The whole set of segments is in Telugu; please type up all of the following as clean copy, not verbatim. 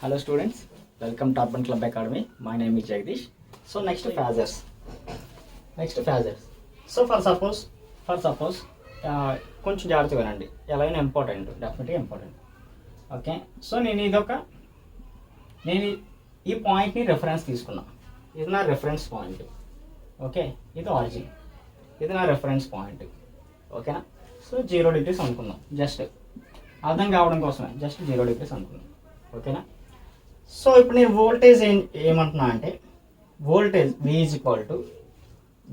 Hello students, welcome to Urban Club Academy. My name is Jagdish. So next phasors. So for suppose కొంచెం జాగ్రత్తగా వినండి. ఎలాగైనా ఇంపార్టెంట్, డెఫినెట్గా ఇంపార్టెంట్. ఓకే, సో నేను ఈ పాయింట్ని రెఫరెన్స్ తీసుకున్నా. ఇది నా రెఫరెన్స్ పాయింట్. ఓకే, ఇది ఆరిజిన్, ఇది నా రెఫరెన్స్ పాయింట్. ఓకేనా? సో 0 degrees అనుకుందాం. జస్ట్ అర్థం కావడం కోసమే జస్ట్ 0 degrees అనుకుందాం. ఓకేనా? సో ఇప్పుడు నేను వోల్టేజ్ ఏమంటున్నా అంటే voltage V is equal to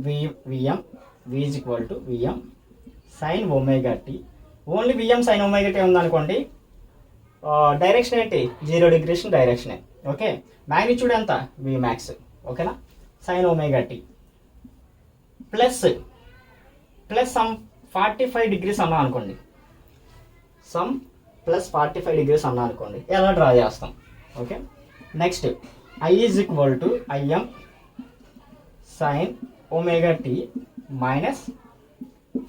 Vm sin omega t. Only Vm sin omega t ఉందనుకోండి, డైరెక్షన్ ఏంటి? 0 degrees డైరెక్షనే. ఓకే, మ్యాగ్నిట్యూడ్ ఎంత? V max. ఓకేనా? sin omega t plus some 45 degrees అన్నా అనుకోండి, సమ్ ప్లస్ 45 degrees అన్నా అనుకోండి, ఎలా డ్రా చేస్తాం? Okay, next I is equal to Im sin omega t minus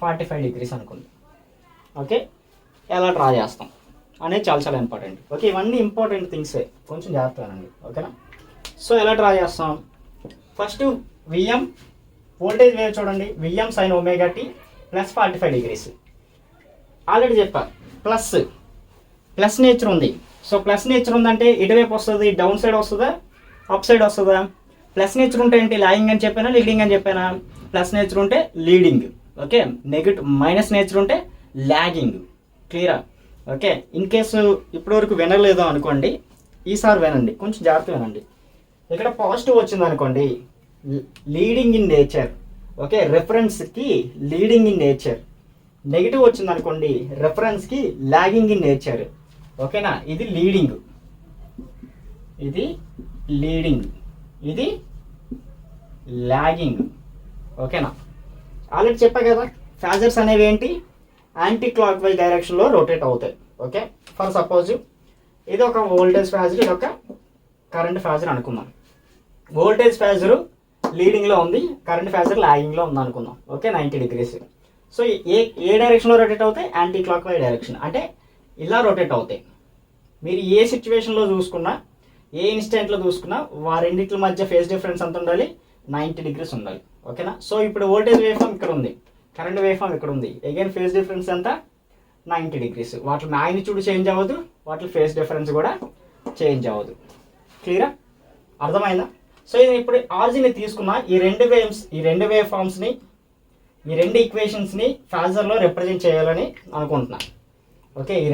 45 degrees అనుకోండి. ఓకే, ఎలా డ్రా చేస్తాం అనేది చాలా ఇంపార్టెంట్. ఓకే, ఇవన్నీ ఇంపార్టెంట్ థింగ్సే, కొంచెం జాగ్రత్తగానండి. ఓకేనా? సో ఎలా డ్రా చేస్తాం? ఫస్ట్ Vm వోల్టేజ్ వేవ్ చూడండి, Vm sin omega t plus 45 degrees. Already చెప్పా, ప్లస్ నేచర్ ఉంది. సో ప్లస్ నేచర్ ఉందంటే ఎటువైపు వస్తుంది? డౌన్ సైడ్ వస్తుందా, అప్ సైడ్ వస్తుందా? ప్లస్ నేచర్ ఉంటే ఏంటి? లాగింగ్ అని చెప్పానా, లీడింగ్ అని చెప్పానా? ప్లస్ నేచర్ ఉంటే లీడింగ్. ఓకే, మైనస్ నేచర్ ఉంటే లాగింగ్. క్లియరా? ఓకే, ఇన్ కేసు ఇప్పటివరకు వినలేదు అనుకోండి, ఈసారి వినండి, కొంచెం జాగ్రత్త వినండి. ఇక్కడ పాజిటివ్ వచ్చింది అనుకోండి, లీడింగ్ ఇన్ నేచర్. ఓకే, రెఫరెన్స్కి లీడింగ్ ఇన్ నేచర్. నెగిటివ్ వచ్చింది అనుకోండి, రెఫరెన్స్కి లాగింగ్ ఇన్ నేచర్. ఓకేనా? ఇది లీడింగ్, ఇది లాగింగ్. ఓకేనా? ఆల్రెడీ చెప్పా కదా, ఫేజర్స్ అనేవి ఏంటి? యాంటీ క్లాక్ వైజ్ డైరెక్షన్లో రొటేట్ అవుతాయి. ఓకే, ఫర్ సపోజ్ ఇది ఒక వోల్టేజ్ ఫేజర్, ఇది ఒక కరెంట్ ఫేజర్ అనుకుందాం. వోల్టేజ్ ఫేజరు లీడింగ్లో ఉంది, కరెంట్ ఫేజర్ లాగింగ్లో ఉంది అనుకుందాం. Okay, 90 degrees. సో ఏ డైరెక్షన్లో రొటేట్ అవుతాయి? యాంటీ క్లాక్ వైజ్ డైరెక్షన్, అంటే ఇలా రొటేట్ అవుతాయి. మీరు ఏ సిచ్యువేషన్లో చూసుకున్నా, ఏ ఇన్స్టెంట్లో చూసుకున్నా, వారిండిట్ల మధ్య ఫేజ్ డిఫరెన్స్ ఎంత ఉండాలి? 90 degrees ఉండాలి. ఓకేనా? సో ఇప్పుడు వోల్టేజ్ వేవ్ ఫామ్ ఇక్కడ ఉంది, కరెంట్ వేవ్ ఫామ్ ఇక్కడ ఉంది. అగైన్ ఫేజ్ డిఫరెన్స్ ఎంత? 90 degrees. వాటి మ్యాగ్నిట్యూడ్ చేంజ్ అవ్వదు, వాటి ఫేజ్ డిఫరెన్స్ కూడా చేంజ్ అవ్వదు. క్లియరా? అర్థమైందా? సో ఇది ఇప్పుడు ఆరిజిన్ తీసుకున్న ఈ రెండు వేవ్ ఫామ్స్ని, ఈ రెండు ఈక్వేషన్స్ని ఫేజర్లో రిప్రజెంట్ చేయాలని అనుకుంటున్నా. ఓకే, ఈ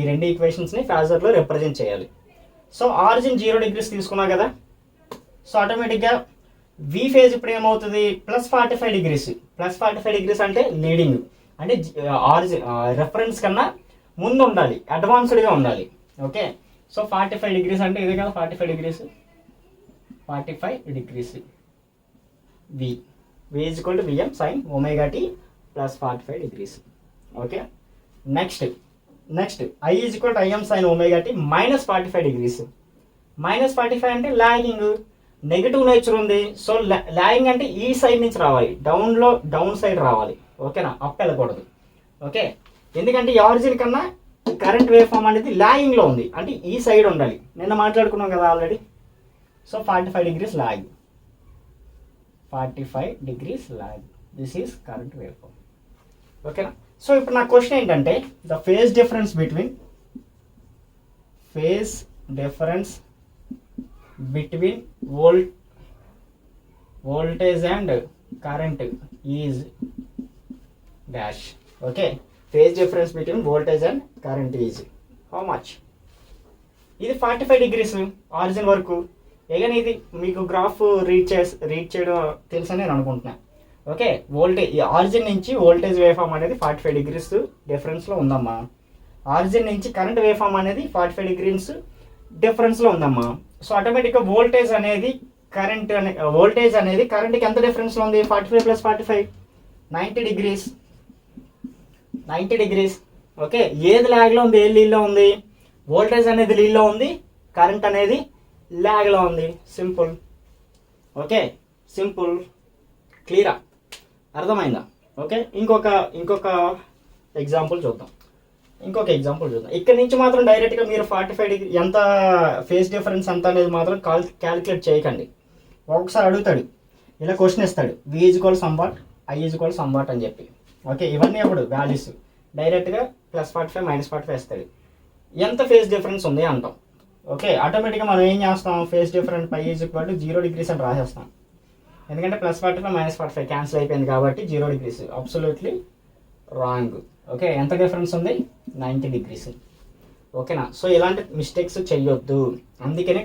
రెండు ఈక్వేషన్స్ని ఫేజర్లో రిప్రజెంట్ చేయాలి. సో ఆరిజిన్ 0 degrees తీసుకున్నా కదా, సో ఆటోమేటిక్గా వి ఫేజ్ ఇప్పుడు ఏమవుతుంది? Plus 45 degrees. ప్లస్ 45 degrees అంటే లీడింగ్, అంటే ఆరిజిన్ రెఫరెన్స్ కన్నా ముందు ఉండాలి, అడ్వాన్స్డ్గా ఉండాలి. ఓకే, సో 45 degrees అంటే ఇది కదా, 45 degrees V is equal to Vm sin omega t plus 45 degrees. Okay, next I is equal to Im sin omega t minus 45 degrees. Minus 45 అంటే లాగింగ్, నెగిటివ్ నేచర్ ఉంది. సో లాగింగ్ అంటే ఈ సైడ్ నుంచి రావాలి, డౌన్ సైడ్ రావాలి. ఓకేనా? అప్ వెళ్ళకూడదు. ఓకే, ఎందుకంటే ఈ ఆరిజిన్ కన్నా కరెంట్ వేవ్ ఫామ్ అనేది లాగింగ్లో ఉంది, అంటే ఈ సైడ్ ఉండాలి. నిన్న మాట్లాడుకున్నాం కదా already. So 45 degrees lag. This is current wave form. ఓకేనా? సో ఇప్పుడు నా క్వశ్చన్ ఏంటంటే, the phase difference between voltage and current is dash. Okay, phase difference between voltage and current is how much? ఇది 45 degrees ఆరిజిన్ వరకు. ఏదైనా ఇది మీకు గ్రాఫ్ రీడ్ చేయడం తెలుసని నేను అనుకుంటున్నాను. ఓకే, ఈ ఆరిజిన్ నుంచి వోల్టేజ్ వేవ్ ఫామ్ అనేది 45 degrees డిఫరెన్స్లో ఉందమ్మా. ఆరిజిన్ నుంచి కరెంట్ వేవ్ ఫామ్ అనేది 45 degrees డిఫరెన్స్లో ఉందమ్మా. సో ఆటోమేటిక్గా వోల్టేజ్ అనేది కరెంట్కి ఎంత డిఫరెన్స్లో ఉంది? 45 ప్లస్ 45 90 degrees. ఓకే, ఏది ల్యాగ్లో ఉంది, ఏ లీడ్లో ఉంది? వోల్టేజ్ అనేది లీడ్లో ఉంది, కరెంట్ అనేది ల్యాగ్లో ఉంది. సింపుల్. Okay, simple. క్లియరా? అర్థమైందా? ఓకే, ఇంకొక ఎగ్జాంపుల్ చూద్దాం. ఇంకొక ఎగ్జాంపుల్ చూద్దాం. ఇక్కడ నుంచి మాత్రం డైరెక్ట్గా మీరు 45 డిగ్రీ ఎంత ఫేస్ డిఫరెన్స్ ఎంత అనేది మాత్రం క్యాలిక్యులేట్ చేయకండి. ఒకసారి అడుగుతాడు, ఇలా క్వశ్చన్ ఇస్తాడు, V equal somewhat, I equal somewhat అని చెప్పి. ఓకే, ఇవన్నీ అప్పుడు వాల్యూస్ డైరెక్ట్గా +45 -45 ఇస్తాడు. ఎంత ఫేస్ డిఫరెన్స్ ఉంది అంటాం. ఓకే, ఆటోమేటిక్గా మనం ఏం చేస్తాం, ఫేస్ డిఫరెన్స్ π = 0 degrees అని రాసేస్తాం. ఎందుకంటే +45 -45 క్యాన్సిల్ అయిపోయింది కాబట్టి 0 degrees. Absolutely wrong. ఓకే, ఎంత డిఫరెన్స్ ఉంది, 90 degrees. ఓకేనా. సో ఇలాంటి మిస్టేక్స్ చెయ్యొద్దు. అందుకనే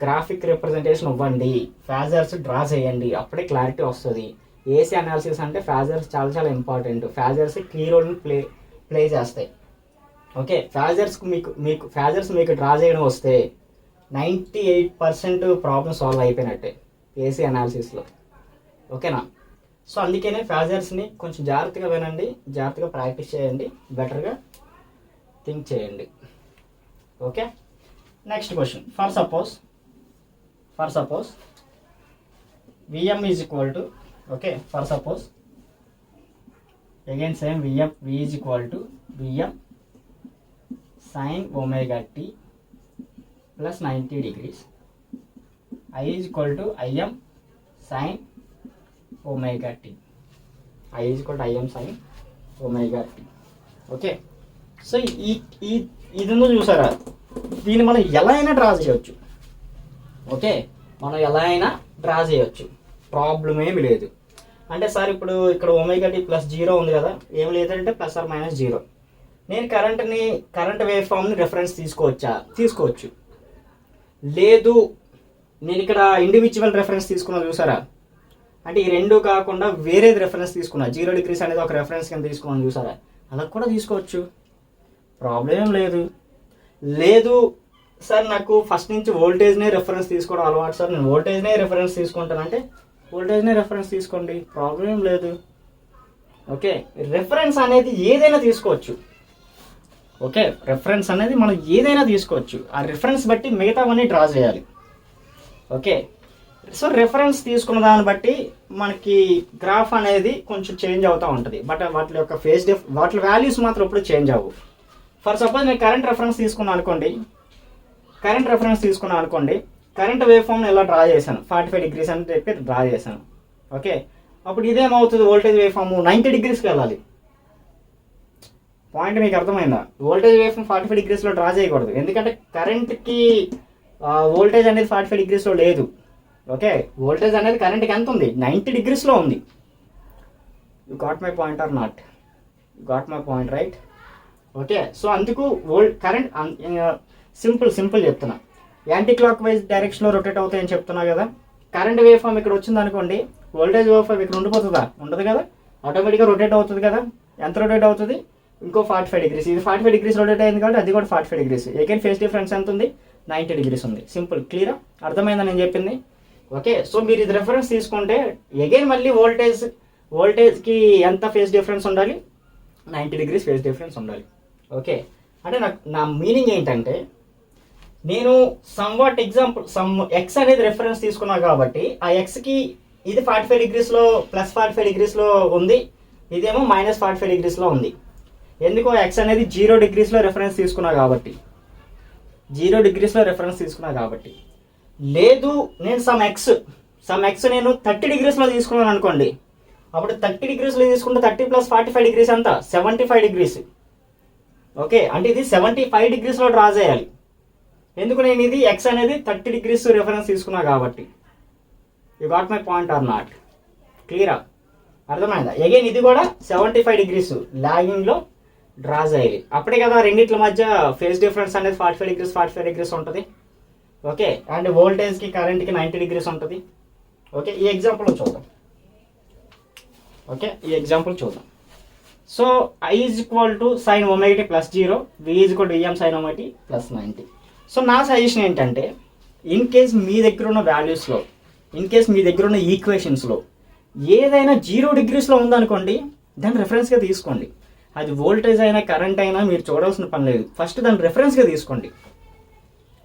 గ్రాఫిక్ రిప్రజెంటేషన్ ఇవ్వండి, ఫేజర్స్ డ్రా చేయండి, అప్పుడే క్లారిటీ వస్తుంది. ఏసీ అనాలిసిస్ అంటే ఫేజర్స్ చాలా చాలా ఇంపార్టెంట్. ఫేజర్స్ కీ రోల్ని ప్లే చేస్తాయి. ఓకే, ఫేజర్స్ మీకు డ్రా చేయడం వస్తే 98% ప్రాబ్లమ్ సాల్వ్ అయిపోయినట్టే ఏసీ అనాలిసిస్లో. ఓకేనా. సో అందుకనే ఫేజర్స్ని కొంచెం జాగ్రత్తగా వినండి, జాగ్రత్తగా ప్రాక్టీస్ చేయండి, బెటర్గా థింక్ చేయండి. Okay, next question. For suppose Vm is equal to, okay, for suppose again same V is equal to Vm sin omega t plus 90 degrees. I is equal to Im sin omega t. I is equal to Im sin omega t. Okay, so ఇది చూసారా, దీన్ని మనం ఎలా అయినా డ్రా చేయొచ్చు. ఓకే, మనం ఎలా అయినా డ్రా చేయొచ్చు, ప్రాబ్లం ఏమి లేదు. అంటే సార్ ఇప్పుడు ఇక్కడ ఒమేగా టీ +0 ఉంది కదా, ఏం లేదంటే +or-0. నేను కరెంట్ వేవ్ ఫామ్ని రెఫరెన్స్ తీసుకోవచ్చు. లేదు నేను ఇక్కడ ఇండివిజువల్ రెఫరెన్స్ తీసుకున్నా చూసారా, అంటే ఈ రెండు కాకుండా వేరేది రెఫరెన్స్ తీసుకున్నా, 0 degrees అనేది ఒక రెఫరెన్స్ కింద తీసుకున్నాను చూసారా, అలా కూడా తీసుకోవచ్చు, ప్రాబ్లం ఏం లేదు. లేదు సార్ నాకు ఫస్ట్ నుంచి వోల్టేజ్నే రెఫరెన్స్ తీసుకోవడం అలవాటు సార్, నేను వోల్టేజ్నే రెఫరెన్స్ తీసుకుంటానంటే వోల్టేజ్నే రెఫరెన్స్ తీసుకోండి, ప్రాబ్లం ఏం లేదు. ఓకే, రెఫరెన్స్ అనేది ఏదైనా తీసుకోవచ్చు. ఓకే, రెఫరెన్స్ అనేది మనం ఏదైనా తీసుకోవచ్చు, ఆ రెఫరెన్స్ బట్టి మిగతావన్నీ డ్రా చేయాలి. ఓకే, సో రెఫరెన్స్ తీసుకున్న దాన్ని బట్టి మనకి గ్రాఫ్ అనేది కొంచెం చేంజ్ అవుతూ ఉంటుంది, బట్ వాటి యొక్క వాటి వాల్యూస్ మాత్రం ఎప్పుడు చేంజ్ అవ్వవు. ఫర్ సపోజ్ నేను కరెంట్ రెఫరెన్స్ తీసుకున్నాను అనుకోండి, కరెంట్ వేవ్ ఫామ్ని ఎలా డ్రా చేశాను, 45 degrees అని చెప్పి డ్రా చేశాను. ఓకే, అప్పుడు ఇదేమవుతుంది, వోల్టేజ్ వేవ్ ఫామ్ 90 degreesకి వెళ్ళాలి. పాయింట్ మీకు అర్థమైందా? వోల్టేజ్ వేవ్ ఫామ్ 45 degreesలో డ్రా చేయకూడదు, ఎందుకంటే కరెంట్కి వోల్టేజ్ అనేది 45 degreesలో లేదు. ఓకే, వోల్టేజ్ అనేది కరెంట్కి ఎంత ఉంది, 90 degreesలో ఉంది. You got my point or not? You got my point right? Okay, so అందుకు కరెంట్ సింపుల్ చెప్తున్నా, యాంటీ క్లాక్ వైజ్ డైరెక్షన్లో రొటేట్ అవుతాయని చెప్తున్నా కదా. కరెంట్ వేవ్ ఫామ్ ఇక్కడ వచ్చింది అనుకోండి, వోల్టేజ్ వేవ్ ఫామ్ ఇక్కడ ఉండిపోతుందా, ఉండదు కదా, ఆటోమేటిక్గా రొటేట్ అవుతుంది కదా. ఎంత రొటేట్ అవుతుంది, ఇంకో 45 degrees. ఇది 45 degrees రొటేట్ అయింది కాబట్టి అది కూడా 45 degrees. ఏకైనా ఫేస్ డిఫరెన్స్ ఎంత ఉంది, 90 degrees ఉంది. సింపుల్, క్లియరా, అర్థమైందా నేను చెప్పింది? ఓకే, సో మీరు ఇది రెఫరెన్స్ తీసుకుంటే అగైన్ మళ్ళీ వోల్టేజ్కి ఎంత ఫేస్ డిఫరెన్స్ ఉండాలి, 90 degrees ఫేస్ డిఫరెన్స్ ఉండాలి. ఓకే, అంటే నా మీనింగ్ ఏంటంటే, నేను సమ్వాట్ సమ్ ఎక్స్ అనేది రెఫరెన్స్ తీసుకున్నా కాబట్టి ఆ ఎక్స్కి ఇది 45 degreesలో +45 degreesలో ఉంది, ఇదేమో -45 degreesలో ఉంది. ఎందుకో ఎక్స్ అనేది 0 degreesలో రెఫరెన్స్ తీసుకున్నా కాబట్టి, లేదు నేను సమ్ ఎక్స్ నేను 30 degreesలో తీసుకున్నాను అనుకోండి, అప్పుడు 30 degreesలో తీసుకుంటే 30 + 45 degrees అంతా 75 degrees. ఓకే, అంటే ఇది 75 degreesలో డ్రా చేయాలి. ఎందుకు, నేను ఇది ఎక్స్ అనేది 30 degrees రెఫరెన్స్ తీసుకున్నా కాబట్టి. You got my point or not? క్లియరా, అర్థమైందా? అగైన్ ఇది కూడా 75 degrees లాగింగ్లో డ్రా చేయాలి, అప్పుడే కదా రెండిట్ల మధ్య ఫేస్ డిఫరెన్స్ అనేది 45 degrees ఉంటుంది. ఓకే, అండ్ వోల్టేజ్కి కరెంట్కి 90 degrees ఉంటుంది. ఓకే, ఈ ఎగ్జాంపుల్ చూద్దాం. So I is equal to sin omega t +0, V is equal to Em sin omega t +90. So నా సజెషన్ ఏంటంటే, ఇన్ కేస్ మీ దగ్గర ఉన్న వాల్యూస్లో, మీ దగ్గర ఉన్న ఈక్వేషన్స్లో ఏదైనా 0 degreesలో ఉందనుకోండి, దాన్ని రెఫరెన్స్గా తీసుకోండి. అది వోల్టేజ్ అయినా కరెంట్ అయినా మీరు చూడాల్సిన పని లేదు, ఫస్ట్ దాన్ని రెఫరెన్స్గా తీసుకోండి.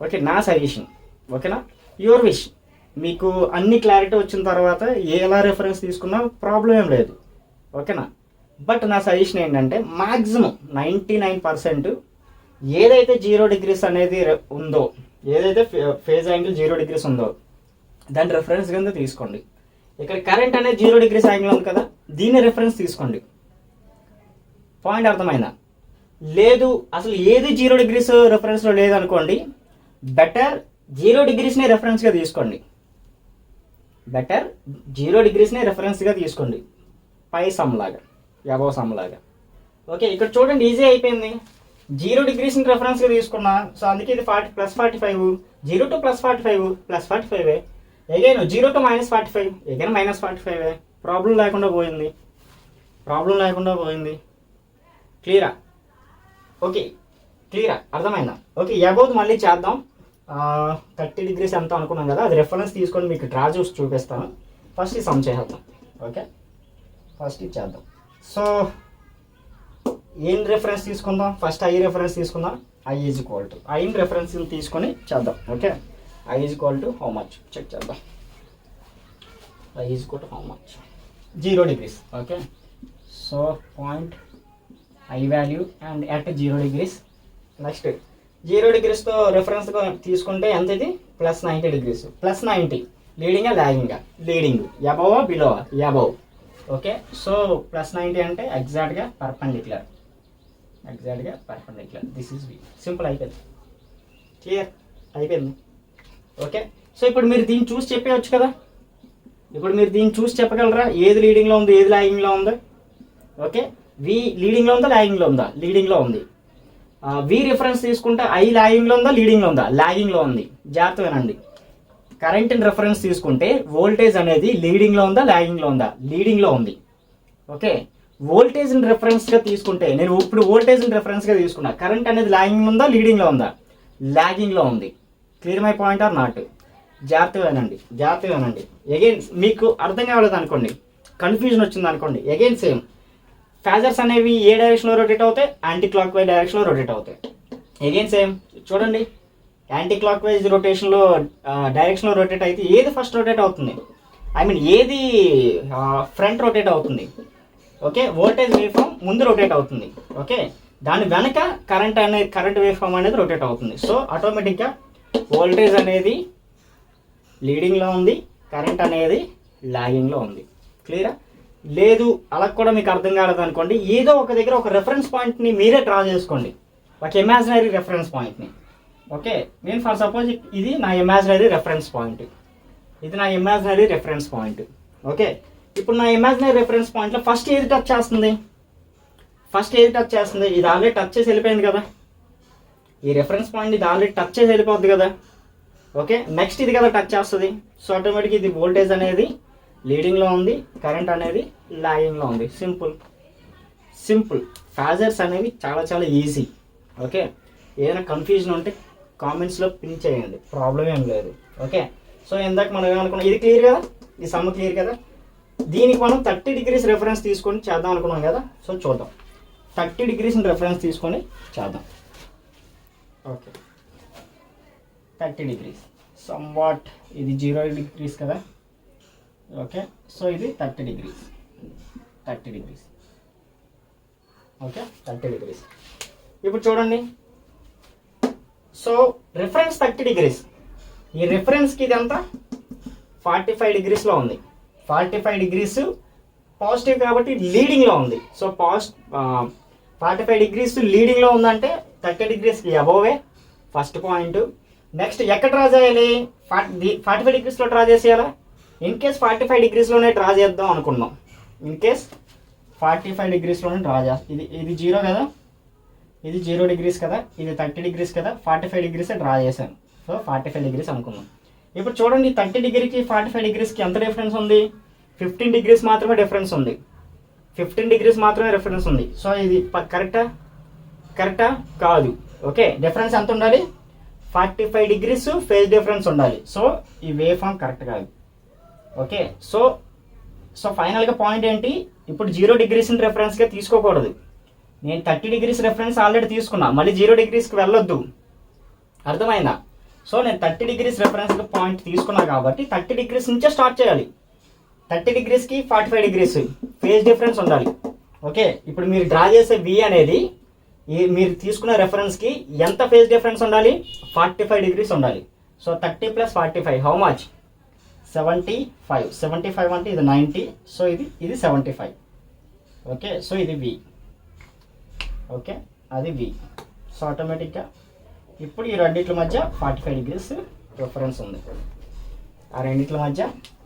ఓకే, నా సజెషన్. ఓకేనా, యువర్ విష్. మీకు అన్ని క్లారిటీ వచ్చిన తర్వాత ఎలా రెఫరెన్స్ తీసుకున్నా ప్రాబ్లం ఏం లేదు. ఓకేనా, బట్ నా సజెషన్ ఏంటంటే మ్యాక్సిమం 99% ఏదైతే 0 డిగ్రీస్ అనేది ఉందో, ఏదైతే ఫేజ్ యాంగిల్ 0 డిగ్రీస్ ఉందో దాన్ని రెఫరెన్స్ కింద తీసుకోండి. ఇక్కడ కరెంట్ అనేది 0 డిగ్రీస్ యాంగిల్ ఉంది కదా, దీన్ని రెఫరెన్స్ తీసుకోండి. పాయింట్ అర్థమైందా? లేదు అసలు ఏది 0 డిగ్రీస్ రెఫరెన్స్లో లేదనుకోండి, బెటర్ 0 డిగ్రీస్నే రెఫరెన్స్గా తీసుకోండి. బెటర్ 0 డిగ్రీస్నే రెఫరెన్స్గా తీసుకోండి, పై సమ్ లాగా, అబవ్ సమ్ లాగా. ఓకే, ఇక్కడ చూడండి ఈజీ అయిపోయింది. 0 డిగ్రీస్ని రెఫరెన్స్గా తీసుకున్నా, సో అందుకే ఇది 40 + 45, 0 to +45 +45, again 0 to -45, again -45. Problem లేకుండా పోయింది. క్లియరా? ఓకే, క్లియరా? అర్థమైందా? ఓకే, అబౌవ్ మళ్ళీ చేద్దాం. 30 డిగ్రీస్ ఎంత అనుకున్నాం కదా, అది రెఫరెన్స్ తీసుకొని మీకు డ్రా చూసి చూపిస్తాను. ఫస్ట్ ఈ సమ్ చేద్దాం. ఓకే, ఫస్ట్ ఇది చేద్దాం. సో ఏం రెఫరెన్స్ తీసుకుందాం? ఫస్ట్ ఐ రెఫరెన్స్ తీసుకుందాం. ఐ రెఫరెన్స్ తీసుకొని చేద్దాం. Okay, I how much check చేద్దాం. I how much 0 degrees. Okay, so point I value and at 0 degrees. Next 0 డిగ్రీస్తో రెఫరెన్స్గా తీసుకుంటే ఎంత ఇది? +90 డిగ్రీస్. +90 లీడింగా లాగింగా? Leading. Above below? Above. Okay, so +90 అంటే ఎగ్జాక్ట్గా perpendicular. This is V. Simple అయిపోయింది. క్లియర్ అయిపోయింది. ఓకే, సో ఇప్పుడు మీరు దీన్ని చూసి చెప్పేయచ్చు కదా, చెప్పగలరా ఏది లీడింగ్లో ఉంది, ఏది లాగింగ్లో ఉంది? ఓకే, వి లీడింగ్లో ఉందా, లాగింగ్లో ఉందా? లీడింగ్లో ఉంది. వి రిఫరెన్స్ తీసుకుంటే ఐ లాగింగ్లో ఉందా, లీడింగ్లో ఉందా? లాగింగ్లో ఉంది. జాగ్రత్త వినండి. కరెంట్ని రెఫరెన్స్ తీసుకుంటే వోల్టేజ్ అనేది లీడింగ్లో ఉందా, లాగింగ్లో ఉందా? లీడింగ్లో ఉంది. ఓకే, వోల్టేజ్ని రెఫరెన్స్గా తీసుకుంటే, నేను ఇప్పుడు వోల్టేజ్ని రెఫరెన్స్గా తీసుకున్నా, కరెంట్ అనేది లాగింగ్లో ఉందా, లీడింగ్లో ఉందా? లాగింగ్లో ఉంది. Clear my point or not? జాగ్రత్తగా వినండి. అగైన్ మీకు అర్థం కావలేదు అనుకోండి, కన్ఫ్యూజన్ వచ్చింది అనుకోండి, అగైన్ సేమ్. ఫేజర్స్ అనేవి ఏ డైరెక్షన్లో రొటేట్ అవుతాయి? యాంటీ క్లాక్ వైజ్ డైరెక్షన్లో రొటేట్ అవుతాయి. అగైన్ సేమ్ చూడండి, యాంటీ క్లాక్ వైజ్ డైరెక్షన్లో రొటేట్ అయితే ఏది ఫస్ట్ రొటేట్ అవుతుంది? ఏది ఫ్రంట్ రొటేట్ అవుతుంది? ఓకే, వోల్టేజ్ వేవ్ ఫామ్ ముందు రొటేట్ అవుతుంది. ఓకే, దాని వెనక కరెంట్ వేవ్ ఫామ్ అనేది రొటేట్ అవుతుంది. సో ఆటోమేటిక్గా వోల్టేజ్ అనేది లీడింగ్లో ఉంది, కరెంట్ అనేది లాగింగ్లో ఉంది. క్లియరా? లేదు అలా కూడా మీకు అర్థం కాలేదు అనుకోండి, ఏదో ఒక దగ్గర ఒక రెఫరెన్స్ పాయింట్ని మీరే డ్రా చేసుకోండి, ఒక ఇమాజినరీ రెఫరెన్స్ పాయింట్ని. ఓకే, నేను ఫర్ సపోజ్ ఇది నా ఇమాజినరీ రెఫరెన్స్ పాయింట్. ఓకే, ఇప్పుడు నా ఇమాజినరీ రెఫరెన్స్ పాయింట్లో ఫస్ట్ ఏది టచ్ చేస్తుంది? ఇది ఆల్రెడీ టచ్ చేసి వెళ్ళిపోయింది కదా, ఈ రెఫరెన్స్ పాయింట్ ఇది ఆల్రెడీ టచ్ చేసి వెళ్ళిపోద్ది కదా. ఓకే, నెక్స్ట్ ఇది కదా టచ్ చేస్తుంది. సో ఆటోమేటిక్ ఇది వోల్టేజ్ అనేది లీడింగ్లో ఉంది, కరెంట్ అనేది లాగింగ్లో ఉంది. సింపుల్. ఫేజర్స్ అనేవి చాలా చాలా ఈజీ. ఓకే, ఏదైనా కన్ఫ్యూజన్ ఉంటే కామెంట్స్లో పిన్ చేయండి, ప్రాబ్లం ఏం లేదు. ఓకే, సో ఇందాక మనం ఏమనుకున్నాం, ఇది క్లియర్ కదా, ఈ సమ్ క్లియర్ కదా. దీనికి మనం 30 డిగ్రీస్ రెఫరెన్స్ తీసుకొని చేద్దాం అనుకున్నాం కదా. సో చూద్దాం, 30 డిగ్రీస్ని రెఫరెన్స్ తీసుకొని చేద్దాం. ఓకే, 30 డిగ్రీస్ సమ్వాట్, ఇది 0 డిగ్రీస్ కదా. ఓకే, సో ఇది 30 డిగ్రీస్. Okay, 30 degrees. ఇప్పుడు చూడండి, సో రిఫరెన్స్ 30 డిగ్రీస్, ఈ రిఫరెన్స్కి ఇదంతా 45 డిగ్రీస్లో ఉంది. 45 డిగ్రీస్ పాజిటివ్ కాబట్టి లీడింగ్లో ఉంది. సో 45 డిగ్రీస్ లీడింగ్లో ఉందంటే 30 డిగ్రీస్కి అబోవే ఫస్ట్ పాయింట్. నెక్స్ట్ ఎక్కడ డ్రా చేయాలి? 45 డిగ్రీస్లో డ్రా చేసేయాలా? ఇన్ కేస్ 45 డిగ్రీస్లోనే డ్రా చేద్దాం అనుకున్నాం. ఇన్ కేస్ 45 డిగ్రీస్లోనే డ్రా చేస్తాం. ఇది 0 కదా, ఇది 0 డిగ్రీస్ కదా, ఇది 30 డిగ్రీస్ కదా, 45 డిగ్రీస్ డ్రా చేశాను. సో 45 డిగ్రీస్ అనుకున్నాం. ఇప్పుడు చూడండి, 30 డిగ్రీకి 45 డిగ్రీస్కి ఎంత డిఫరెన్స్ ఉంది? 15 డిగ్రీస్ మాత్రమే డిఫరెన్స్ ఉంది. 15 డిగ్రీస్ మాత్రమే డిఫరెన్స్ ఉంది. సో ఇది కరెక్టా కాదు? ఓకే, డిఫరెన్స్ ఎంత ఉండాలి? 45 డిగ్రీస్ ఫేజ్ డిఫరెన్స్ ఉండాలి. సో ఈ వేవ్ ఫామ్ కరెక్ట్ కాదు. ఓకే, సో ఫైనల్గా పాయింట్ ఏంటి? ఇప్పుడు 0 డిగ్రీస్ని రెఫరెన్స్గా తీసుకోకూడదు. నేను 30 డిగ్రీస్ రెఫరెన్స్ ఆల్రెడీ తీసుకున్నా, మళ్ళీ 0 డిగ్రీస్కి వెళ్ళొద్దు. అర్థమైందా? సో నేను 30 డిగ్రీస్ రెఫరెన్స్ పాయింట్ తీసుకున్నా కాబట్టి 30 డిగ్రీస్ నుంచే స్టార్ట్ చేయాలి. 30 డిగ్రీస్కి 45 డిగ్రీస్ ఫేజ్ డిఫరెన్స్ ఉండాలి. ఓకే, ఇప్పుడు మీరు డ్రా చేసే వి అనేది మీరు తీసుకున్న రెఫరెన్స్కి ఎంత ఫేజ్ డిఫరెన్స్ ఉండాలి? 45 డిగ్రీస్ ఉండాలి. So 30 + 45 how much? 75. 75 అంటే ఇది 90. సో ఇది 75. ఓకే, సో ఇది వి. ఓకే, అది వి. సో ఆటోమేటిక్గా ఇప్పుడు ఈ రెండింటి మధ్య 45 డిగ్రీస్ డిఫరెన్స్ ఉంది. ఆ రెండింటి మధ్య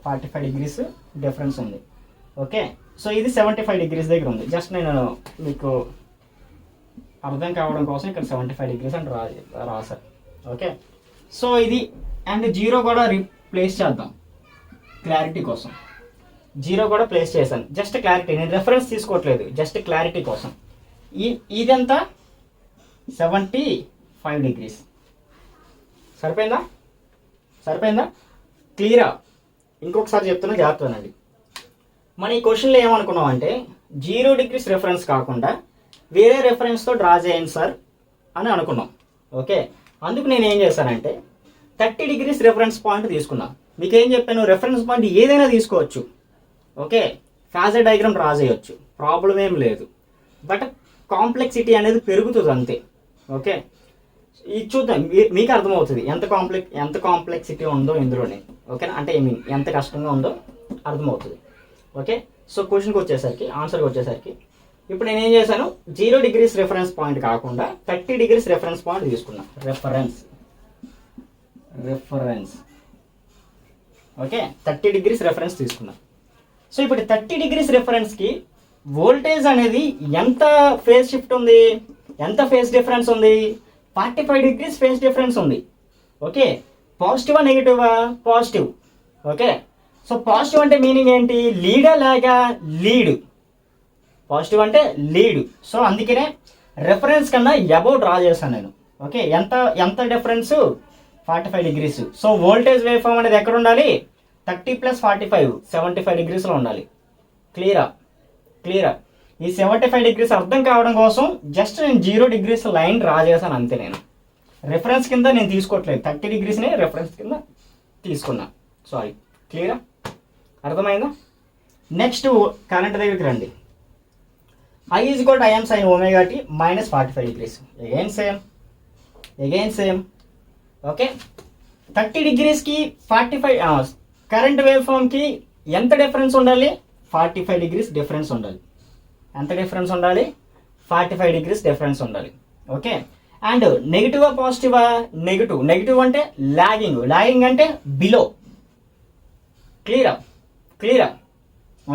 45 డిగ్రీస్ డిఫరెన్స్ ఉంది. ఓకే, సో ఇది 75 డిగ్రీస్ దగ్గర ఉంది. జస్ట్ నేను మీకు అర్థం కావడం కోసం ఇక్కడ 75 డిగ్రీస్ అని రాశారు. ఓకే, సో ఇది అండ్ 0 కూడా రీప్లేస్ చేద్దాం క్లారిటీ కోసం. 0 కూడా ప్లేస్ చేశాను, జస్ట్ క్లారిటీ. నేను రెఫరెన్స్ తీసుకోవట్లేదు, జస్ట్ క్లారిటీ కోసం. ఇదంతా 75 డిగ్రీస్. సరిపోయిందా? క్లియరా? ఇంకొకసారి చెప్తున్నా, జాగ్రత్తనండి. మన ఈ క్వశ్చన్లో ఏమనుకున్నాం అంటే 0 డిగ్రీస్ రెఫరెన్స్ కాకుండా వేరే రెఫరెన్స్తో డ్రా చేయండి సార్ అని అనుకున్నాం. ఓకే, అందుకు నేను ఏం చేశానంటే 30 డిగ్రీస్ రెఫరెన్స్ పాయింట్ తీసుకున్నా. మీకు ఏం చెప్పాను? రెఫరెన్స్ పాయింట్ ఏదైనా తీసుకోవచ్చు. ఓకే, ఫాజర్ డయాగ్రామ్ డ్రా చేయొచ్చు, ప్రాబ్లం ఏం లేదు. బట్ కాంప్లెక్సిటీ అనేది పెరుగుతుంది అంతే. ఓకే, ఇది చూద్దాం, మీకు అర్థమవుతుంది ఎంత కాంప్లెక్సిటీ ఉందో ఇందులోనే. ఓకేనా, అంటే ఎంత కష్టంగా ఉందో అర్థమవుతుంది. ఓకే, సో క్వశ్చన్కి వచ్చేసరికి, ఆన్సర్కి వచ్చేసరికి ఇప్పుడు నేను ఏం చేశాను? 0 డిగ్రీస్ రెఫరెన్స్ పాయింట్ కాకుండా 30 డిగ్రీస్ రెఫరెన్స్ పాయింట్ తీసుకున్నా. రెఫరెన్స్ ఓకే, 30 డిగ్రీస్ రెఫరెన్స్ తీసుకున్నా. సో ఇప్పుడు 30 డిగ్రీస్ రెఫరెన్స్కి వోల్టేజ్ అనేది ఎంత ఫేజ్ షిఫ్ట్ ఉంది, ఎంత ఫేజ్ డిఫరెన్స్ ఉంది? 45 డిగ్రీస్ ఫేజ్ డిఫరెన్స్ ఉంది. ఓకే, పాజిటివా నెగిటివా? పాజిటివ్. ఓకే, సో పాజిటివ్ అంటే మీనింగ్ ఏంటి? లీడా లాగా? లీడ్. పాజిటివ్ అంటే లీడ్. సో అందుకనే రెఫరెన్స్ కన్నా అబౌవ్ డ్రా చేశాను నేను. ఓకే, ఎంత difference? 45 degrees. So voltage wave form అనేది ఎక్కడ ఉండాలి? 30 + 45 75 డిగ్రీస్లో ఉండాలి. క్లియరా? ఈ 75 డిగ్రీస్ అర్థం కావడం కోసం జస్ట్ నేను 0 డిగ్రీస్ లైన్ డ్రా చేశాను అంతే. నేను రెఫరెన్స్ కింద నేను తీసుకోవట్లేదు, 30 డిగ్రీస్ని రెఫరెన్స్ కింద తీసుకున్నా. సారీ, క్లియరా? అర్థమైందా? నెక్స్ట్ కరెంట్ దగ్గరికి రండి. I = Im sin ωt - 45 degrees. Again same. Okay, 30 డిగ్రీస్కి 45 కరెంట్ వేవ్ ఫామ్కి ఎంత డిఫరెన్స్ ఉండాలి? 45 డిగ్రీస్ డిఫరెన్స్ ఉండాలి. ఎంత డిఫరెన్స్ ఉండాలి? 45 డిగ్రీస్ డిఫరెన్స్ ఉండాలి. ఓకే, అండ్ నెగిటివా పాజిటివా? నెగిటివ్ అంటే లాగింగ్ అంటే బిలో. క్లియరా?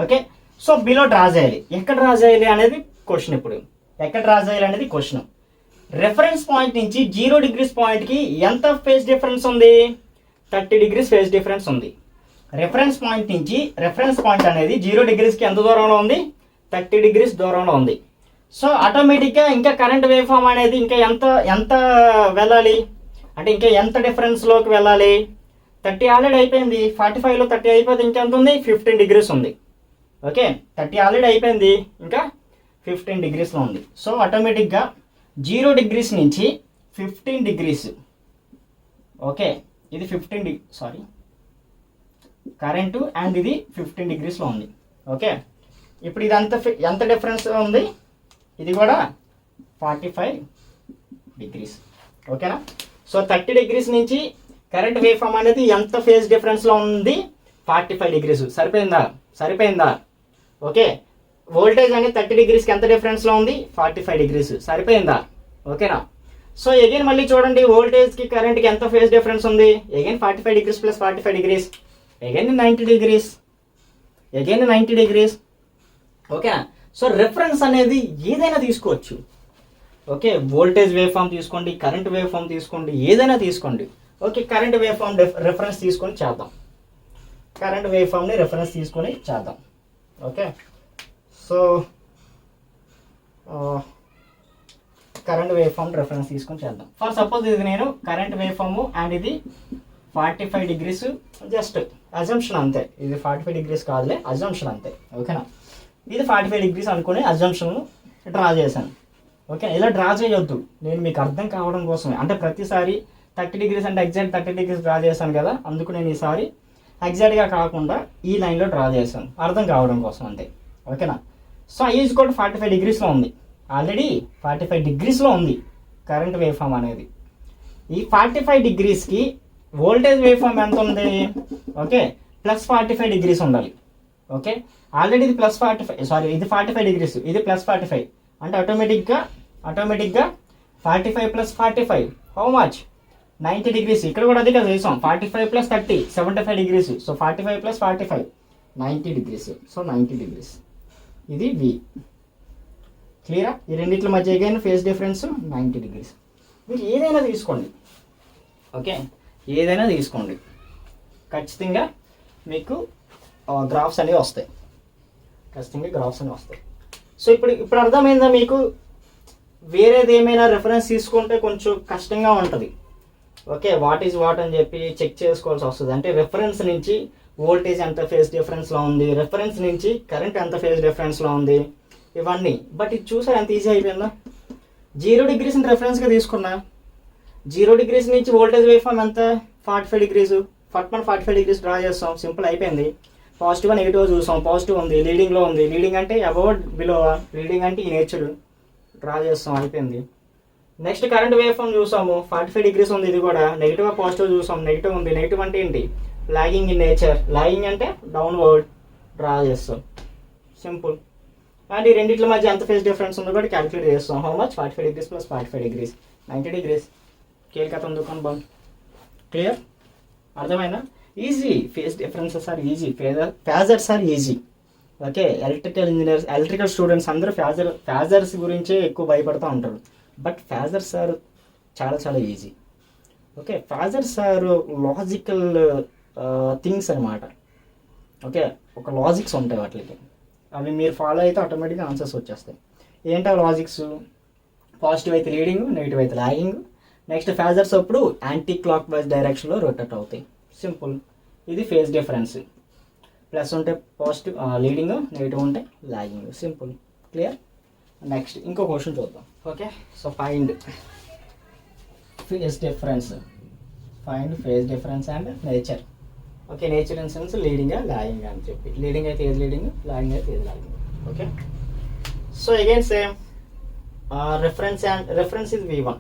ఓకే, సో బిలో డ్రా చేయాలి. ఎక్కడ డ్రా చేయాలి అనేది క్వశ్చన్. ఇప్పుడు ఎక్కడ డ్రా చేయాలి అనేది క్వశ్చన్. రెఫరెన్స్ పాయింట్ నుంచి 0 డిగ్రీస్ పాయింట్కి ఎంత ఫేజ్ డిఫరెన్స్ ఉంది? 30 డిగ్రీస్ ఫేజ్ డిఫరెన్స్ ఉంది. రెఫరెన్స్ పాయింట్ నుంచి రెఫరెన్స్ పాయింట్ అనేది 0 డిగ్రీస్కి ఎంత దూరంలో ఉంది? 30 డిగ్రీస్ దూరంలో ఉంది. సో ఆటోమేటిక్గా ఇంకా కరెంట్ వేవ్ ఫామ్ అనేది ఇంకా ఎంత వెళ్ళాలి అంటే ఇంకా ఎంత డిఫరెన్స్లోకి వెళ్ళాలి? 30 ఆల్రెడీ అయిపోయింది. 45లో 30 అయిపోతే ఇంకెంత ఉంది? 15 డిగ్రీస్ ఉంది. ఓకే, 30 ఆల్రెడీ అయిపోయింది, ఇంకా 15 డిగ్రీస్లో ఉంది. సో ఆటోమేటిక్గా 0 డిగ్రీస్ నుంచి 15 డిగ్రీస్. ఓకే, ఇది 15 కరెంటు అండ్ ఇది 15 డిగ్రీస్లో ఉంది. ఓకే, ఇప్పుడు ఇది ఎంత డిఫరెన్స్ ఉంది? ఇది కూడా 45 డిగ్రీస్. ఓకేనా? సో 30 డిగ్రీస్ నుంచి కరెంట్ వేవ్ ఫామ్ అనేది ఎంత ఫేజ్ డిఫరెన్స్లో ఉంది? 45 డిగ్రీస్. సరిపోయిందా? ఓకే, వోల్టేజ్ అనేది 30 డిగ్రీస్కి ఎంత డిఫరెన్స్లో ఉంది? 45 డిగ్రీస్. సరిపోయిందా? ఓకేనా? సో అగైన్ మళ్ళీ చూడండి, వోల్టేజ్కి కరెంట్కి ఎంత ఫేజ్ డిఫరెన్స్ ఉంది? Again 45 degrees + 45 degrees, again 90 degrees. ఓకేనా? సో రెఫరెన్స్ అనేది ఏదైనా తీసుకోవచ్చు. ఓకే, వోల్టేజ్ వేవ్ ఫామ్ తీసుకోండి, కరెంట్ వేవ్ ఫామ్ తీసుకోండి, ఏదైనా తీసుకోండి. Okay, current wave form reference తీసుకొని చేద్దాం. Okay, so current wave form reference తీసుకొని చేద్దాం. ఫర్ సపోజ్ ఇది నేను కరెంట్ వేవ్ ఫామ్ అండ్ ఇది 45 డిగ్రీస్, జస్ట్ అజంప్షన్ అంతే. ఇది 45 డిగ్రీస్ కాదులే, అజంప్షన్ అంతే. ఓకేనా? ఇది 45 డిగ్రీస్ అనుకుని అజంప్షన్ డ్రా చేశాను. ఓకే, ఇలా డ్రా చేయొద్దు, నేను మీకు అర్థం కావడం కోసమే. అంటే ప్రతిసారి 30 డిగ్రీస్ అంటే ఎగ్జాక్ట్ 30 డిగ్రీస్ డ్రా చేశాను కదా, అందుకు నేను ఈసారి ఎగ్జాక్ట్గా కాకుండా ఈ లైన్లో డ్రా చేశాను, అర్థం కావడం కోసం అంతే. ఓకేనా? So I is equal to 45 డిగ్రీస్లో ఉంది, ఆల్రెడీ 45 డిగ్రీస్లో ఉంది కరెంట్ వేవ్ ఫామ్ అనేది. ఈ 45 డిగ్రీస్కి వోల్టేజ్ వేవ్ ఫామ్ ఎంత ఉంది? ఓకే, ప్లస్ 45 డిగ్రీస్ ఉండాలి. ఓకే, ఆల్రెడీ ఇది ప్లస్ 45, సారీ ఇది 45 డిగ్రీస్, ఇది ప్లస్ 45, అంటే ఆటోమేటిక్గా 45 ప్లస్ 45 హౌ మచ్? 90 డిగ్రీస్. ఇక్కడ కూడా అదే కదా చేసాం, 45 plus 30 75 degrees. So 45 plus 45 90 degrees. So 90 degrees. ఇది V. క్లియరా? ఈ రెండిట్ల మధ్య అగైన్ ఫేజ్ డిఫరెన్స్ 90 డిగ్రీస్. మీరు ఏదైనా తీసుకోండి, ఓకే, ఏదైనా తీసుకోండి, ఖచ్చితంగా మీకు గ్రాఫ్స్ అనేవి వస్తాయి, ఖచ్చితంగా గ్రాఫ్స్ అనేవి వస్తాయి. సో ఇప్పుడు అర్థమైందా మీకు? వేరేది ఏమైనా రెఫరెన్స్ తీసుకుంటే కొంచెం కష్టంగా ఉంటుంది. ఓకే, వాట్ ఈజ్ వాట్ అని చెప్పి చెక్ చేసుకోవాల్సి వస్తుంది. అంటే రెఫరెన్స్ నుంచి వోల్టేజ్ ఎంత ఫేజ్ డిఫరెన్స్లో ఉంది, రెఫరెన్స్ నుంచి కరెంట్ ఎంత ఫేజ్ డిఫరెన్స్లో ఉంది, ఇవన్నీ. బట్ ఇది చూసారు ఎంత ఈజీ అయిపోయిందా? 0 డిగ్రీస్ని రెఫరెన్స్గా తీసుకున్నా, 0 డిగ్రీస్ నుంచి వోల్టేజ్ వేవ్ ఫామ్ ఎంత? 45 డిగ్రీస్. మనం 45 డిగ్రీస్ డ్రా చేస్తాం, సింపుల్ అయిపోయింది. పాజిటివ్ నెగిటివ్ చూసాం, పాజిటివ్ ఉంది, లీడింగ్లో ఉంది, లీడింగ్ అంటే అబౌవ్ బిలో, లీడింగ్ అంటే ఈ నేచర్ డ్రా చేస్తాం, అయిపోయింది. నెక్స్ట్ కరెంట్ వేవ్ ఫామ్ చూసాము, 45 డిగ్రీస్ ఉంది, ఇది కూడా నెగిటివ్ పాజిటివ్ చూసాం, నెగిటివ్ ఉంది. నెగిటివ్ అంటే ఏంటి? లాగింగ్ ఇన్ నేచర్, లాగింగ్ అంటే డౌన్వర్డ్ డ్రా చేస్తాం, సింపుల్. అండ్ ఈ రెండింటి మధ్య ఎంత ఫేజ్ డిఫరెన్స్ ఉందో కూడా క్యాలిక్యులేట్ చేస్తాం. How much? 45 degrees plus 45 degrees 90 degrees. కేల్కతం దుకాన్ బంద్. క్లియర్? అర్థమైనా? Easy. Phase differences are easy, phasors are easy. Okay, electrical engineers, electrical students అందరూ ఫేజర్స్ గురించే ఎక్కువ భయపడుతూ ఉంటారు. బట్ ఫేజర్స్ ఆర్ చాలా చాలా easy. Okay, phasors are logical things అనమాట. ఓకే, ఒక లాజిక్స్ ఉంటాయి వాటికి, అవి మీరు ఫాలో అయితే ఆటోమేటిక్గా ఆన్సర్స్ వచ్చేస్తాయి. ఏంటో లాజిక్స్? పాజిటివ్ అయితే లీడింగ్, నెగిటివ్ అయితే లాగింగ్. నెక్స్ట్ ఫేజర్స్ అప్పుడు యాంటీ క్లాక్ వైజ్ డైరెక్షన్లో రొటేట్ అవుతాయి, సింపుల్. ఇది ఫేజ్ డిఫరెన్స్. ప్లస్ ఉంటే పాజిటివ్ లీడింగ్, నెగిటివ్ ఉంటే లాగింగ్, సింపుల్. క్లియర్? నెక్స్ట్ ఇంకో క్వశ్చన్ చూద్దాం. Okay, so find phase difference, find phase difference and nature. Okay, nature in sense leading lagging అని చెప్పి, లీడింగ్ అయితే ఏది లీడింగ్, లాగింగ్ అయితే ఏది lagging. Okay, so again same reference and reference is V1.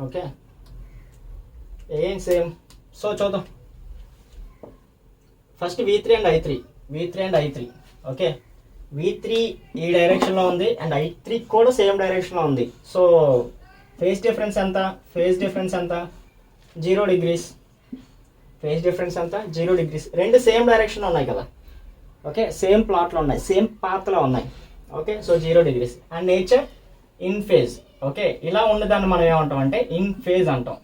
Okay, again same. So చూద్దాం first V3 and I3. Okay, V3 ఈ డైరెక్షన్లో ఉంది అండ్ I3 కూడా సేమ్ డైరెక్షన్లో ఉంది. సో ఫేజ్ డిఫరెన్స్ ఎంత? 0 డిగ్రీస్. ఫేజ్ డిఫరెన్స్ ఎంత? 0 డిగ్రీస్. రెండు సేమ్ డైరెక్షన్లో ఉన్నాయి కదా. ఓకే, సేమ్ ప్లాట్లో ఉన్నాయి, సేమ్ పాత్లో ఉన్నాయి. Okay, so 0 degrees. And nature in phase. Okay, ఇలా ఉన్నదాన్ని మనం ఏమంటాం అంటే ఇన్ ఫేజ్ అంటాం,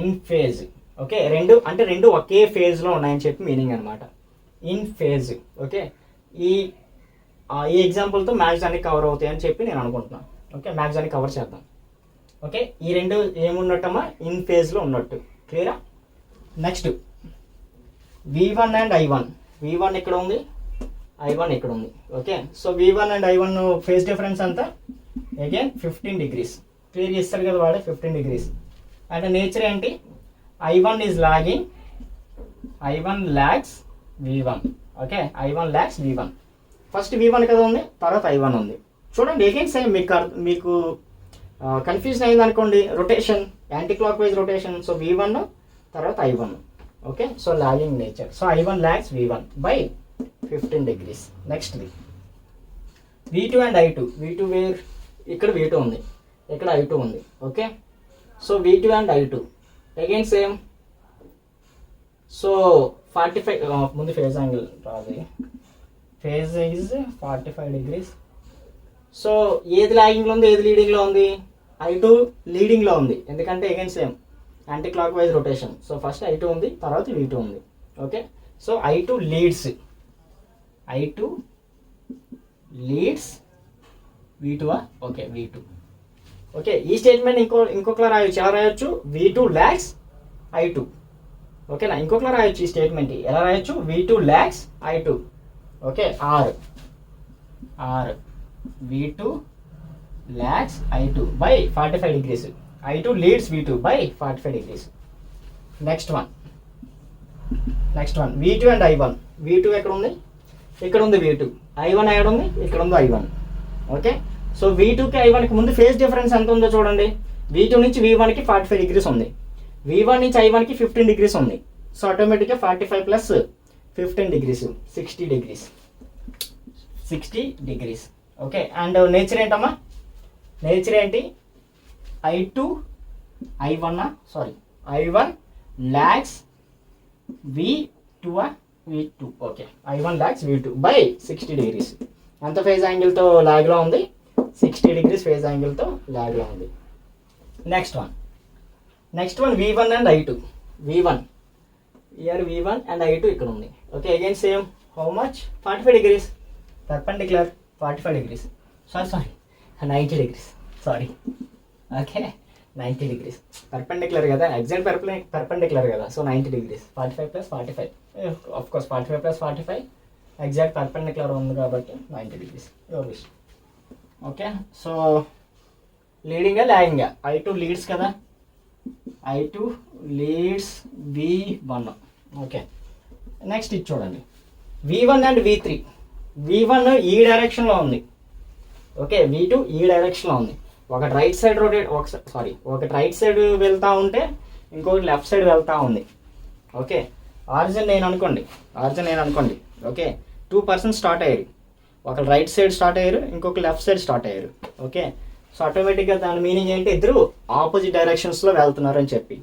ఇన్ ఫేజ్. ఓకే, రెండు ఒకే ఫేజ్లో ఉన్నాయని చెప్పి మీనింగ్ అనమాట, ఇన్ ఫేజ్. ఓకే, ఈ ఎగ్జాంపుల్తో మ్యాథ్స్ అన్ని కవర్ అవుతాయి అని చెప్పి నేను అనుకుంటున్నాను. ఓకే, మ్యాథ్స్ అన్ని కవర్ చేద్దాం. ఓకే, ఈ రెండు ఏమున్నట్టమ్మా? ఇన్ ఫేజ్లో ఉన్నట్టు. క్లియరా? Next V1 and I1. V1 ఇక్కడ ఉంది, I1 ఇక్కడ ఉంది. Okay, so V1 and I1 phase difference అంతా అగైన్ 15 డిగ్రీస్. క్లియర్ చేస్తారు కదా వాడే, 15 డిగ్రీస్. అండ్ నేచర్ ఏంటి? I1 is lagging, I1 lags V1. Okay, I1 lags V1. First V1 కదా ఉంది, తర్వాత I1 ఉంది. చూడండి అగైన్ సేమ్. మీకు కన్ఫ్యూజన్ అయింది అనుకోండి, rotation, anti clock wise rotation. So V1 తర్వాత I1. Okay, so lagging nature. So I1 lags V1 by 15 degrees. నెక్స్ట్ది V2 and I2. V2 where? ఇక్కడ V2 ఉంది, ఇక్కడ I2 ఉంది. Okay, so V2 and I2 again same. So 45 ముందు ఫేజ్ యాంగిల్ రాదు, ఫేజ్ ఈజ్ 45 డిగ్రీస్. సో ఏది లాగింగ్లో ఉంది, ఏది లీడింగ్లో ఉంది? I2 లీడింగ్లో ఉంది, ఎందుకంటే again same anti clock wise rotation. So first I2 ఉంది, తర్వాత V2 ఉంది. Okay, so I2 leads, V2. Okay, V2. Okay, ఈ స్టేట్మెంట్ ఇంకొకలా రాయొచ్చు. ఎలా రాయొచ్చు? V2 lags I2. ఓకేనా? ఇంకొకలా రాయొచ్చు ఈ స్టేట్మెంట్. ఎలా రాయొచ్చు? V2 lags I2. Okay, R V2 lags I2 by 45 degrees. I2 leads V2 by 45 degrees. Next one V2 and I1. V2 ఎక్కడ ఉంది? ఇక్కడ ఉంది V2. I1 యాడ్ ఉంది, ఇక్కడ ఉంది I1. ఓకే, సో V2కి I1కి ముందు ఫేజ్ డిఫరెన్స్ ఎంత ఉందో చూడండి. V2 నుంచి V1కి 45 డిగ్రీస్ ఉంది, V1 నుంచి I1కి 15 డిగ్రీస్ ఉంది. సో ఆటోమేటిక్గా 45 plus 15 degrees 60 degrees 60 degrees. Okay, and nature ఏంటమ్మా? నేచర్ ఏంటి? I1 lags V2 okay, I1 lags V2 by 60 degrees. ఎంత ఫేజ్ యాంగిల్తో లాగ్లో ఉంది? 60 డిగ్రీస్ ఫేజ్ యాంగిల్తో లాగ్లో ఉంది. Next one V1 and I2. V1 and I2 ఇక్కడ ఉంది. Okay, again same. How much? 45 degrees perpendicular, 45 degrees sorry 90 degrees sorry. Okay, 90 degrees perpendicular కదా, ఎగ్జాక్ట్ పర్పెండిక్యులర్ కదా. So 90 degrees, 45 plus 45 of course 45 plus 45 exact perpendicular ఉంది కాబట్టి 90 degrees. Your wish. Okay, so లీడింగా లాగింగా? I2 లీడ్స్ కదా, I2 leads V1. Okay, next ఇది చూడండి, V1 అండ్ V3. V1 ఈ డైరెక్షన్లో ఉంది. ఓకే, V2 ఈ డైరెక్షన్లో ఉంది. ఒకటి రైట్ సైడ్ ఒకటి రైట్ సైడ్ వెళ్తూ ఉంటే ఇంకొకటి లెఫ్ట్ సైడ్ వెళ్తూ ఉంది. ఓకే, ఆరిజిన్ నేను అనుకోండి. ఓకే, 2 పర్సన్స్ స్టార్ట్ అయ్యారు. ఒకరు రైట్ సైడ్ స్టార్ట్ అయ్యారు, ఇంకొక లెఫ్ట్ సైడ్ స్టార్ట్ అయ్యారు. ఓకే, సో ఆటోమేటిక్గా దాని మీనింగ్ ఏంటి? ఇద్దరు ఆపోజిట్ డైరెక్షన్స్లో వెళ్తున్నారు అని చెప్పి.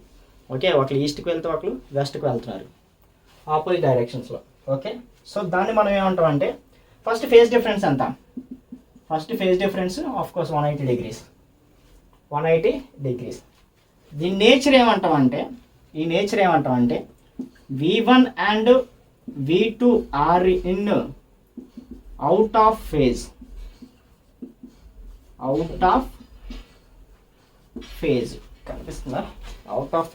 ఓకే, ఒకరు ఈస్ట్కి వెళ్తే ఒకరు వెస్ట్కి వెళ్తున్నారు, ఆపోజిట్ డైరెక్షన్స్లో. ఓకే, సో దాన్ని మనం ఏమంటాం అంటే ఫస్ట్ ఫేజ్ డిఫరెన్స్ ఎంత? First phase difference of course 180 degrees. 180 degrees. దీని నేచర్ ఏమంటామంటే V1 and V2 are in out of phase. కనిపిస్తుందా? అవుట్ ఆఫ్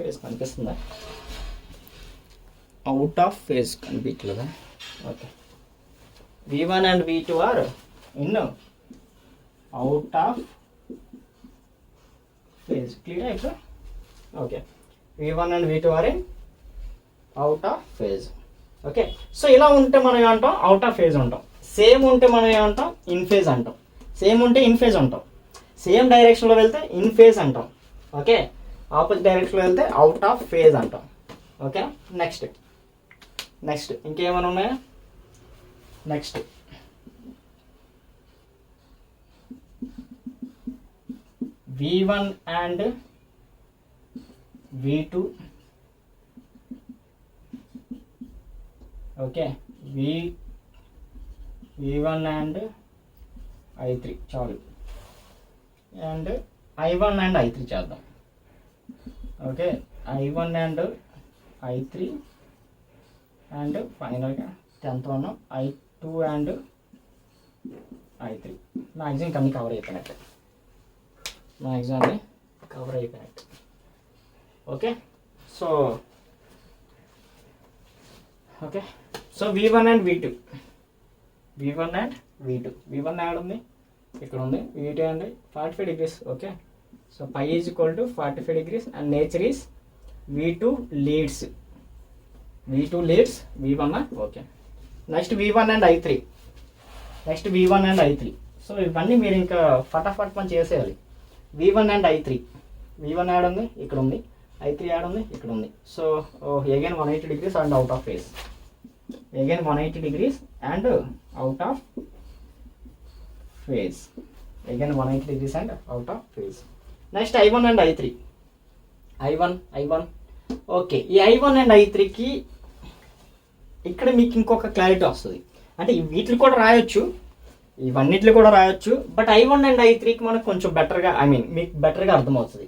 ఫేజ్ కనిపించలేదా? Okay, V1 and V2 are in out of phase. Clear ఇప్పుడు? Okay, V1 and V2 are in out of phase. Okay, so ఇలా ఉంటే మనం ఏమంటాం? అవుట్ ఆఫ్ ఫేజ్ ఉంటాం. సేమ్ ఉంటే మనం ఏమంటాం? ఇన్ ఫేజ్ అంటాం. సేమ్ ఉంటే ఇన్ ఫేజ్ ఉంటాం. సేమ్ డైరెక్షన్లో వెళ్తే ఇన్ ఫేజ్ అంటాం. ఓకే, ఆపోజిట్ డైరెక్షన్లో వెళ్తే అవుట్ ఆఫ్ ఫేజ్ అంటాం. ఓకే, నెక్స్ట్ ఇంకేమైనా ఉన్నాయా? Next V1 and V2. Okay, V1 and I3 చాలు, అండ్ I1 and I3 చేద్దాం. Okay, I1 and I3 and ఫైనల్గా 10th one I2 and I3. Maximum కన్నీ కవర్ అయిపోయినట్టు. Okay, so V1 and V2. V1 యాడ్ ఉంది, ఇక్కడ ఉంది. V2 and 45 degrees. Okay, so π is equal to 45 degrees and nature is V2 leads V1. Okay, next V1 and I3. So ఇవన్నీ మీరు ఇంకా ఫటాఫట్ పని చేసేయాలి. V1 and I3. V1 యాడ్ ఉంది, ఇక్కడ ఉంది. I3 యాడ్ ఉంది, ఇక్కడ ఉంది. So again 180 degrees and out of phase. 180 degrees and out of phase. 180 degrees and out of phase. Next I1 and I3. I1. Okay, ఈ I1 and I3కి ఇక్కడ మీకు ఇంకొక క్లారిటీ వస్తుంది. అంటే వీటిని కూడా రాయొచ్చు, ఇవన్నిట్లు కూడా రాయొచ్చు. బట్ I1 and I3కి మనకు కొంచెం బెటర్గా మీకు బెటర్గా అర్థమవుతుంది.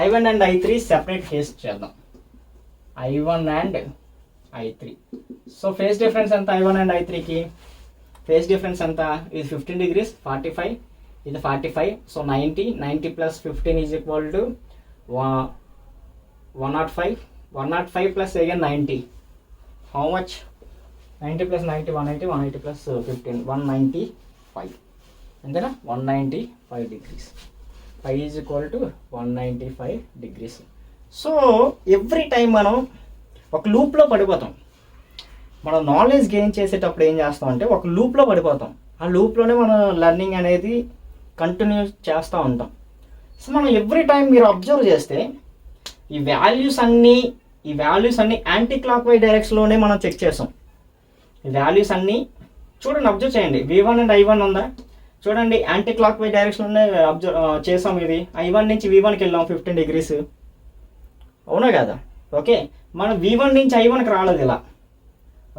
I1 and I3 separate phase చేద్దాం. I1 and I3. So phase difference ఎంత? I1 and I3కి ఫేజ్ డిఫరెన్స్ ఎంత? ఇది 15 డిగ్రీస్, 45, ఇది 45. So 90 plus 15 is equal to 105. 105 plus again 90. How much? 90 plus 90 180, 180 plus 15 195. అంతేనా? 195 degrees. Pi is equal to 195 degrees. So every time మనం ఒక లూప్లో పడిపోతాం. మనం నాలెడ్జ్ గెయిన్ చేసేటప్పుడు ఏం చేస్తాం అంటే ఒక లూప్లో పడిపోతాం. ఆ లూప్లోనే మనం లెర్నింగ్ అనేది కంటిన్యూ చేస్తూ ఉంటాం. సో మనం ఎవ్రీ టైం మీరు అబ్జర్వ్ చేస్తే ఈ వాల్యూస్ అన్నీ యాంటీ క్లాక్ వైజ్ డైరెక్షన్లోనే మనం చెక్ చేసాం. ఈ వాల్యూస్ అన్నీ చూడండి, అబ్జర్వ్ చేయండి. V1 అండ్ I1 ఉందా చూడండి, యాంటీ క్లాక్ వైజ్ డైరెక్షన్లోనే అబ్జర్వ్ చేసాం. ఇది I1 నుంచి V1కి వెళ్ళాం 15 degrees, అవునా కదా? ఓకే, మనం V1 నుంచి I1కి రాలేదు ఇలా.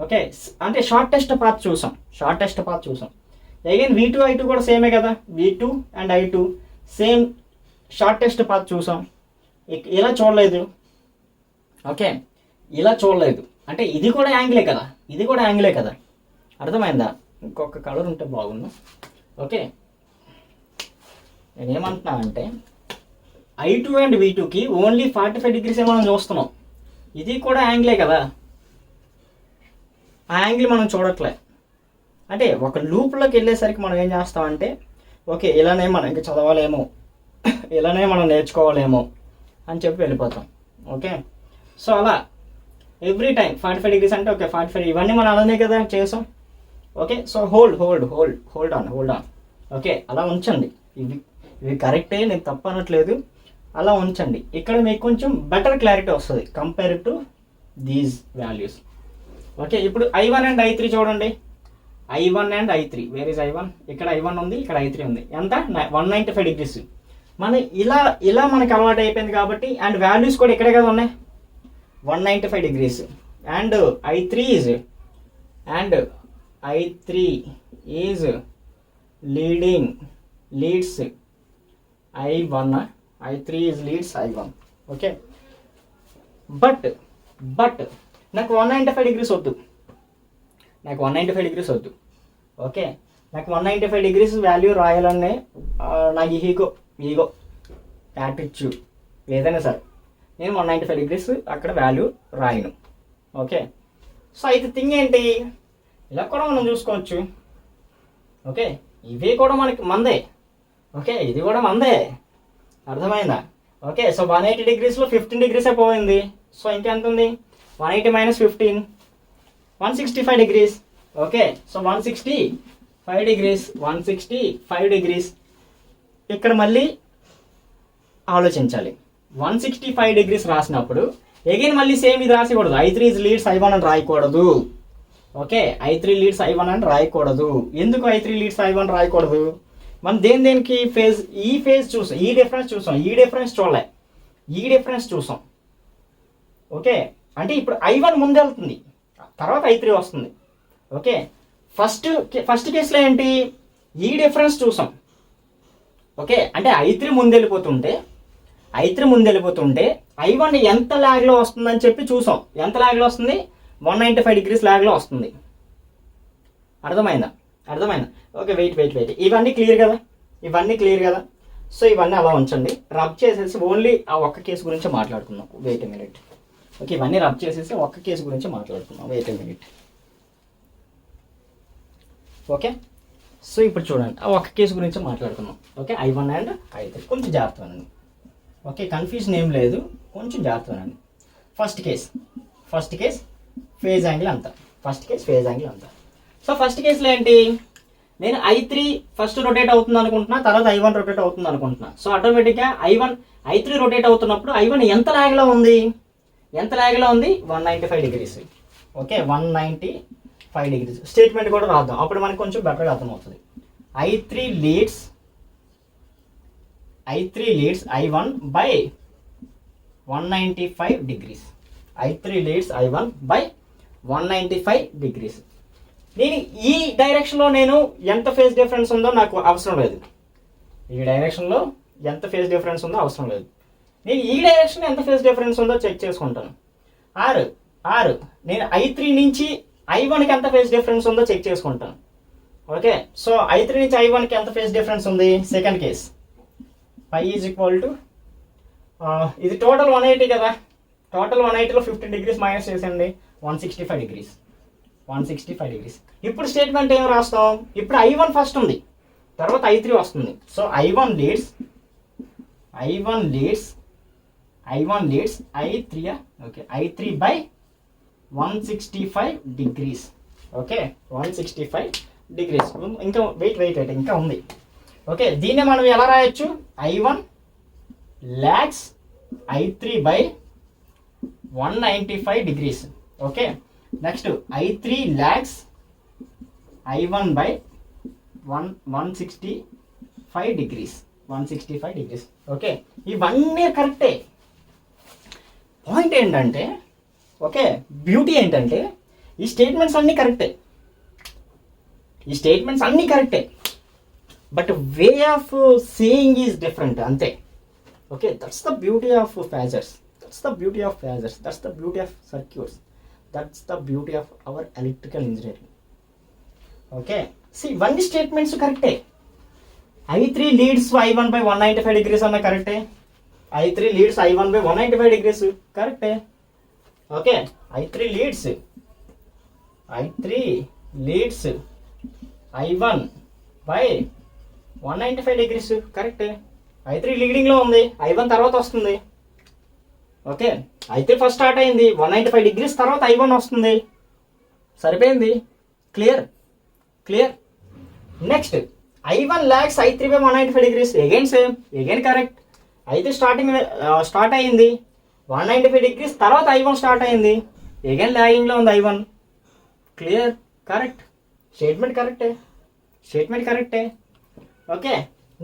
ఓకే, అంటే షార్టెస్ట్ పాత్ చూసాం. అగైన్ V2 I2 కూడా సేమే కదా, V2 and I2 same shortest path చూసాం. ఇలా చూడలేదు. ఓకే, ఇలా చూడలేదు అంటే ఇది కూడా యాంగిలే కదా, అర్థమైందా? ఇంకొక కలర్ ఉంటే బాగుండు. ఓకే, నేనేమంటున్నా అంటే I2 అండ్ V2కి ఓన్లీ 45 degrees మనం చూస్తున్నాం. ఇది కూడా యాంగిలే కదా, ఆ యాంగిల్ మనం చూడట్లే. అంటే ఒక లూప్లోకి వెళ్ళేసరికి మనం ఏం చేస్తామంటే ఓకే ఇలానే మనం ఇంకా చదవాలేమో, ఇలానే మనం నేర్చుకోవాలేమో అని చెప్పి వెళ్ళిపోతాం. ఓకే, సో అలా ఎవ్రీ టైం 45 degrees అంటే ఓకే 45, ఇవన్నీ మనం అలానే కదా చేసాం. Okay, so hold on. Okay, అలా ఉంచండి. ఇవి కరెక్టే, నేను తప్పు అనట్లేదు, అలా ఉంచండి. ఇక్కడ మీకు కొంచెం బెటర్ క్లారిటీ వస్తుంది compare to these values. Okay, ఇప్పుడు I1 అండ్ I3 చూడండి. I1 and I3, where is I1? ఇక్కడ I1 ఉంది, ఇక్కడ I3 ఉంది. ఎంత? 195 degrees. మన ఇలా మనకి అలవాటు అయిపోయింది కాబట్టి, అండ్ వాల్యూస్ కూడా ఇక్కడే కదా ఉన్నాయి, 195 degrees. And I3 is leads I1. I3 is leads I1. Okay, but నాకు 195 degrees వద్దు. ఓకే, నాకు 195 degrees వాల్యూ రాయాలనే నాకు ఈగో యాటిట్యూడ్ ఏదైనా సరే నేను 195 degrees అక్కడ వాల్యూ రాయను. ఓకే, సో అయితే థింగ్ ఏంటి, ఇలా కూడా మనం చూసుకోవచ్చు. ఓకే, ఇవి కూడా మనకి మందే. ఓకే, ఇది కూడా మందే, అర్థమైందా? ఓకే, సో 180 degreesలో 15 degrees పోయింది. సో ఇంకెంత ఉంది? 180 - 15, 165 degrees. Okay, so 165 degrees. ఇక్కడ మళ్ళీ ఆలోచించాలి. 165 degrees రాసినప్పుడు అగైన్ మళ్ళీ సేమ్ ఇది రాయకూడదు. I3 లీడ్స్ I1 అని రాయకూడదు. ఓకే, I3 లీడ్స్ I1 అని రాయకూడదు. ఎందుకు I3 లీడ్స్ I1 రాయకూడదు? మనం దేనికి ఫేజ్, ఈ ఫేజ్ చూసాం, ఈ డిఫరెన్స్ చూడలే, ఈ డిఫరెన్స్ చూసాం. ఓకే, అంటే ఇప్పుడు I1 ముందు వెళ్తుంది, తర్వాత I3 వస్తుంది. ఓకే, ఫస్ట్ కేసులో ఏంటి, ఈ డిఫరెన్స్ చూసాం. ఓకే, అంటే I3 ముందు వెళ్ళిపోతుంటే I1 ఎంత ల్యాగ్లో వస్తుందని చెప్పి చూసాం. ఎంత ల్యాగ్లో వస్తుంది? 195 degrees ల్యాగ్లో వస్తుంది. అర్థమైందా? Okay, wait. ఇవన్నీ క్లియర్ కదా? సో ఇవన్నీ అలా ఉంచండి. రబ్ చేసేసి ఓన్లీ ఆ ఒక్క కేసు గురించి మాట్లాడుకుందాం. Wait a minute. ఓకే, ఇవన్నీ రబ్ చేసేసి ఒక్క కేసు గురించి మాట్లాడుకుందాం. Wait a minute. Okay, so ఇప్పుడు చూడండి, ఆ ఒక్క కేసు గురించి మాట్లాడుకుందాం. ఓకే, I1 అండ్ I3 కొంచెం జాగ్రత్తనండి. ఓకే, కన్ఫ్యూజన్ ఏం లేదు, కొంచెం జాగ్రత్తనండి. ఫస్ట్ కేస్ ఫేజ్ యాంగిల్ అంతా. సో ఫస్ట్ కేసులో ఏంటి, నేను I3 ఫస్ట్ రొటేట్ అవుతుంది అనుకుంటున్నా, తర్వాత I1 రొటేట్ అవుతుంది అనుకుంటున్నా. సో ఆటోమేటిక్గా I3 రొటేట్ అవుతున్నప్పుడు I1 ఎంత ల్యాగ్లో ఉంది? 195 degrees. Okay, 195 degrees. స్టేట్మెంట్ కూడా రాద్దాం, అప్పుడు మనకి కొంచెం బెటర్గా అర్థమవుతుంది. I3 leads I1 by 195 degrees. I3 leads I1 by 195 degrees. నేను ఈ డైరెక్షన్లో నేను ఎంత ఫేజ్ డిఫరెన్స్ ఉందో నాకు అవసరం లేదు. నేను ఈ డైరెక్షన్ ఎంత ఫేజ్ డిఫరెన్స్ ఉందో చెక్ చేసుకుంటాను. నేను I3 నుంచి I1కి ఎంత ఫేజ్ డిఫరెన్స్ ఉందో చెక్ చేసుకుంటాను. ఓకే, సో I3 నుంచి I1కి ఎంత ఫేజ్ డిఫరెన్స్ ఉంది? Second case pi is equal to ఇది టోటల్ 180 కదా, టోటల్ 180లో 15 degrees మైనస్ చేసేయండి, 165 degrees. ఇప్పుడు స్టేట్మెంట్ ఏం రాస్తాం? ఇప్పుడు I1 ఫస్ట్ ఉంది, తర్వాత I3 వస్తుంది. So I1 leads I3 okay, I3 by 165 degrees. Okay, 165 degrees. ఇంకా వెయిట్ ఇంకా ఉంది. ఓకే, దీన్ని మనం ఎలా రాయొచ్చు? I1 lags I3 by 195 degrees. Okay, next I3 lags I1 by 165 degrees. Okay, ఇవన్నీ కరెక్టే. పాయింట్ ఏంటంటే, ఓకే, బ్యూటీ ఏంటంటే ఈ స్టేట్మెంట్స్ అన్నీ కరెక్టే, but way of saying is different అంతే. Okay, that's the beauty of phasors, that's the beauty of circuits, that's the beauty of our electrical engineering. Okay, ఇవన్నీ స్టేట్మెంట్స్ కరెక్టే. I3 leads I1 by 195 degrees అన్న కరెక్టే. I3 leads I1 by 195 degrees కరెక్టే. Okay, I3 leads I1 by 195 degrees కరెక్టే. I3 లీడింగ్లో ఉంది, I1 తర్వాత వస్తుంది. ఓకే, I3 ఫస్ట్ స్టార్ట్ అయింది, 195 degrees తర్వాత I1 వస్తుంది. సరిపోయింది. Clear. Next I1 lags I3 by 195 degrees. Again same, again correct. అయితే స్టార్ట్ అయింది 195 degrees తర్వాత I1 స్టార్ట్ అయింది, అగైన్ లాగింగ్లో ఉంది I1. Clear, correct. స్టేట్మెంట్ కరెక్టే. Okay,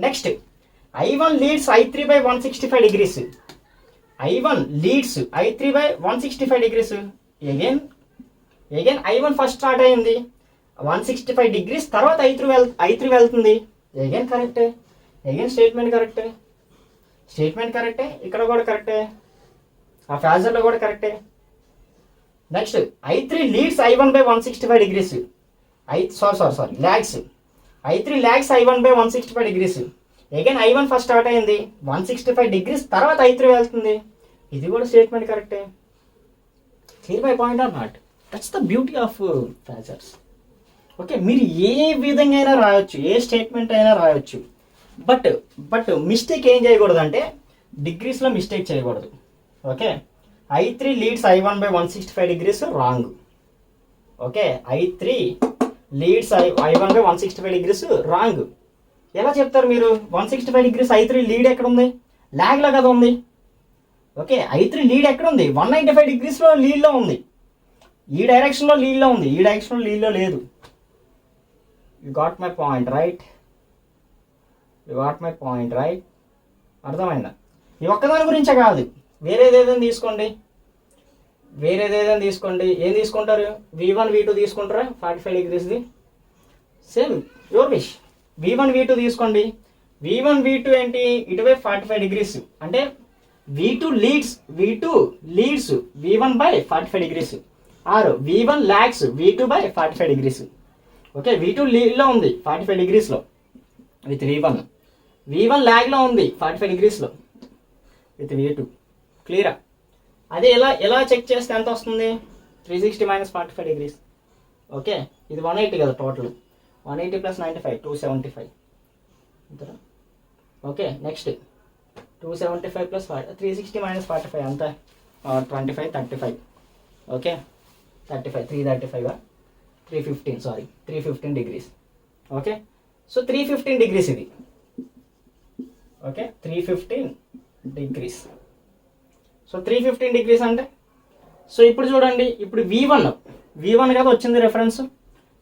next I1 leads I3 by 165 degrees. I1 leads I3 by 165 degrees. Again I1 first start అయింది 165 degrees తర్వాత I3 వెళ్తుంది, అగైన్ కరెక్టే. అగైన్ స్టేట్మెంట్ కరెక్టే. ఇక్కడ కూడా కరెక్టే, ఆ ఫేజర్లో కూడా కరెక్టే. Next I3 leads I1 by 165 degrees. lags I3 lags I1 by 165 degrees. Again I1 first start అయింది 165 degrees తర్వాత I3 వెళ్తుంది, ఇది కూడా స్టేట్మెంట్ కరెక్టే. Clear my point or not? That's the beauty of phasors. Okay, మీరు ఏ విధంగా అయినా రాయొచ్చు, ఏ స్టేట్మెంట్ అయినా రాయొచ్చు, బట్ మిస్టేక్ ఏం చేయకూడదు అంటే డిగ్రీస్లో మిస్టేక్ చేయకూడదు. Okay, I3 leads I1 by 165 degrees wrong. Okay, I3 leads I1 by 165 degrees wrong. ఎలా చెప్తారు మీరు? 165 degrees I3 లీడ్ ఎక్కడ ఉంది? ల్యాగ్లో కదా ఉంది. ఓకే, I3 లీడ్ ఎక్కడ ఉంది? 195 degreesలో లీడ్లో ఉంది, ఈ డైరెక్షన్లో లీడ్లో ఉంది, ఈ డైరెక్షన్లో లీడ్లో లేదు. You got my point right? అర్థమైందా? ఈ ఒక్కదాని గురించే కాదు, వేరేదేదైనా తీసుకోండి. ఏం తీసుకుంటారు? V1 V2 తీసుకుంటారా 45 degreesది? Same your wish. V1 V2 తీసుకోండి. V1 V2 ఏంటి? ఇటువైపు 45 degrees అంటే V2 leads V1 by 45 degrees, or V1 lags V2 by 45 degrees. Okay, V2 లీడ్లో ఉంది 45 degreesలో విత్ V1 ల్యాగ్లో ఉంది 45 degreesలో విత్ V2. క్లియరా? అదే ఎలా చెక్ చేస్తే ఎంత వస్తుంది? 360 minus 45 degrees. ఓకే, ఇది 180 కదా total, 180 plus 95 275. Okay, next 275 plus 360 minus 45 అంతా 25 35. Okay, 35 335 315 degrees. Okay, so 315 degrees ఇది. Okay, 315 degrees. సో 315 degrees అంటే, సో ఇప్పుడు చూడండి, ఇప్పుడు V1 కదా వచ్చింది రెఫరెన్స్.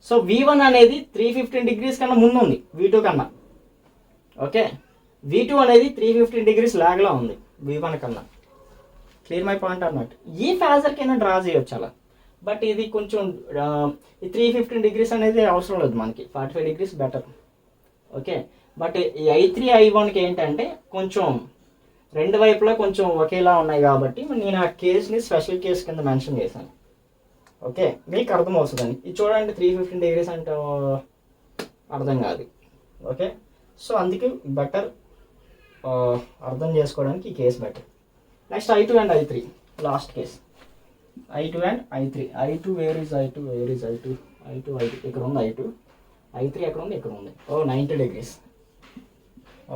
సో V1 అనేది 315 degrees కన్నా ముందు ఉంది V2 కన్నా. ఓకే, V2 అనేది 315 degrees లాగ్లో ఉంది V1 కన్నా. క్లియర్ మై పాయింట్ అన్నట్టు. ఈ ఫేజర్కైనా డ్రా చేయొచ్చు అలా, బట్ ఇది కొంచెం ఈ 315 degrees అనేది అవసరం లేదు మనకి, 45 degrees బెటర్. ఓకే, బట్ ఈ I3 I1కి ఏంటంటే కొంచెం రెండు వైపులా కొంచెం ఒకేలా ఉన్నాయి కాబట్టి నేను ఆ కేసుని స్పెషల్ కేసు కింద మెన్షన్ చేశాను. ఓకే, మీకు అర్థం అవుతుందని. ఇది చూడండి 315 degrees అంటే అర్థం కాదు. ఓకే, సో అందుకే బెటర్ అర్థం చేసుకోవడానికి ఈ case better. Next I2 and I3 last case. I2 and I3. I2 where is I2 ఇక్కడ ఉంది I2. I3 ఎక్కడ ఉంది? ఇక్కడ ఉంది. 90 degrees.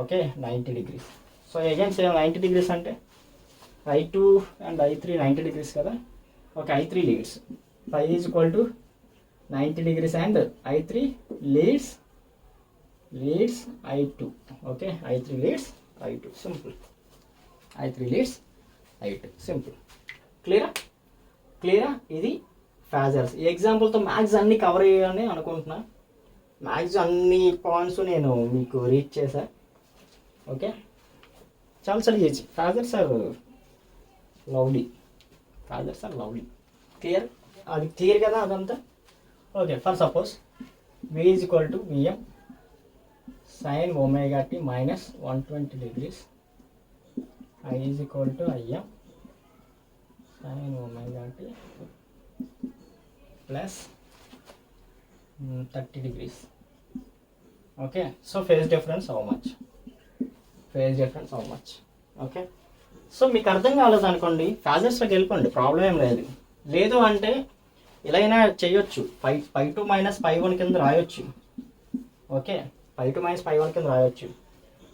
Okay, 90 degrees. So again same 90 degrees అంటే I2 and I3 90 degrees కదా. Okay, I3 leads 5 is equal to 90 degrees and I3 leads I2. Okay, I3 leads I2. Simple. I3 leads I2. Simple. క్లియరా? ఇది ఫేజర్స్. ఈ ఎగ్జాంపుల్తో మ్యాథ్స్ అన్నీ కవర్ చేయాలని అనుకుంటున్నా. మ్యాథ్స్ అన్ని పాయింట్స్ నేను మీకు రీచ్ చేశా. ఓకే, చాలా easy. Phasors are lovely. Clear? అది క్లియర్ కదా అదంతా? Okay, for suppose V is equal to Vm sin omega t minus 120 degrees. I is equal to Im sin omega t plus 30 degrees. Okay, so phase difference how much? Okay, so మీకు అర్థం కాలేదు అనుకోండి, ఫేజర్స్లోకి వెళ్ళిపోండి, ప్రాబ్లం ఏం లేదు అంటే ఇలా అయినా చేయొచ్చు. π2 మైనస్ π1 కింద రాయొచ్చు. ఓకే, π2 మైనస్ π1 కింద రాయొచ్చు.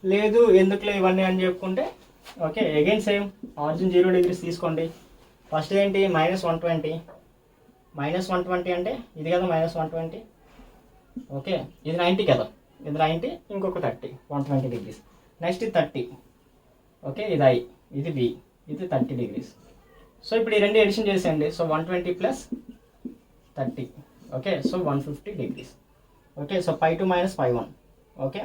లేదు ఎందుకులే ఇవన్నీ అని చెప్పుకుంటే okay, again same origin 0 degrees తీసుకోండి. ఫస్ట్ ఏంటి -120 అంటే ఇది కదా -120. ఓకే, ఇది 90 కదా, ఇది 90, ఇంకొక 30, 120 degrees. నెక్స్ట్ ఇది 30. ఓకే, ఇది I, ఇది B, ఇది 30 degrees. సో ఇప్పుడు ఈ రెండు ఎడిషన్ చేసేయండి. So 120 plus 30. Okay, so 150 degrees. Okay, so π2 minus π1. Okay,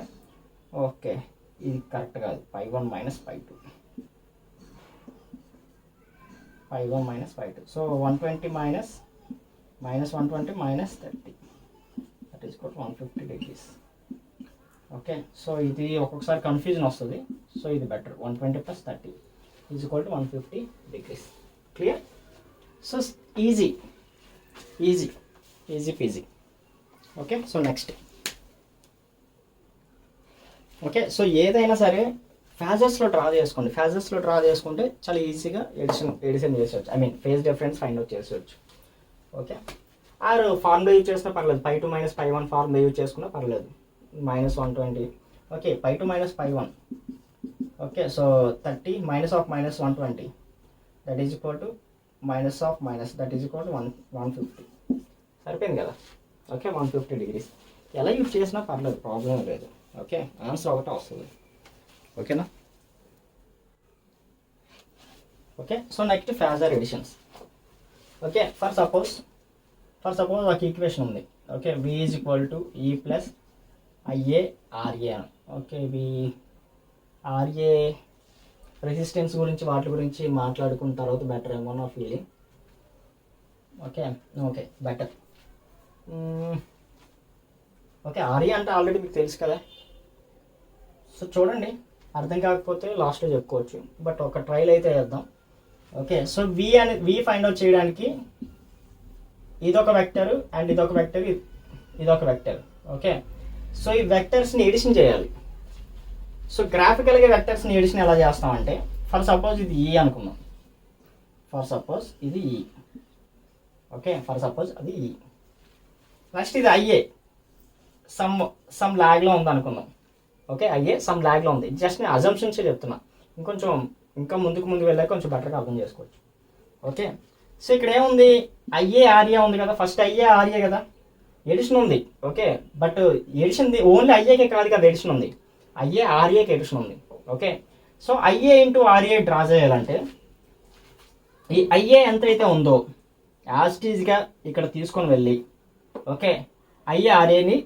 ఇది కరెక్ట్ కాదు. π1 minus π2. So 120 minus -120 minus 30, that is equal to 150 degrees. Okay, so ఇది ఒక్కొక్కసారి కన్ఫ్యూజన్ వస్తుంది. సో ఇది better. 120 plus 30 is equal to 150 degrees. Clear? So easy peasy. Okay, so next. Okay, so ఏదైనా సరే ఫేజర్స్లో డ్రా చేసుకోండి. ఫేజర్స్లో డ్రా చేసుకుంటే చాలా ఈజీగా ఎడిషన్ చేసేవచ్చు. I mean phase difference find out చేసేవచ్చు. ఓకే, ఆర్ ఫార్ములా యూజ్ చేసినా పర్లేదు. π2 మైనస్ π1 ఫార్ములా యూజ్ చేసుకున్నా పర్లేదు. -120. Okay, π2 minus π1. Okay, so 30 minus of -120, that is equal to minus of minus, that is equal to 150. సరిపోయింది కదా? Okay, 150 degrees. ఎలా యూజ్ చేసినా పర్లేదు, ప్రాబ్లం లేదు. ఓకే, ఆన్సర్ ఒకటే వస్తుంది. ఓకేనా? Okay, so next phasor additions. Okay, for suppose ఒక ఈక్వేషన్ ఉంది. Okay, V is equal to E plus IA RA అని. ఓకే, ఇవి RA రెసిస్టెన్స్ గురించి వాటి గురించి మాట్లాడుకున్న తర్వాత బెటర్ ఏమో నా feeling. Okay better. Okay, RA అంటే ఆల్రెడీ మీకు తెలుసు కదా. సో చూడండి, అర్థం కాకపోతే లాస్ట్లో చెప్పుకోవచ్చు, బట్ ఒక ట్రైల్ అయితే వేద్దాం. Okay, so V find out చేయడానికి ఇదొక వెక్టర్ అండ్ ఇదొక వెక్టర్. ఓకే, సో ఈ వెక్టర్స్ని ఎడిషన్ చేయాలి. సో గ్రాఫికల్గా వెక్టర్స్ని ఎడిషన్ ఎలా చేస్తామంటే, ఫర్ సపోజ్ ఇది E అనుకుందాం. ఓకే, అది E. నెక్స్ట్ ఇది IA సమ్ ల్యాగ్లో ఉంది అనుకుందాం. ఓకే, IA సమ్ ల్యాగ్లో ఉంది. జస్ట్ నేను అజంప్షన్సే చెప్తున్నా. ఇంకా ముందుకు వెళ్ళాక కొంచెం బెటర్గా అర్థం చేసుకోవచ్చు. ఓకే, సో ఇక్కడ ఏముంది? IA RA ఉంది కదా. ఫస్ట్ IA RA కదా, ఎడిషన్ ఉంది. ఓకే, బట్ ఎడిషన్ది ఓన్లీ IAకే కాదు కదా ఎడిషన్ ఉంది, IA RAకి ఎడిషన్ ఉంది. Okay, so IA into RA draw చేయాలంటే ఈ IA ఎంతైతే ఉందో యాస్టీజ్గా ఇక్కడ తీసుకొని వెళ్ళి ఓకే IA RAని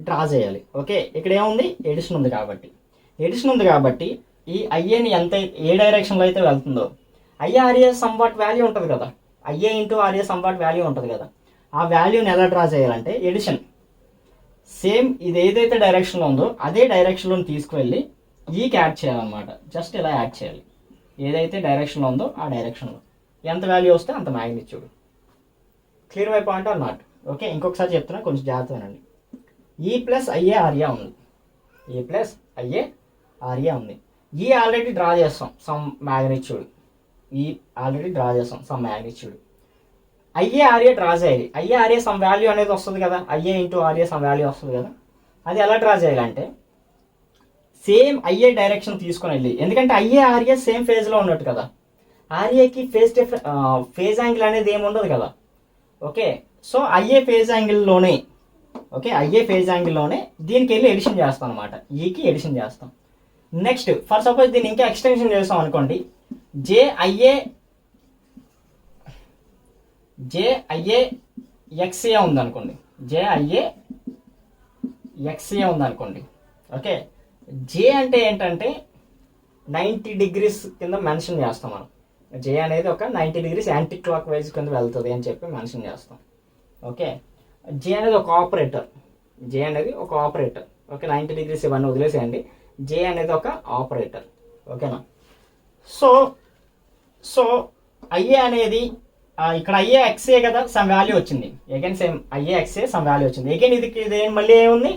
డ్రా చేయాలి. ఓకే, ఇక్కడ ఏముంది? ఎడిషన్ ఉంది కాబట్టి ఈ IAని ఏ డైరెక్షన్లో అయితే వెళ్తుందో IA RA సమ్వాట్ వాల్యూ ఉంటుంది కదా, IA into RA somewhat value ఉంటుంది కదా, ఆ వాల్యూని ఎలా డ్రా చేయాలంటే ఎడిషన్ సేమ్ ఇది ఏదైతే డైరెక్షన్లో ఉందో అదే డైరెక్షన్లో తీసుకువెళ్ళి ఈకి యాడ్ చేయాలన్నమాట. జస్ట్ ఇలా యాడ్ చేయాలి. ఏదైతే డైరెక్షన్లో ఉందో ఆ డైరెక్షన్లో ఎంత వాల్యూ వస్తే అంత magnitude. Clear my point or not? Okay, ఇంకొకసారి చెప్తున్నా, కొంచెం జాగ్రత్తగానండి. E ప్లస్ IA RA ఉంది. E ఆల్రెడీ డ్రా చేస్తాం some magnitude. IA RA draw చేయాలి. IA RA సమ్ వాల్యూ అనేది వస్తుంది కదా, IA into RA some value వస్తుంది కదా. అది ఎలా డ్రా చేయాలంటే సేమ్ IA డైరెక్షన్ తీసుకొని వెళ్ళి, ఎందుకంటే IA RA సేమ్ ఫేజ్లో ఉన్నట్టు కదా, RAకి ఫేజ్ యాంగిల్ అనేది ఏమి ఉండదు కదా. ఓకే, సో అయ్యే ఫేజ్ యాంగిల్లోనే, ఓకే, అయ్యే ఫేజ్ యాంగిల్లోనే దీనికి వెళ్ళి ఎడిషన్ చేస్తాం అనమాట, ఈకి ఎడిషన్ చేస్తాం. నెక్స్ట్ ఫర్ సపోజ్ దీన్ని ఇంకా ఎక్స్టెన్షన్ చేస్తాం అనుకోండి, జేఐఏ ఎక్స్ఏ ఉందనుకోండి, జేఐఏ ఎక్స్ఏ ఉందనుకోండి. ఓకే, జే అంటే ఏంటంటే 90 డిగ్రీస్ కింద మెన్షన్ చేస్తాం మనం. జే అనేది ఒక 90 డిగ్రీస్ యాంటీ క్లాక్ వైజ్ కింద వెళ్తుంది అని చెప్పి మెన్షన్ చేస్తాం. ఓకే, జే అనేది ఒక ఆపరేటర్, జే అనేది ఒక ఆపరేటర్. ఓకే, 90 డిగ్రీస్ ఇవన్నీ వదిలేసేయండి, జే అనేది ఒక ఆపరేటర్. ఓకేనా. సో సో ఐఏ అనేది ఇక్కడ ఐఏ ఎక్స్ఏ కదా, సమ్ వాల్యూ వచ్చింది. Again same IA XA sum value వచ్చింది. అగైన్ ఇది మళ్ళీ ఏముంది,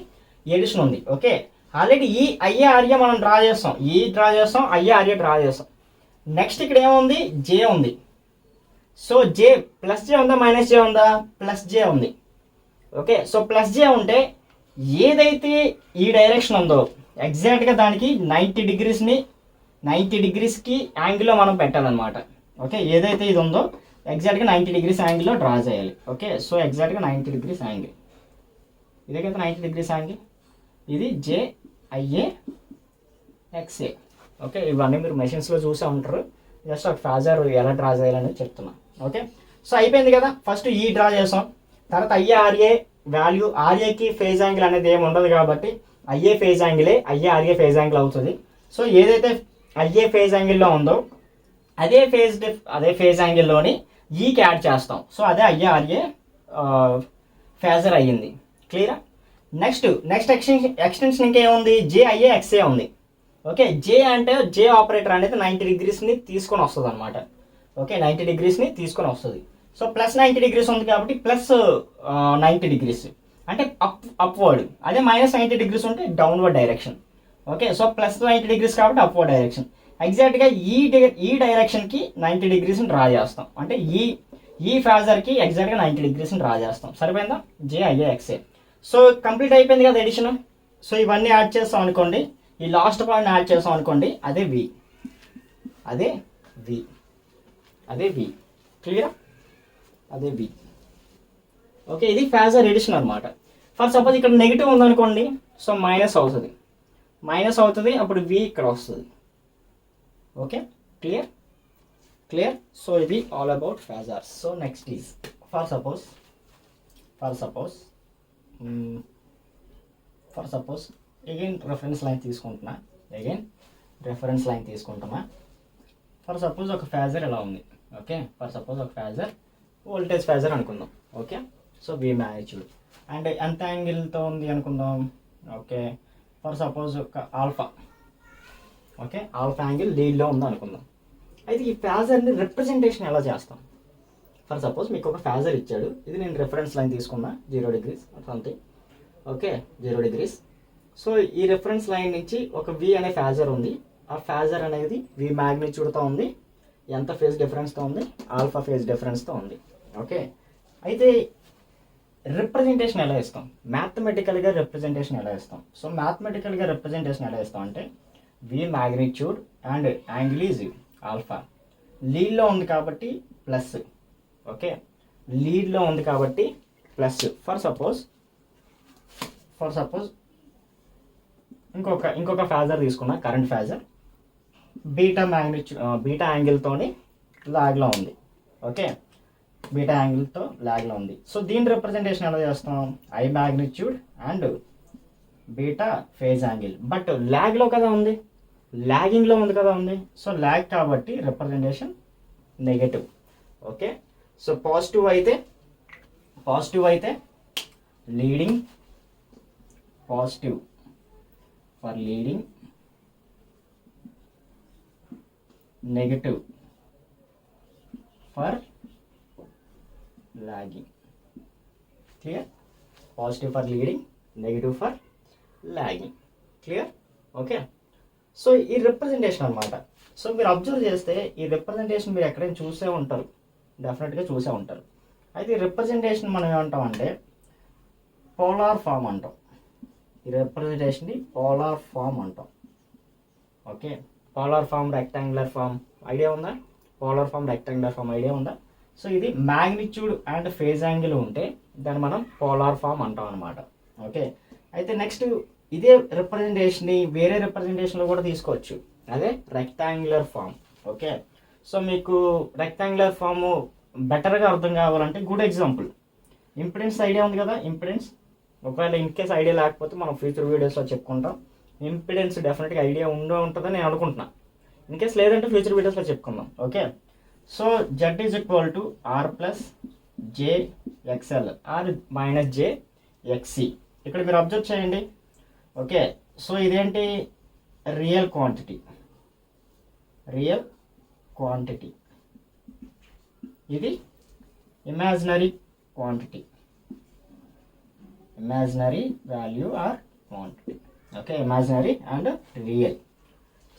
ఎడిషన్ ఉంది. ఓకే, ఆల్రెడీ ఈ ఐఏ ఆర్ఏ మనం డ్రా చేస్తాం, ఈ డ్రా చేస్తాం, ఐఏ ఆర్ఏ డ్రా చేస్తాం. నెక్స్ట్ ఇక్కడ ఏముంది, జే ఉంది. సో జే ప్లస్ జే ఉందా మైనస్ జే ఉందా, ప్లస్ జే ఉంది. ఓకే, సో ప్లస్ జే ఉంటే ఏదైతే ఈ డైరెక్షన్ ఉందో ఎగ్జాక్ట్గా దానికి 90 డిగ్రీస్కి యాంగిల్లో మనం పెట్టాలన్నమాట. ఓకే, ఏదైతే ఇది ఉందో ఎగ్జాక్ట్గా 90 డిగ్రీస్ యాంగిల్లో డ్రా చేయాలి. ఓకే, సో ఎగ్జాక్ట్గా 90 డిగ్రీస్ యాంగిల్, ఇదే కదా 90 డిగ్రీస్ యాంగిల్, ఇది జేఐఏ ఎక్స్ఏ. ఓకే, ఇవన్నీ మీరు మెషిన్స్లో చూసే ఉంటారు, జస్ట్ ఒక ఫాజర్ ఎలా డ్రా చేయాలని చెప్తున్నా. ఓకే, సో అయిపోయింది కదా. ఫస్ట్ ఈ డ్రా చేసాం, తర్వాత ఐఏ ఆర్ఏ వాల్యూ, ఆర్ఏకి ఫేజ్ యాంగిల్ అనేది ఏమి ఉండదు కాబట్టి ఐఏ ఫేజ్ యాంగిలే ఐఏ ఆర్ఏ ఫేజ్ యాంగిల్ అవుతుంది. సో ఏదైతే ఐఏ ఫేజ్ యాంగిల్లో ఉందో అదే ఫేజ్ యాంగిల్లోని ఈకి యాడ్ చేస్తాం. సో అదే ఐఏ ఆర్ఏ ఫేజర్ అయ్యింది. క్లియరా. నెక్స్ట్ ఎక్స్టెన్షన్ ఇంకేముంది, జేఐఏ ఎక్స్ఏ ఉంది. ఓకే, జే అంటే జే ఆపరేటర్ అనేది 90 డిగ్రీస్ని తీసుకొని వస్తుంది అనమాట. ఓకే, 90 డిగ్రీస్ని తీసుకొని వస్తుంది. సో ప్లస్ 90 డిగ్రీస్ ఉంది కాబట్టి ప్లస్ 90 డిగ్రీస్ అంటే అప్వర్డ్, అదే మైనస్ 90 డిగ్రీస్ ఉంటే downward direction. Okay, so plus 90 degrees కాబట్టి అప్వర్డ్ డైరెక్షన్. ఎగ్జాక్ట్గా ఈ డైరెక్షన్కి 90 డిగ్రీస్ని డ్రా చేస్తాం, అంటే ఈ ఫేజర్కి ఎగ్జాక్ట్గా 90 డిగ్రీస్ని డ్రా చేస్తాం. సరిపోయిందా, జేఐఏ ఎక్స్ఏ. సో కంప్లీట్ అయిపోయింది కదా ఎడిషన్. సో ఇవన్నీ యాడ్ చేస్తాం అనుకోండి, ఈ లాస్ట్ పాయింట్ యాడ్ చేస్తాం అనుకోండి, అదే వి. క్లియరా, అదే వి. ఓకే, ఇది ఫేజర్ ఎడిషన్ అనమాట. ఫర్ సపోజ్ ఇక్కడ నెగిటివ్ ఉందనుకోండి, సో మైనస్ అవుతుంది, అప్పుడు వి ఇక్కడ వస్తుంది. Okay, clear. సో ఇది all about phasors. So next is for suppose again reference line తీసుకుంటున్నా. ఫర్ సపోజ్ ఒక ఫేజర్ ఎలా ఉంది. ఓకే, ఫర్ సపోజ్ ఒక ఫేజర్ వోల్టేజ్ ఫేజర్ అనుకుందాం. Okay, so V magnitude and ఎంత యాంగిల్తో ఉంది అనుకుందాం. ఓకే, ఫర్ సపోజ్ ఒక ఆల్ఫా. ఓకే, ఆల్ఫా యాంగిల్ లీడ్లో ఉంది అనుకుందాం. అయితే ఈ ఫేజర్ని రిప్రజెంటేషన్ ఎలా చేస్తాం. ఫర్ సపోజ్ మీకు ఒక ఫేజర్ ఇచ్చాడు, ఇది నేను రిఫరెన్స్ లైన్ తీసుకున్నా 0 degrees something. Okay, 0 degrees. So ఈ రిఫరెన్స్ లైన్ నుంచి ఒక వి అనే ఫేజర్ ఉంది, ఆ ఫేజర్ అనేది వి మ్యాగ్నిట్యూడ్తో ఉంది, ఎంత ఫేజ్ డిఫరెన్స్తో ఉంది, ఆల్ఫా ఫేజ్ డిఫరెన్స్తో ఉంది. ఓకే, అయితే రిప్రజెంటేషన్ ఎలా ఇస్తాం, మ్యాథమెటికల్గా రిప్రజెంటేషన్ ఎలా ఇస్తాం. సో మ్యాథమెటికల్గా రిప్రజెంటేషన్ ఎలా ఇస్తాం అంటే V magnitude and angle is alpha, లీడ్లో ఉంది కాబట్టి ప్లస్. ఓకే, లీడ్లో ఉంది కాబట్టి ప్లస్. ఫర్ సపోజ్ ఇంకొక ఫేజర్ తీసుకున్నా, కరెంట్ ఫేజర్, బీటా యాంగిల్తోని లాగ్లో ఉంది. ఓకే, బీటా యాంగిల్తో లాగ్లో ఉంది. సో దీని రిప్రజెంటేషన్ ఎలా చేస్తాం, I magnitude and beta phase angle. But లాగ్లో కదా ఉంది, లాగింగ్లో ఉంది కదా ఉంది. సో లాగ్ కాబట్టి representation negative. Okay, so positive అయితే leading, positive for leading, negative for lagging. Clear, positive for leading, negative for lagging. Clear. Okay, so ఈ రిప్రజెంటేషన్ అనమాట. సో మీరు అబ్జర్వ్ చేస్తే ఈ రిప్రజెంటేషన్ మీరు ఎక్కడైనా చూసే ఉంటారు, డెఫినెట్గా చూసే ఉంటారు. అయితే ఈ రిప్రజెంటేషన్ మనం ఏమంటాం అంటే పోలార్ ఫామ్ అంటాం. ఈ రిప్రజెంటేషన్ని పోలార్ ఫామ్ అంటాం. Okay, polar form, rectangular form idea ఉందా? Polar form, rectangular form idea ఉందా? సో ఇది మ్యాగ్నిట్యూడ్ అండ్ ఫేజ్ యాంగిల్ ఉంటే దాన్ని మనం పోలార్ ఫామ్ అంటాం అనమాట. ఓకే, అయితే నెక్స్ట్ ఇదే రిప్రజెంటేషన్ని వేరే రిప్రజెంటేషన్లో కూడా తీసుకోవచ్చు, అదే రెక్టాంగులర్ ఫామ్. ఓకే, సో మీకు రెక్టాంగులర్ ఫామ్ బెటర్గా అర్థం కావాలంటే గుడ్ ఎగ్జాంపుల్ ఇంపిడెన్స్ ఐడియా ఉంది కదా. ఇంపిడెన్స్ ఒకవేళ ఇన్ కేస్ ఐడియా లేకపోతే మనం ఫ్యూచర్ వీడియోస్లో చెప్పుకుంటాం. ఇంపిడెన్స్ డెఫినెట్గా ఐడియా ఉంటుందని నేను అనుకుంటున్నా. ఇన్ కేస్ లేదంటే ఫ్యూచర్ వీడియోస్లో చెప్పుకుందాం. Okay, so Z is equal to R plus JXL R minus JXC. ఇక్కడ మీరు అబ్జర్వ్ చేయండి. ఓకే, సో ఇదేంటి రియల్ క్వాంటిటీ, ఇది imaginary quantity, imaginary value or quantity. Okay, imaginary and real.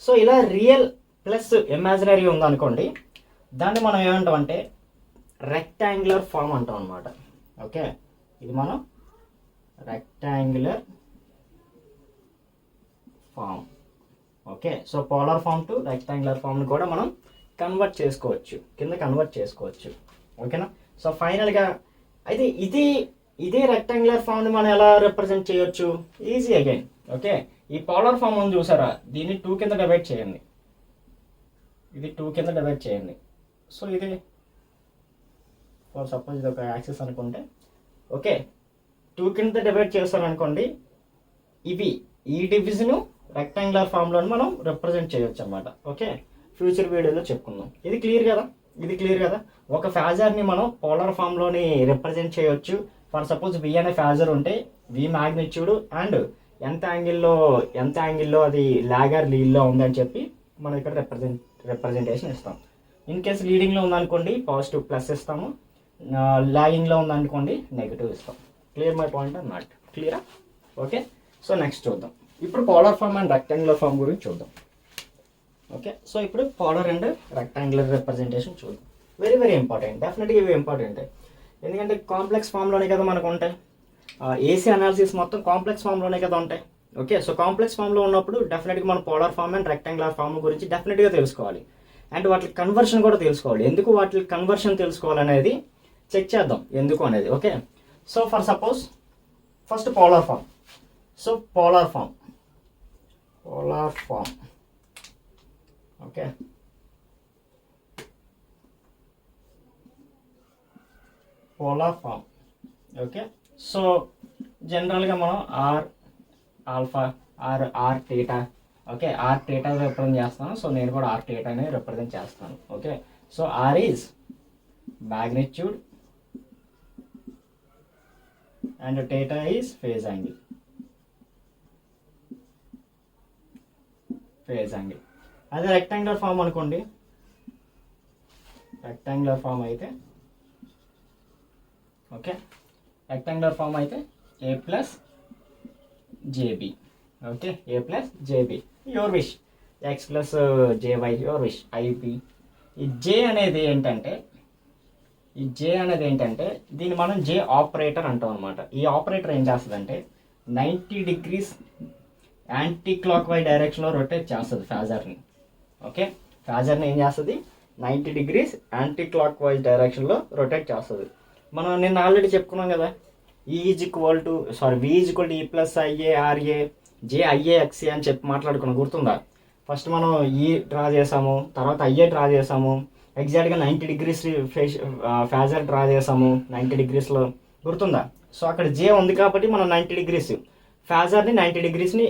So ఇలా రియల్ ప్లస్ ఇమాజినరీ ఉందనుకోండి, దాన్ని మనం ఏమంటాం అంటే రెక్టాంగులర్ ఫామ్ అంటాం అనమాట. ఓకే, ఇది మనం rectangular form. Okay, so polar form to rectangular ఫామ్ని కూడా మనం కన్వర్ట్ చేసుకోవచ్చు. ఓకేనా. సో ఫైనల్గా అయితే ఇదే రెక్టాంగులర్ ఫామ్ని మనం ఎలా రిప్రజెంట్ చేయొచ్చు, ఈజీ అగైన్. ఓకే, ఈ పోలార్ ఫామ్ ఉంది చూసారా, దీన్ని 2 కింద డివైడ్ చేయండి. ఇది 2 కింద డివైడ్ చేయండి. సో ఇది ఫర్ సపోజ్ ఇది ఒక యాక్సిస్ అనుకుంటే, ఓకే 2 కింద డివైడ్ చేస్తారనుకోండి, ఈ డివిజన్ రెక్టాంగులర్ ఫామ్లో మనం రిప్రజెంట్ చేయొచ్చు అన్నమాట. ఓకే, ఫ్యూచర్ వీడియోలో చెప్పుకుందాం. ఇది క్లియర్ కదా. ఒక ఫేజర్ని మనం పోలార్ ఫామ్లోని రిప్రజెంట్ చేయొచ్చు. ఫర్ సపోజ్ వి అనే ఫేజర్ ఉంటే వి మ్యాగ్నిట్యూడ్ అండ్ ఎంత యాంగిల్లో అది లాగర్ లీడ్లో ఉందని చెప్పి మనం ఇక్కడ రిప్రజెంటేషన్ ఇస్తాం. ఇన్ కేస్ లీడింగ్లో ఉందనుకోండి పాజిటివ్ ప్లస్ ఇస్తాము, లాగింగ్లో ఉందనుకోండి నెగిటివ్ ఇస్తాం. Clear my point or not క్లియరా? ఓకే, సో నెక్స్ట్ చూద్దాం. ఇప్పుడు polar form and rectangular form గురించి చూద్దాం. ఓకే, సో ఇప్పుడు పోలార్ అండ్ రెక్టాంగులర్ రిప్రజెంటేషన్ చూద్దాం. వెరీ వెరీ ఇంపార్టెంట్, డెఫినెట్గా ఇవి ఇంపార్టెంట్. ఎందుకంటే కాంప్లెక్స్ ఫామ్లోనే కదా మనకు ఉంటాయి. ఏసీ అనాలిసిస్ మొత్తం కాంప్లెక్స్ ఫామ్లోనే కదా ఉంటాయి. ఓకే, సో కాంప్లెక్స్ ఫామ్లో ఉన్నప్పుడు డెఫినెట్గా మనం polar form and rectangular form గురించి డెఫినెట్గా తెలుసుకోవాలి. అండ్ వాటి కన్వర్షన్ కూడా తెలుసుకోవాలి. ఎందుకు వాటి కన్వర్షన్ తెలుసుకోవాలనేది చెక్ చేద్దాం ఎందుకు అనేది. Okay, so for suppose first polar form. So polar form okay, polar form. Okay, so జనరల్గా మనం R alpha R theta. Okay, R theta represent చేస్తాను. సో నేను కూడా ఆర్ టీటాని రిప్రజెంట్ చేస్తాను. Okay, so are is magnitude and theta is phase angle. అదే రెక్టాంగులర్ ఫామ్ అనుకోండి, రెక్టాంగులర్ ఫామ్ అయితే ఓకే, రెక్టాంగులర్ ఫామ్ అయితే A plus JB. Okay, A plus JB your wish, X plus JY your wish, IP. ఈ జే అనేది ఏంటంటే దీన్ని మనం జే ఆపరేటర్ అంటాం అనమాట. ఈ ఆపరేటర్ ఏం చేస్తుందంటే 90 degrees యాంటీ క్లాక్ వైజ్ డైరెక్షన్లో రొటేట్ చేస్తుంది ఫేజర్ని. ఓకే, ఫేజర్ని ఏం చేస్తుంది 90 degrees యాంటీ క్లాక్ వైజ్ డైరెక్షన్లో రొటేట్ చేస్తుంది. మనం నిన్న ఆల్రెడీ చెప్పుకున్నాం కదా, వి ఈజ్ ఈక్వల్ టు ఈ ప్లస్ ఐఏ ఆర్ఏ జేఐఏ ఎక్స్ఏ అని చెప్పి మాట్లాడుకున్నాం, గుర్తుందా? ఫస్ట్ మనం ఈ డ్రా చేసాము, తర్వాత ఐఏ డ్రా చేసాము, ఎగ్జాక్ట్గా 90 degrees ఫేజర్ డ్రా చేసాము 90 degreesలో, గుర్తుందా? సో అక్కడ జే ఉంది కాబట్టి మనం 90 degrees ఫేజర్ని 90 degreesని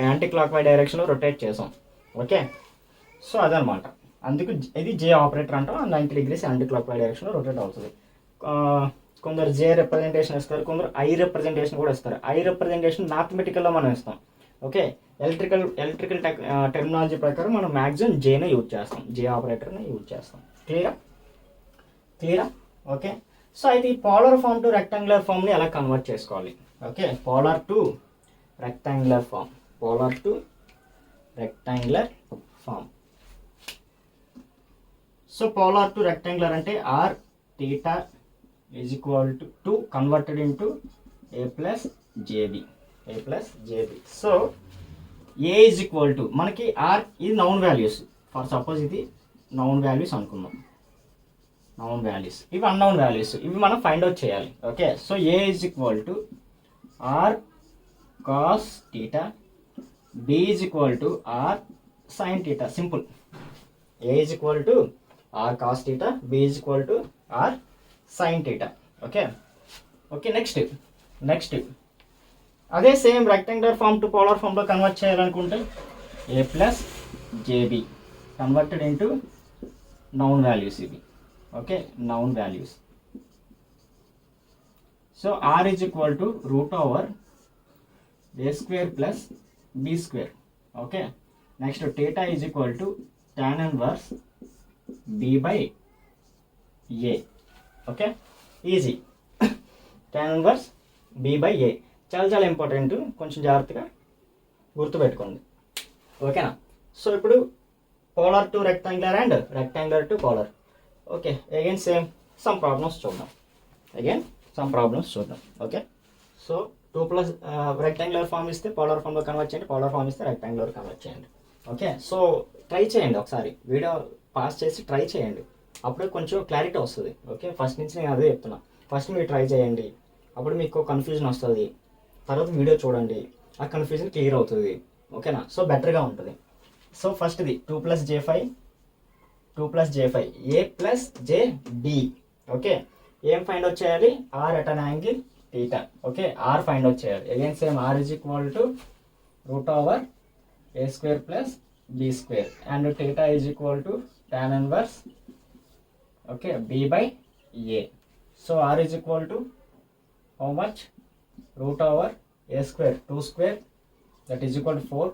యాంటీ క్లాక్ వైజ్ డైరెక్షన్లో రొటేట్ చేసాం. ఓకే, సో అదనమాట. అందుకు ఇది జే ఆపరేటర్ అంటాం. 90 degrees యాంటీ క్లాక్ వైజ్ డైరెక్షన్లో రొటేట్ అవుతుంది. కొందరు జే రిప్రజెంటేషన్ ఇస్తారు, కొందరు ఐ రిప్రజెంటేషన్ కూడా ఇస్తారు. ఐ రిప్రజెంటేషన్ మ్యాథమెటికల్లో మనం ఇస్తాం. ఓకే, ఎలక్ట్రికల్ టెర్మినాలజీ ప్రకారం మనం మ్యాక్సిమం జేనే యూజ్ చేస్తాం, జే ఆపరేటర్ని యూజ్ చేస్తాం. క్లియరా? ఓకే, సో అయితే ఈ పోలార్ ఫామ్ టు రెక్టాంగులర్ ఫామ్ని ఎలా కన్వర్ట్ చేసుకోవాలి? Okay, polar to rectangular form. So polar to rectangular అంటే R theta is equal to converted into A plus JB. So A is equal to మనకి ఆర్ ఇది నౌన్ వాల్యూస్. ఫర్ సపోజ్ ఇది నౌన్ వాల్యూస్ అనుకుందాం. నౌన్ వాల్యూస్, ఇవి అన్నౌన్ వాల్యూస్, ఇవి మనం ఫైండ్ అవుట్ చేయాలి. Okay, so A is equal to are cos theta, B is equal to are sign theta. Simple. A is equal to are cos theta, B is equal to are sign theta. Okay okay next అదే same rectangular form to polar ఫామ్లో కన్వర్ట్ చేయాలనుకుంటే a plus j b converted into known values ఇవి. Okay, known values. So are is equal to root over a square plus b square. Okay, next theta is equal to tan inverse b by a. Okay, easy. Tan inverse b by a చాలా ఇంపార్టెంట్, కొంచెం జాగ్రత్తగా గుర్తుపెట్టుకోండి. ఓకేనా? సో ఇప్పుడు polar to rectangular and rectangular to polar. Okay, again same some problems చూద్దాం. ఓకే, సో 2+ రెక్టాంగులర్ ఫామ్ ఇస్తే పోలార్ ఫామ్లో కన్వర్ట్ చేయండి, పోలార్ ఫామ్ ఇస్తే రెక్టాంగులర్ కన్వర్ట్ చేయండి. ఓకే, సో ట్రై చేయండి, ఒకసారి వీడియో పాస్ చేసి ట్రై చేయండి, అప్పుడే కొంచెం క్లారిటీ వస్తుంది. ఓకే, ఫస్ట్ నుంచి నేను అదే చెప్తున్నా. ఫస్ట్ మీరు ట్రై చేయండి, అప్పుడు మీకు కన్ఫ్యూజన్ వస్తుంది. తర్వాత వీడియో చూడండి, ఆ కన్ఫ్యూజన్ క్లియర్ అవుతుంది. ఓకేనా? సో బెటర్గా ఉంటుంది. సో ఫస్ట్ది 2+J5 a plus j d. Okay, ఏం ఫైండ్ అవుట్ చేయాలి? R at an angle theta. Okay, r find out చేయాలి. Again same r is equal to root over a square plus b square and theta is equal to tan inverse okay b by a. So are is equal to how much? Root over a square 2 square that is equal to 4,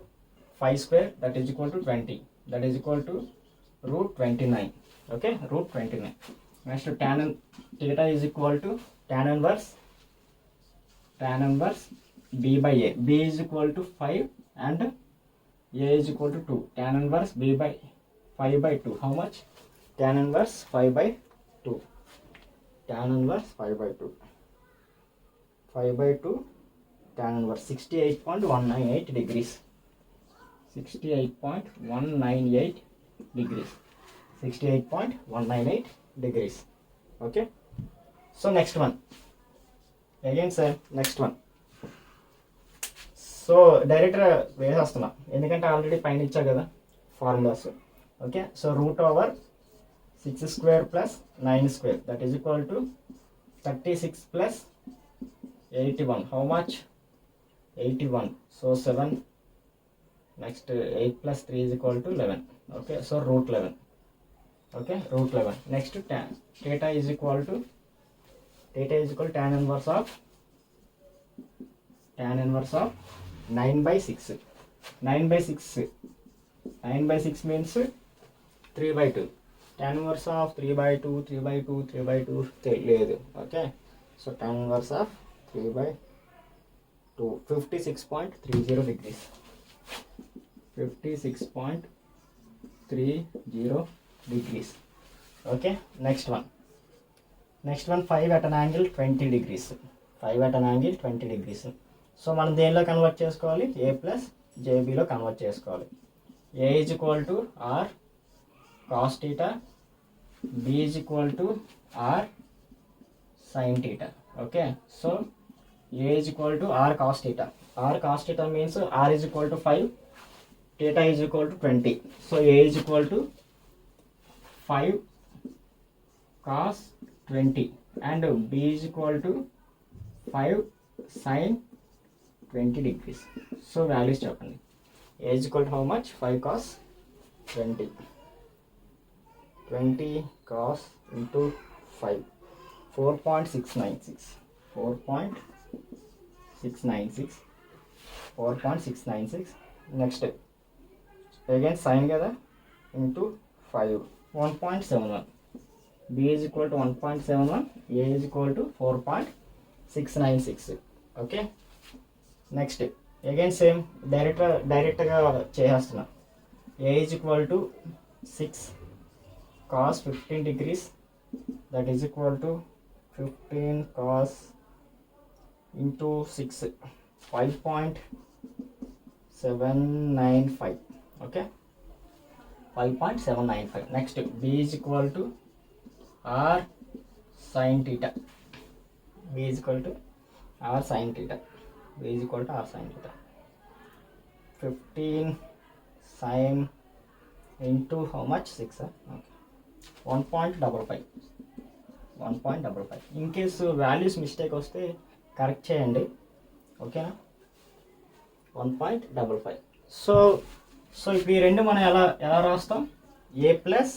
5 square that is equal to 20, that is equal to root 29. Okay, root 29. Next tan theta is equal to tan inverse b by a. B is equal to 5 and a is equal to 2. Tan inverse b by 5 by 2. How much? Tan inverse 5 by 2. Tan inverse 5 by 2. 5 by 2 tan inverse 68.198 degrees. 68.198 degrees. 68.198 degrees. Okay. So next one. Again sir, next one. So direct వేసేస్తున్నా, ఎందుకంటే ఆల్రెడీ పైన ఇచ్చా కదా formulas. Okay, so root over 6 square plus 9 square that is equal to 36 plus 81. How much? 81. So 7. Next 8 plus 3 is equal to 11. Okay, so root 11. Okay, root 11. Next tan theta is equal to tan inverse of 9 by 6. 9 by 6 means 3 by 2. Tan inverse of 3 by 2 లేదు. Okay, so tan inverse of 3 by 2 56.30 degrees. 56.30 degrees. Okay, next one 5 at an angle 20 degrees. 5 at an angle 20 degrees. So మనం దేనిలో కన్వర్ట్ చేసుకోవాలి? ఏ ప్లస్ జేబీలో కన్వర్ట్ చేసుకోవాలి. A is equal to are cos theta, B is equal to are sign theta. Okay, so A is equal to r cos theta. R cos theta means r is equal to 5, theta is equal to 20. So A is equal to 5 cos 20 and B is equal to 5 sin 20 degrees. So values చెప్పండి. A is equal to how much? 5 cos 20. 20 cos into 5. 4.696. 4.696. Next again sin కదా into 5. 1.71. B is equal to 1.71. A is equal to 4.696. Okay, next again same డైరెక్ట్గా చేసేస్తున్నా. A is equal to 6 cos 15 degrees, that is equal to 15 cos into 6, 5.795. Okay, 5.795. Next B is equal to r sin theta, b is equal to r sin theta, b is equal to r sin theta. 15 sin into how much? 6. Okay. 1.55. 1.55. In case values mistake వస్తే కరెక్ట్ చేయండి, ఓకేనా. 1.55. సో ఇప్పుడు ఈ రెండు మనం ఎలా రాస్తాం? ఏ ప్లస్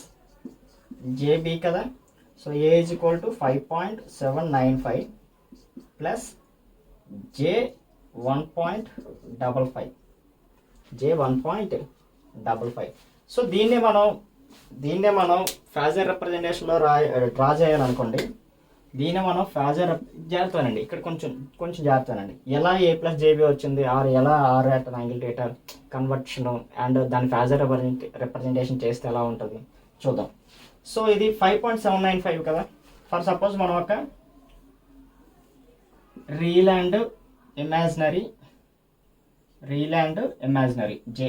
జేబీ కదా. So A is equal to 5.795 plus J 1.55, J 1.55. So దీన్నే మనం ఫాజర్ రిప్రజెంటేషన్లో డ్రా చేయాలనుకోండి. దీన్ని మనం ఫాజర్ జాగ్రత్తనండి, ఇక్కడ కొంచెం జాగ్రత్తనండి. ఎలా ఏ ప్లస్ జేబీ వచ్చింది, ఎలా or at angle theta conversion and దాని ఫాజర్ రిప్రజెంటేషన్ చేస్తే ఎలా ఉంటుంది చూద్దాం. సో ఇది 5.795 కదా. ఫర్ సపోజ్ మనం ఒక real and imaginary J,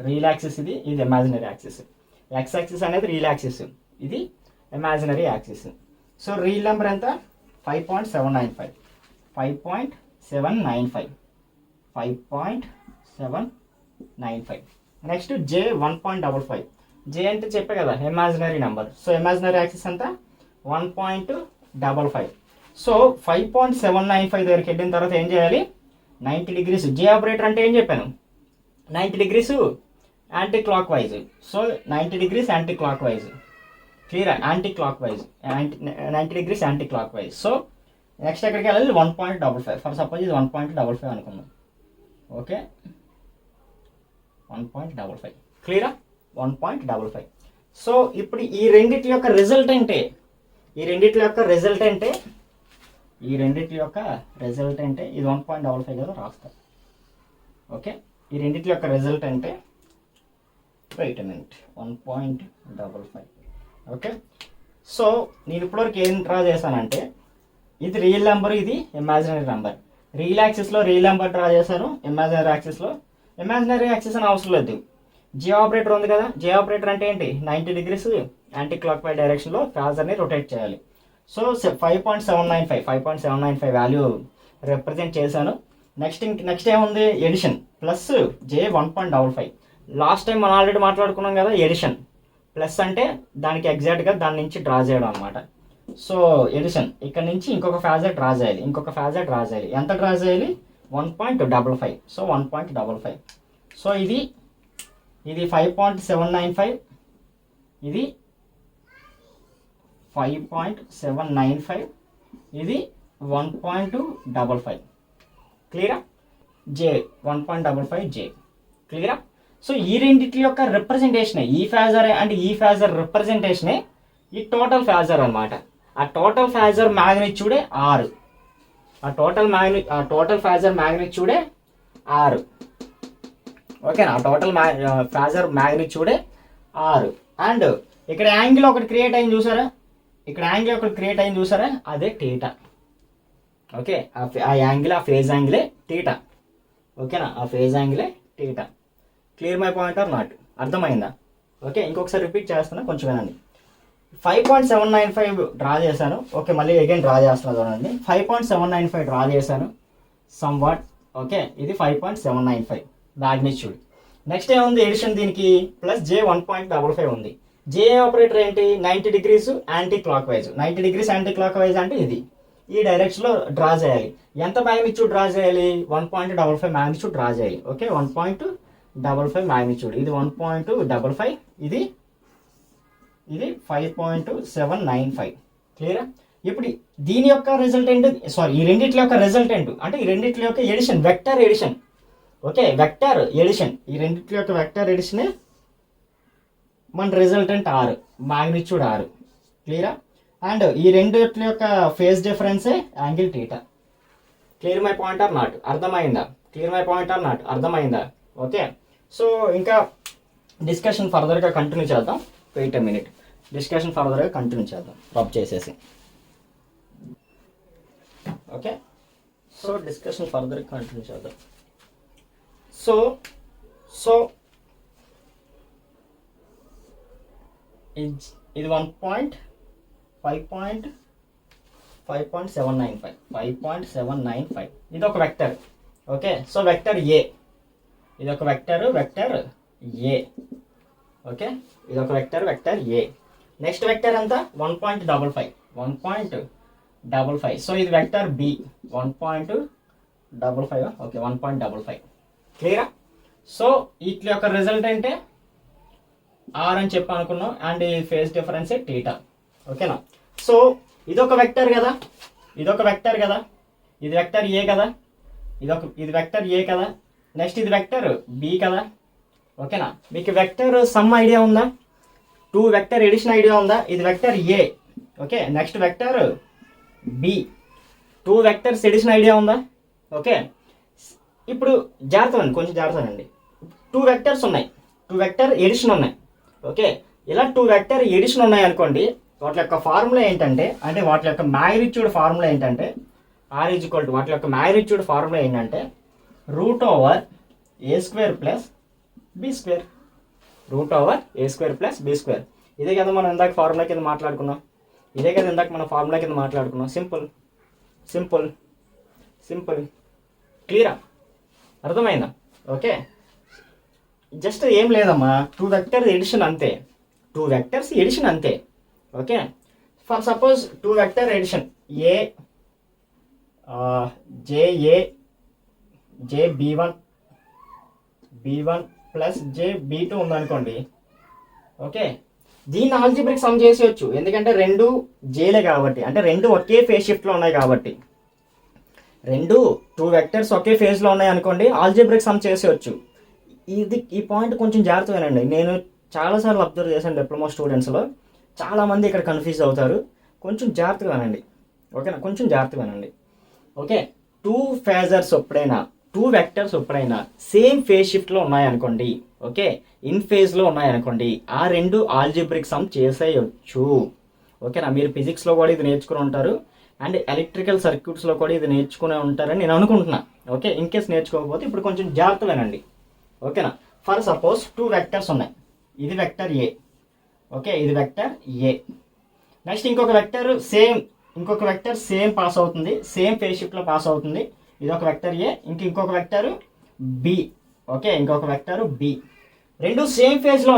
real axis ఇది ఇమాజినరీ యాక్సిస్. ఎక్స్ యాక్సిస్ అనేది రియల్ యాక్సిస్, ఇది imaginary axis. So real number ఎంత? 5.795. నెక్స్ట్ జే 1.55. జే అంటే చెప్పే కదా imaginary number. So imaginary axis ఎంత? 1.55. సో 5.795 దగ్గరికి వెళ్ళిన తర్వాత ఏం చేయాలి? 90 degrees. జే ఆపరేటర్ అంటే ఏం చెప్పాను? 90 degrees anti clock wise. So 90 degrees anti clock wise, clear? Anti clock wise 90 degrees anti clock wise. So next ఎక్కడికి వెళ్ళాలి? 1.55. ఫర్ సపోజ్ ఇది 1.55 అనుకుందాం, ఓకే. 1.55, క్లియరా? 1.55. సో ఇప్పుడు ఈ రెండిటి యొక్క రిజల్ట్ అంటే ఇది 1.55 కదా రాస్తారు, ఓకే. ఈ రెండిటి యొక్క రిజల్ట్ అంటే wait a minute, 1.55, okay. So నేను ఇప్పటివరకు ఏం డ్రా చేశానంటే ఇది రియల్ నెంబర్, ఇది ఇమాజినరీ నెంబర్. రియల్ యాక్సిస్లో రియల్ నెంబర్ డ్రా చేశాను, ఇమాజినరీ యాక్సిస్ అని అవసరం లేదు. జే ఆపరేటర్ ఉంది కదా. జే ఆపరేటర్ అంటే ఏంటి? 90 degrees యాంటీ క్లాక్ వై డైరెక్షన్లో ఫాజర్ని రొటేట్ చేయాలి. సో 5.795 వాల్యూ రిప్రజెంట్ చేశాను. నెక్స్ట్ ఏముంది? ఎడిషన్ ప్లస్ జే 1.55. లాస్ట్ టైం మనం ఆల్రెడీ మాట్లాడుకున్నాం కదా, ఎడిషన్ ప్లస్ అంటే దానికి ఎగ్జాక్ట్గా దాని నుంచి డ్రా చేయడం అనమాట. సో ఎడిషన్ ఇక్కడ నుంచి ఇంకొక ఫాజర్ డ్రా చేయాలి, ఎంత డ్రా చేయాలి? 1.55. సో 1.55. సో ఇది 5.795, ఇది 5.795, ఇది 1.55, క్లియరా? జే 1.55 జే, క్లియరా? సో ఈ రెండింటి యొక్క రిప్రజెంటేషనే ఈ ఫాజర్ రిప్రజెంటేషనే ఈ టోటల్ ఫాజర్ అనమాట. ఆ టోటల్ ఫాజర్ మ్యాగ్నిట్యూడే 6. ఆ టోటల్ ఫాజర్ మ్యాగ్నిట్యూడే 6, ఓకేనా. ఆ టోటల్ ఫాజర్ మ్యాగ్నిట్యూడే 6. అండ్ ఇక్కడ యాంగిల్ ఒకటి క్రియేట్ అయింది చూసారా, అదే థీటా, ఓకే. ఆ యాంగిల్, ఆ ఫేజ్ యాంగిలే థీటా, ఓకేనా. ఆ ఫేజ్ యాంగిలే theta. Clear my point or not? అర్థమైందా? ఓకే. ఇంకొకసారి రిపీట్ చేస్తున్నా, కొంచెం వినండి. 5.795 డ్రా చేశాను, ఓకే. మళ్ళీ అగైన్ డ్రా చేస్తున్నా చూడండి. 5.795 డ్రా చేశాను సమ్వాట్, ఓకే. ఇది 5.795 మ్యాగ్నిట్యూడ్. నెక్స్ట్ ఏముంది? ఎడిషన్ దీనికి ప్లస్ జే 1.55 ఉంది. జే ఆపరేటర్ ఏంటి? 90 degrees anti clock wise. 90 degrees anti clock wise అంటే ఇది ఈ డైరెక్షన్లో డ్రా చేయాలి. ఎంత మ్యాగ్నిట్యూడ్ డ్రా చేయాలి? 1.55 మ్యాగ్నిట్యూడ్ డ్రా చేయాలి, ఓకే. 1.55 మ్యాగ్నిట్యూడ్, ఇది 1.55, ఇది 5.795, క్లియరా? ఇప్పుడు దీని యొక్క రిజల్టెంట్, ఈ రెండిట్ల యొక్క రిజల్టెంట్ అంటే ఈ రెండిట్ల యొక్క addition, vector addition, okay. Vector addition, ఈ రెండిట్ల యొక్క వెక్టర్ ఎడిషనే మన రిజల్టెంట్ 6, మ్యాగ్నిట్యూడ్ 6, క్లియరా? అండ్ ఈ రెండిట్ల యొక్క ఫేజ్ డిఫరెన్సే angle theta. Clear my point or not? అర్థమైందా? ఓకే. సో ఇంకా డిస్కషన్ ఫర్దర్గా కంటిన్యూ చేద్దాం. వెయిట్ ఎ మినిట్, డిస్కషన్ ఫర్దర్గా కంటిన్యూ చేద్దాం రబ్ చేసేసి, ఓకే. సో డిస్కషన్ ఫర్దర్గా కంటిన్యూ చేద్దాం. సో ఇది 1.55 5.795 ఇది ఒక vector. Okay, so vector a, ఇది ఒక వెక్టర్ ఏ. ఓకే, ఇది ఒక వెక్టర్ ఏ. నెక్స్ట్ వెక్టర్ ఎంత 1.55. సో ఇది వెక్టర్ బి 1.55. ఓకే, 1.55. క్లియరా? సో వీటి యొక్క రిజల్ట్ అంటే ఆర్ అని చెప్పి అనుకున్నాం, అండ్ ఈ ఫేజ్ డిఫరెన్స్ టీటా. ఓకేనా? సో ఇదొక వెక్టర్ కదా, ఇది వెక్టర్ ఏ కదా, ఇది వెక్టర్ ఏ కదా. నెక్స్ట్ ఇది వెక్టర్ బి కదా. ఓకేనా? మీకు వెక్టర్ సమ్ ఐడియా ఉందా? 2 వెక్టర్ ఎడిషన్ ఐడియా ఉందా? ఇది వెక్టర్ ఏ. Okay, next vector B, 2 vectors addition idea ఉందా? ఓకే, ఇప్పుడు కొంచెం జాగ్రత్తనండి. 2 వెక్టర్స్ ఉన్నాయి, 2 వెక్టర్ ఎడిషన్ ఉన్నాయి. ఓకే, ఇలా 2 వెక్టర్ ఎడిషన్ ఉన్నాయి అనుకోండి. వాటి యొక్క ఫార్ములా ఏంటంటే, వాటి యొక్క మ్యాగ్నిట్యూడ్ ఫార్ములా ఏంటంటే ఆర్ ఈజ్ ఈక్వల్ టు, వాటి యొక్క మ్యాగ్నిట్యూడ్ ఫార్ములా ఏంటంటే √A² plus B². √A² plus B². ఇదే కదా మనం ఇందాక ఫార్ములా కింద మాట్లాడుకున్నాం. సింపుల్. క్లియరా? అర్థమైందా? ఓకే, జస్ట్ ఏం లేదమ్మా, 2 వెక్టర్స్ ఎడిషన్ అంతే. Okay, for suppose 2 vector addition a JB1 plus JB2 ఉందనుకోండి. ఓకే, దీన్ని ఆల్జీబ్రిక్ సమ్ చేసేయచ్చు, ఎందుకంటే 2 జేలే కాబట్టి, అంటే 2 ఒకే ఫేజ్ షిఫ్ట్లో ఉన్నాయి కాబట్టి. 2 వెక్టర్స్ ఒకే ఫేజ్లో ఉన్నాయి అనుకోండి, ఆల్జీబ్రిక్ సమ్ చేసేయచ్చు. ఈ పాయింట్ కొంచెం జాగ్రత్తగానండి. నేను చాలాసార్లు అబ్జర్వ్ చేశాను డిప్లొమా స్టూడెంట్స్లో, చాలామంది ఇక్కడ కన్ఫ్యూజ్ అవుతారు. కొంచెం జాగ్రత్తగానండి. ఓకేనా? కొంచెం జాగ్రత్తగానండి. ఓకే, 2 వెక్టర్స్ ఎప్పుడైనా సేమ్ ఫేజ్ షిఫ్ట్లో ఉన్నాయనుకోండి, ఓకే, ఇన్ ఫేజ్లో ఉన్నాయనుకోండి, ఆ 2 ఆల్జీబ్రిక్ సమ్ చేసేయచ్చు. ఓకేనా? మీరు ఫిజిక్స్లో కూడా ఇది నేర్చుకుని ఉంటారు, అండ్ ఎలక్ట్రికల్ సర్క్యూట్స్లో కూడా ఇది నేర్చుకునే ఉంటారని నేను అనుకుంటున్నా. ఓకే, ఇన్ కేస్ నేర్చుకోకపోతే ఇప్పుడు కొంచెం జాగ్రత్తగానండి. ఓకేనా? ఫర్ సపోజ్ 2 వెక్టర్స్ ఉన్నాయి, ఇది వెక్టర్ ఏ. ఓకే, ఇది వెక్టర్ ఏ. నెక్స్ట్ ఇంకొక వెక్టర్ సేమ్ పాస్ అవుతుంది, సేమ్ ఫేజ్ షిఫ్ట్లో పాస్ అవుతుంది. ఇది ఒక వెక్టర్ ఏ, ఇంకొక వెక్టర్ బి. ఓకే, ఇంకొక వెక్టర్ బి. 2 సేమ్ ఫేజ్లో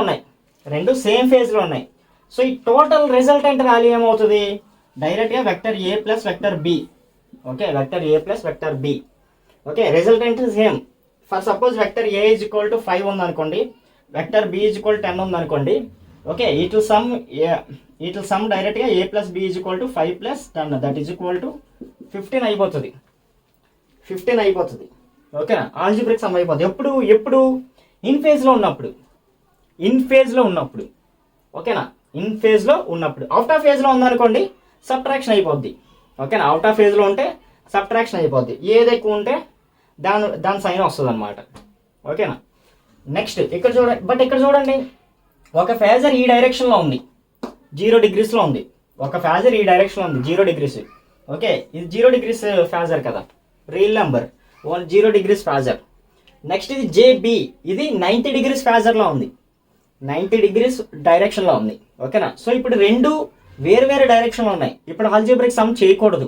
ఉన్నాయి. సో ఈ టోటల్ రిజల్టెంట్ వాల్యూ ఏమవుతుంది? డైరెక్ట్గా vector A plus vector B. Okay, vector A plus vector B. Okay, resultant same. For suppose vector A is equal to 5 ఉందనుకోండి, వెక్టర్ బి ఈజ్ ఈక్వల్ 10 ఉందనుకోండి. ఓకే, ఇట్ విల్ సమ్ డైరెక్ట్గా a plus b is equal to 5 plus 10, that is equal to 15 అయిపోతుంది. ఓకేనా? ఆల్జీబ్రిక్ సమ్ అయిపోతుంది. ఎప్పుడు ఇన్ ఫేజ్లో ఉన్నప్పుడు. ఓకేనా? ఇన్ ఫేజ్లో ఉన్నప్పుడు. అవుట్ ఆఫ్ ఫేజ్లో ఉందనుకోండి, సబ్ట్రాక్షన్ అయిపోద్ది. ఓకేనా? అవుట్ ఆఫ్ ఫేజ్లో ఉంటే సబ్ట్రాక్షన్ అయిపోద్ది. ఏది ఎక్కువ ఉంటే దాని సైన్ వస్తుంది అనమాట. ఓకేనా? నెక్స్ట్ ఇక్కడ చూడండి, ఒక ఫేజర్ ఈ డైరెక్షన్లో ఉంది, 0 degreesలో ఉంది. ఒక ఫేజర్ ఈ డైరెక్షన్లో ఉంది, 0 degrees. ఓకే, ఇది 0 degrees ఫేజర్ కదా, real number, 0 degrees phasor. Next ఇది JB, ఇది 90 degrees ఫేజర్లో ఉంది, 90 degrees డైరెక్షన్లో ఉంది. ఓకేనా? సో ఇప్పుడు 2 వేరు డైరెక్షన్లో ఉన్నాయి. ఇప్పుడు ఆల్జీబ్రిక్ సమ్ చేయకూడదు,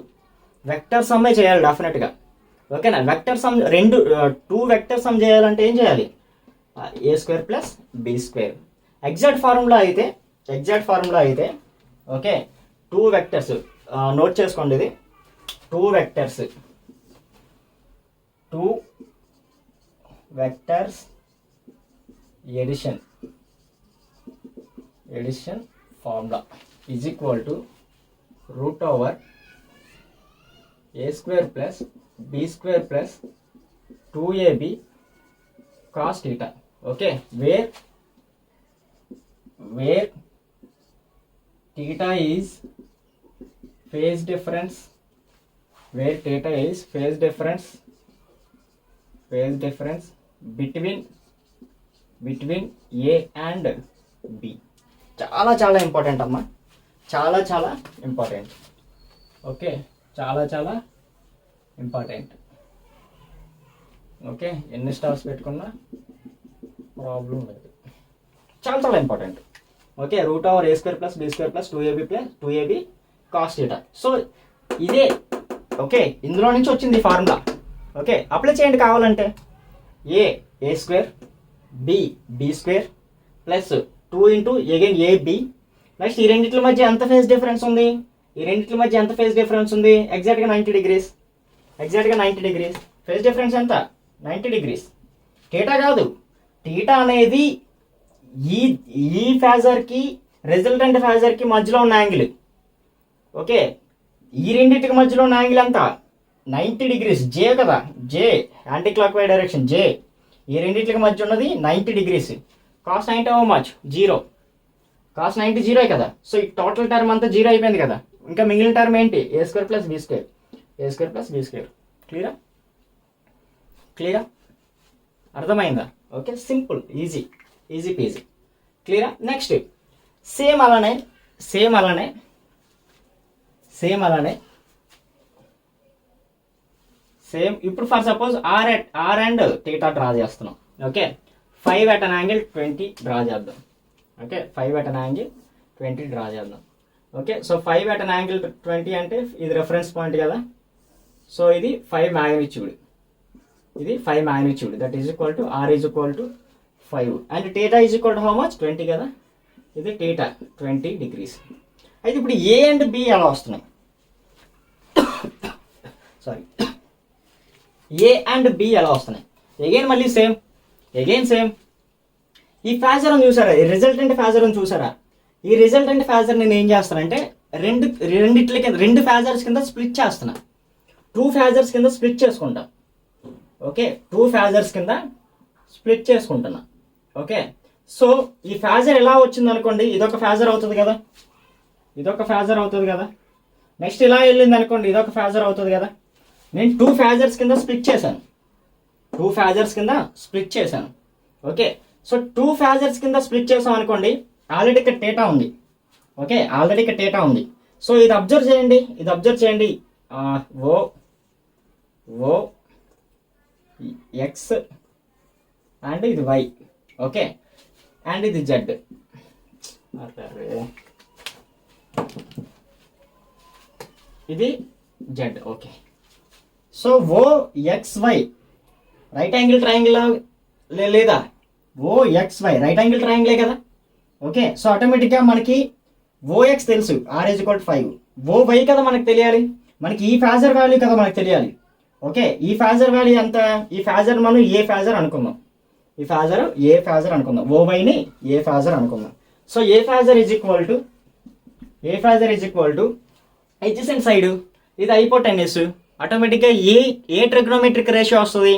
వెక్టర్ సమ్మే చేయాలి డెఫినెట్గా. ఓకేనా? వెక్టర్ సమ్ 2 వెక్టర్ సమ్ చేయాలంటే ఏం చేయాలి? A² plus B². Exact formula అయితే ఓకే, 2 వెక్టర్స్ నోట్ చేసుకోండి. ఇది 2 vectors addition formula is equal to √A² plus B² plus 2AB cos theta. ఓకే, where theta is phase difference, between A and B. చాలా ఇంపార్టెంట్ అమ్మా, చాలా ఇంపార్టెంట్. ఓకే, చాలా ఇంపార్టెంట్. ఓకే, ఎన్ని స్టార్స్ పెట్టుకున్నా ప్రాబ్లం లేదు, చాలా important. Okay, √A² plus B² plus 2AB cos theta. So ఇదే ఓకే, ఇందులో నుంచి వచ్చింది ఫార్ములా. ఓకే, అప్లై చేయండి కావాలంటే. A square b square plus 2 into again a b. Next ఈ రెండింటి మధ్య ఎంత ఫేజ్ డిఫరెన్స్ ఉంది? ఈ రెండింటి మధ్య ఎంత ఫేజ్ డిఫరెన్స్ ఉంది? ఎగ్జాక్ట్గా 90 డిగ్రీస్. ఎగ్జాక్ట్గా 90 డిగ్రీస్. ఫేజ్ డిఫరెన్స్ ఎంత? 90 డిగ్రీస్. థీటా కాదు, థీటా అనేది ఈ ఈ ఫేజర్కి రిజల్టెంట్ ఫేజర్కి మధ్యలో ఉన్న యాంగిల్. ఓకే, ఈ రెండింటికి మధ్యలో ఉన్న యాంగిల్ ఎంత? 90 డిగ్రీస్. జే కదా, j anti clock y direction j. ఈ రెండింటికి మధ్య ఉన్నది 90 degrees. Cos 90 how much? 0. Cos 90 zero కదా. సో ఈ టోటల్ టర్మ్ అంతా జీరో అయిపోయింది కదా. ఇంకా మిగిలిన టర్మ్ ఏంటి? A square plus b square. A square plus b square. క్లియరా? క్లియరా? అర్థమైందా? Okay, simple, easy easy peasy. క్లియరా? నెక్స్ట్ సేమ్ అలానే సేమ్ అలానే సేమ్ అలానే సేమ్ ఇప్పుడు for suppose r and theta draw చేస్తున్నాం. Okay, 5 at an angle 20 draw చేద్దాం. Okay, 5 at an angle 20 draw చేద్దాం. Okay, so 5 at an angle 20 అంటే ఇది రెఫరెన్స్ పాయింట్ కదా. సో ఇది 5 మ్యాగ్నిట్యూడ్, ఇది 5 magnitude. That is equal to R is equal to 5 and theta is equal to how much? 20 కదా. ఇది థీటా 20 డిగ్రీస్. అయితే ఇప్పుడు ఏ అండ్ బి ఎలా వస్తున్నాయి? సారీ, ఏ అండ్ బి ఎలా వస్తున్నాయి? అగైన్ మళ్ళీ సేమ్, అగైన్ సేమ్. ఈ ఫేజర్ అని చూసారా? ఈ రిజల్టెంట్ ఫేజర్ అని చూసారా? ఈ రిజల్టెంట్ ఫేజర్ నేను ఏం చేస్తానంటే రెండు ఫేజర్స్ కింద స్ప్లిట్ చేస్తున్నా. 2 ఫేజర్స్ కింద స్ప్లిట్ చేసుకుంటా. ఓకే, 2 ఫేజర్స్ కింద స్ప్లిట్ చేసుకుంటున్నా. ఓకే, సో ఈ ఫేజర్ ఎలా వచ్చింది అనుకోండి, ఇదొక ఫేజర్ అవుతుంది కదా, ఇదొక ఫేజర్ అవుతుంది కదా. నెక్స్ట్ ఇలా వెళ్ళింది అనుకోండి, ఇదొక ఫేజర్ అవుతుంది కదా. నేను 2 ఫేజర్స్ కింద స్ప్లిట్ చేశాను. 2 ఫేజర్స్ కింద స్ప్లిట్ చేశాను. ఓకే, సో 2 ఫేజర్స్ కింద స్ప్లిట్ చేసాం అనుకోండి, ఆల్రెడీ ఇక్కడ థీటా ఉంది. ఓకే, ఆల్రెడీ ఇక్కడ థీటా ఉంది. సో ఇది అబ్జర్వ్ చేయండి, ఇది అబ్జర్వ్ చేయండి. ఓ ఎక్స్ అండ్ ఇది వై. ఓకే, అండ్ ఇది జెడ్. ఇది Z. Okay, so O X Y right angle triangle లేదా? O X Y right angle ట్రయాంగిలే కదా. ఓకే, సో ఆటోమేటిక్గా మనకి ఓఎక్స్ తెలుసు, R is equal to 5. O Y కదా మనకు తెలియాలి, మనకి ఈ ఫేజర్ వాల్యూ కదా మనకు తెలియాలి. ఓకే, ఈ ఫేజర్ వాల్యూ ఎంత? ఈ ఫేజర్ మనం ఏ ఫేజర్ అనుకుందాం, ఈ ఫేజర్ ఏ ఫేజర్ అనుకుందాం, ఓ వైని ఏ ఫేజర్ అనుకుందాం. So a phasor is equal to adjacent side, ఇది హైపోటెన్యూస్. ఆటోమేటిక్గా ఏ ట్రిగ్నోమెట్రిక్ రేషియో వస్తుంది?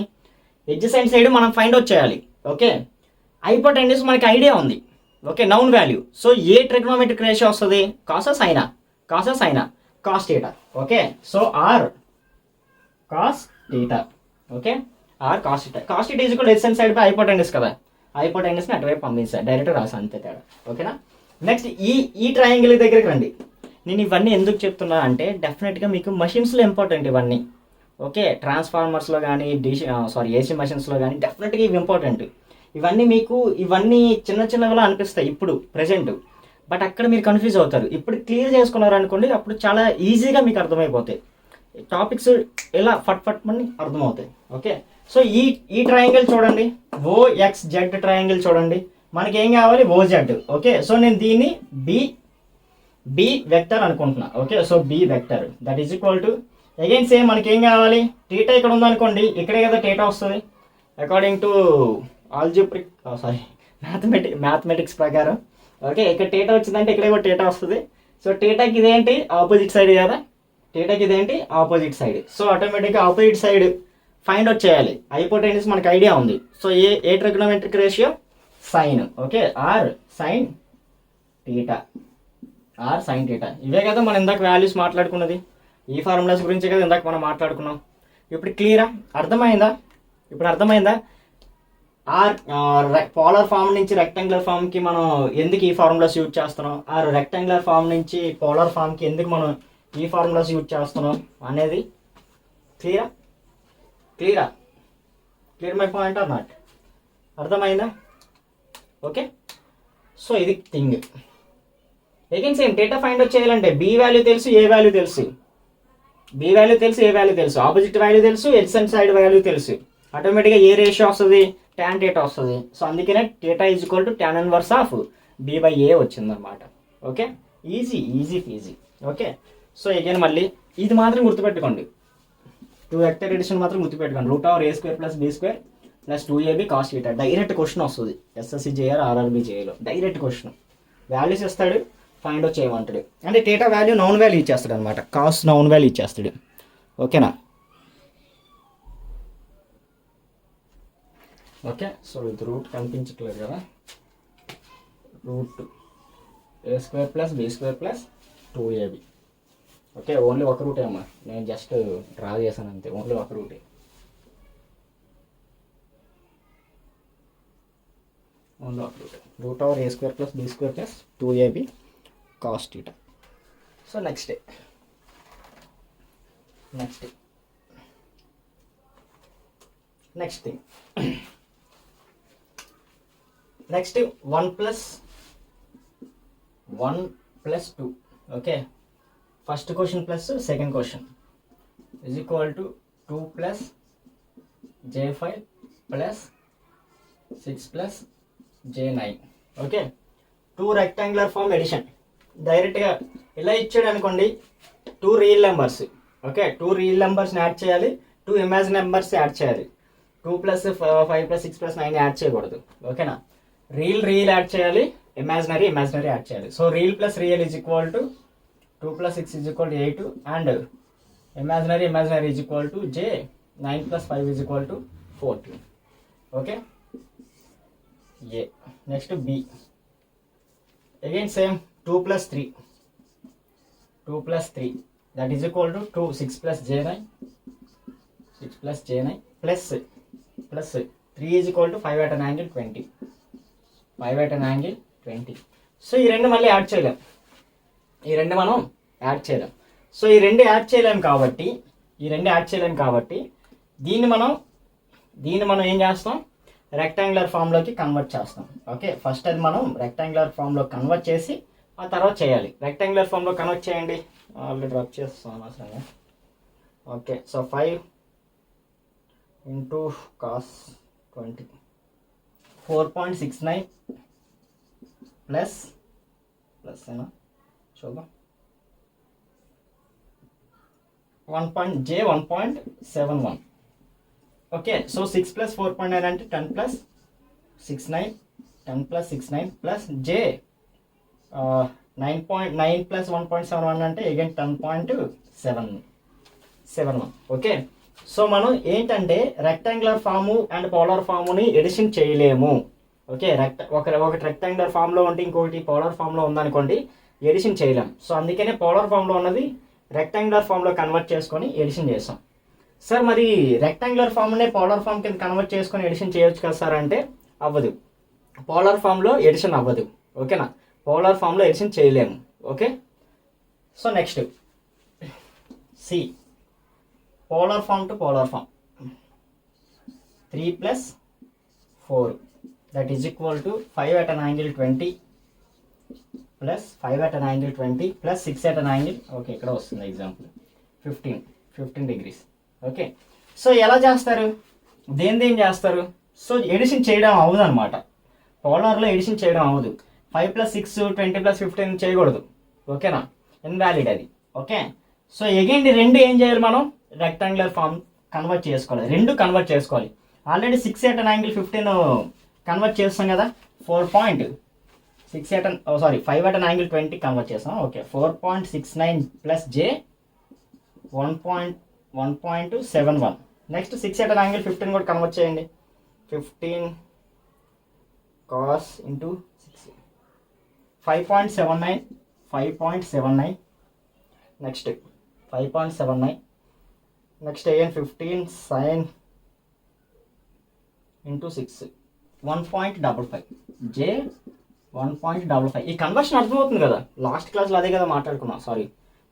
ఎడ్జసెంట్ సైడ్ మనం ఫైండ్ అవుట్ చేయాలి. ఓకే, హైపోటెన్యూస్ మనకి ఐడియా ఉంది. Okay, known value. సో ఏ ట్రిగ్నోమెట్రిక్ రేషియో వస్తుంది? కాసా సైనా, cos theta. Okay, so r cos theta. Okay, r cos theta. Cos theta is equal adjacent side by hypotenuse కదా. హైపోటెన్యూస్ని అటువైపు పంపించాను, డైరెక్ట్ రాసా, అంతే తేడా. ఓకేనా? నెక్స్ట్ ఈ ట్రయాంగిల్ దగ్గరికి రండి. నేను ఇవన్నీ ఎందుకు చెప్తున్నా అంటే డెఫినెట్గా మీకు మషిన్స్లో ఇంపార్టెంట్ ఇవన్నీ. ఓకే, ట్రాన్స్ఫార్మర్స్లో కానీ ఏసీ మషిన్స్లో కానీ డెఫినెట్గా ఇవి ఇంపార్టెంట్. ఇవన్నీ చిన్నవిలా అనిపిస్తాయి ఇప్పుడు ప్రజెంట్, బట్ అక్కడ మీరు కన్ఫ్యూజ్ అవుతారు. ఇప్పుడు క్లియర్ చేసుకున్నారు అనుకోండి, అప్పుడు చాలా ఈజీగా మీకు అర్థమైపోతాయి టాపిక్స్, ఇలా ఫట్ మని అర్థమవుతాయి. ఓకే, సో ఈ ట్రయాంగిల్ చూడండి, ఓఎక్స్ జెడ్ ట్రయాంగిల్ చూడండి, మనకి ఏం కావాలి? ఓజెడ్. ఓకే, సో నేను దీన్ని బి వెక్టర్ అనుకుంటున్నా. Okay, so B vector that is equal to again same మనకి ఏం కావాలి? థీటా ఇక్కడ ఉందనుకోండి, ఇక్కడే కదా థీటా వస్తుంది అకార్డింగ్ టు ఆల్జిబ్రిక్ మ్యాథమెటిక్స్ ప్రకారం. ఓకే, ఇక్కడ థీటా వచ్చిందంటే ఇక్కడే కూడా థీటా వస్తుంది. సో థీటాకి ఇదేంటి? ఆపోజిట్ సైడ్ కదా. థీటాకి ఇదేంటి? Opposite side. సో ఆటోమేటిక్గా ఆపోజిట్ సైడ్ ఫైండ్ అవుట్ చేయాలి. హైపోటెన్యూస్ మనకి ఐడియా ఉంది. సో ఏ trigonometric ratio? Sine. Okay, R sine theta, R sine theta. ఇవే కదా మనం ఇందాక వాల్యూస్ మాట్లాడుకున్నది, ఈ ఫార్ములాస్ గురించి కదా ఇందాక మనం మాట్లాడుకున్నాం. ఇప్పుడు క్లియరా? అర్థమైందా? ఇప్పుడు అర్థమైందా? పోలార్ ఫామ్ నుంచి రెక్టాంగులర్ ఫామ్కి మనం ఎందుకు ఈ ఫార్ములాస్ యూజ్ చేస్తున్నాం, రెక్టాంగులర్ ఫామ్ నుంచి పోలార్ ఫామ్కి ఎందుకు మనం ఈ ఫార్ములాస్ యూజ్ చేస్తున్నాం అనేది clear my point or not? అర్థమైందా? ఓకే, సో ఇది thing. Again same data find out చేయాలంటే బి వాల్యూ తెలుసు, ఏ వాల్యూ తెలుసు, బి వాల్యూ తెలుసు, ఏ వాల్యూ తెలుసు, ఆపోజిట్ వాల్యూ తెలుసు, ఎడ్సెంట్ సైడ్ వాల్యూ తెలుసు, ఆటోమేటిక్గా ఏ రేషియో వస్తుంది, tan డేటా వస్తుంది. సో అందుకనే theta is equal to tan inverse of b by a వచ్చిందనమాట. Okay, easy easy easy. Okay, so again మళ్ళీ ఇది మాత్రం గుర్తుపెట్టుకోండి, 2 వెక్టర్ ఎడిషన్ మాత్రం గుర్తుపెట్టుకోండి. √a² + b² + 2ab cos θ. Direct question వస్తుంది ఎస్ఎస్సి జేఆర్ ఆర్ఆర్బి జేఏలో, డైరెక్ట్ క్వశ్చన్. వాల్యూస్ ఇస్తాడు, ఫైండ్ అవుట్ చేయమంటాడు. అంటే డేటా వాల్యూ నౌన్ వాల్యూ ఇచ్చేస్తాడు అనమాట, కాస్ట్ నౌన్ వాల్యూ ఇచ్చేస్తాడు. ఓకేనా? ఓకే, సో ఇది రూట్ కనిపించట్లేదు కదా, √a² + b² + 2ab. Okay, only ఒక రూటే అమ్మా, నేను జస్ట్ డ్రా చేశాను అంతే, ఓన్లీ ఒక రూటే. ఓన్లీ ఒక రూటే, √a² + b² + 2ab cos θ. So next thing 1 + 2. Okay, first question plus second question is equal to 2 + j5 + 6 + j9. Okay, 2 rectangular form addition. డైరెక్ట్గా ఇలా ఇచ్చాడు అనుకోండి, 2 రియల్ నెంబర్స్. ఓకే, 2 రియల్ నెంబర్స్ని యాడ్ చేయాలి, 2 ఇమాజిన్ నెంబర్స్ యాడ్ చేయాలి. 2 + 5 + 6 + 9 యాడ్ చేయకూడదు. ఓకేనా? రియల్ యాడ్ చేయాలి, ఇమాజినరీ యాడ్ చేయాలి. So real plus real is equal to 2 + 6 is equal to 8 and imaginary is equal to j, 9 + 5 is equal to 14. Okay, A. Next B, again same 2 + 3 that is equal to 6 + j9 plus 3 is equal to 5 at an angle 20. సో ఈ రెండు మళ్ళీ యాడ్ చేయలేం, ఈ రెండు మనం యాడ్ చేయలేం. సో ఈ రెండు యాడ్ చేయలేం కాబట్టి దీన్ని మనం ఏం చేస్తాం, రెక్టాంగులర్ ఫామ్లోకి కన్వర్ట్ చేస్తాం. ఓకే, ఫస్ట్ అది మనం రెక్టాంగులర్ ఫామ్లో కన్వర్ట్ చేసి ఆ తర్వాత చేయాలి. రెక్టాంగులర్ ఫామ్లో కన్వర్ట్ చేయండి, ఆల్రెడీ రబ్ చేస్తాం అసలు. ఓకే, సో 5 × cos 20 4.69 ప్లస్ ఏనా చూద్దాం, 1.71. ఓకే, సో 6 + 4.9 అంటే 10 + 69 ప్లస్ j 9.9 + 1.71 అంటే అగైన్ 10.71. ఓకే, సో మనం ఏంటంటే రెక్టాంగులర్ ఫాము అండ్ పోలార్ ఫాముని ఎడిషన్ చేయలేము. ఓకే, ఒకటి రెక్టాంగులర్ ఫామ్లో ఉంటే ఇంకొకటి పోలార్ ఫామ్లో ఉందనుకోండి, ఎడిషన్ చేయలేం. సో అందుకనే పోలార్ ఫామ్లో ఉన్నది రెక్టాంగులర్ ఫామ్లో కన్వర్ట్ చేసుకొని ఎడిషన్ చేస్తాం. సార్ మరి రెక్టాంగులర్ ఫామ్నే పోలార్ ఫామ్ కింద కన్వర్ట్ చేసుకొని ఎడిషన్ చేయొచ్చు కదా సార్ అంటే అవ్వదు, పోలార్ ఫామ్లో ఎడిషన్ అవ్వదు. ఓకేనా, పోలార్ ఫామ్లో ఎడిషన్ చేయలేము. Okay, so next C, polar form to polar form 3 + 4 that is equal to 5 at an angle 20 plus 5 at an angle 20 plus 6 at an angle, okay ఇక్కడ వస్తుంది ఎగ్జాంపుల్ 15 degrees. ఓకే, సో ఎలా చేస్తారు, దేని చేస్తారు? సో ఎడిషన్ చేయడం అవ్వదు అనమాట, పోలార్లో ఎడిషన్ చేయడం అవ్వదు. 5 + 6 20 + 15 చేయకూడదు. ఓకేనా, ఇన్వాలిడ్ అది. ఓకే, సో అగైన్ రెండు ఏం చేయాలి, మనం రెక్టాంగులర్ ఫామ్ కన్వర్ట్ చేసుకోవాలి, రెండు కన్వర్ట్ చేసుకోవాలి. Already 6 at an angle 15 convert చేస్తాం కదా, 5 at an angle 20 కన్వర్ట్ చేస్తాం. Okay, 4.69 plus j 1.71. Next 6 at an angle 15 కూడా కన్వర్ట్ చేయండి, 15 cos into 6 5.79 next 5.79 next again 15 sin into 6 1.55 j 1.55. ఈ కన్వర్షన్ అర్థమవుతుంది కదా, లాస్ట్ క్లాస్లో అదే కదా మాట్లాడుకున్నాం,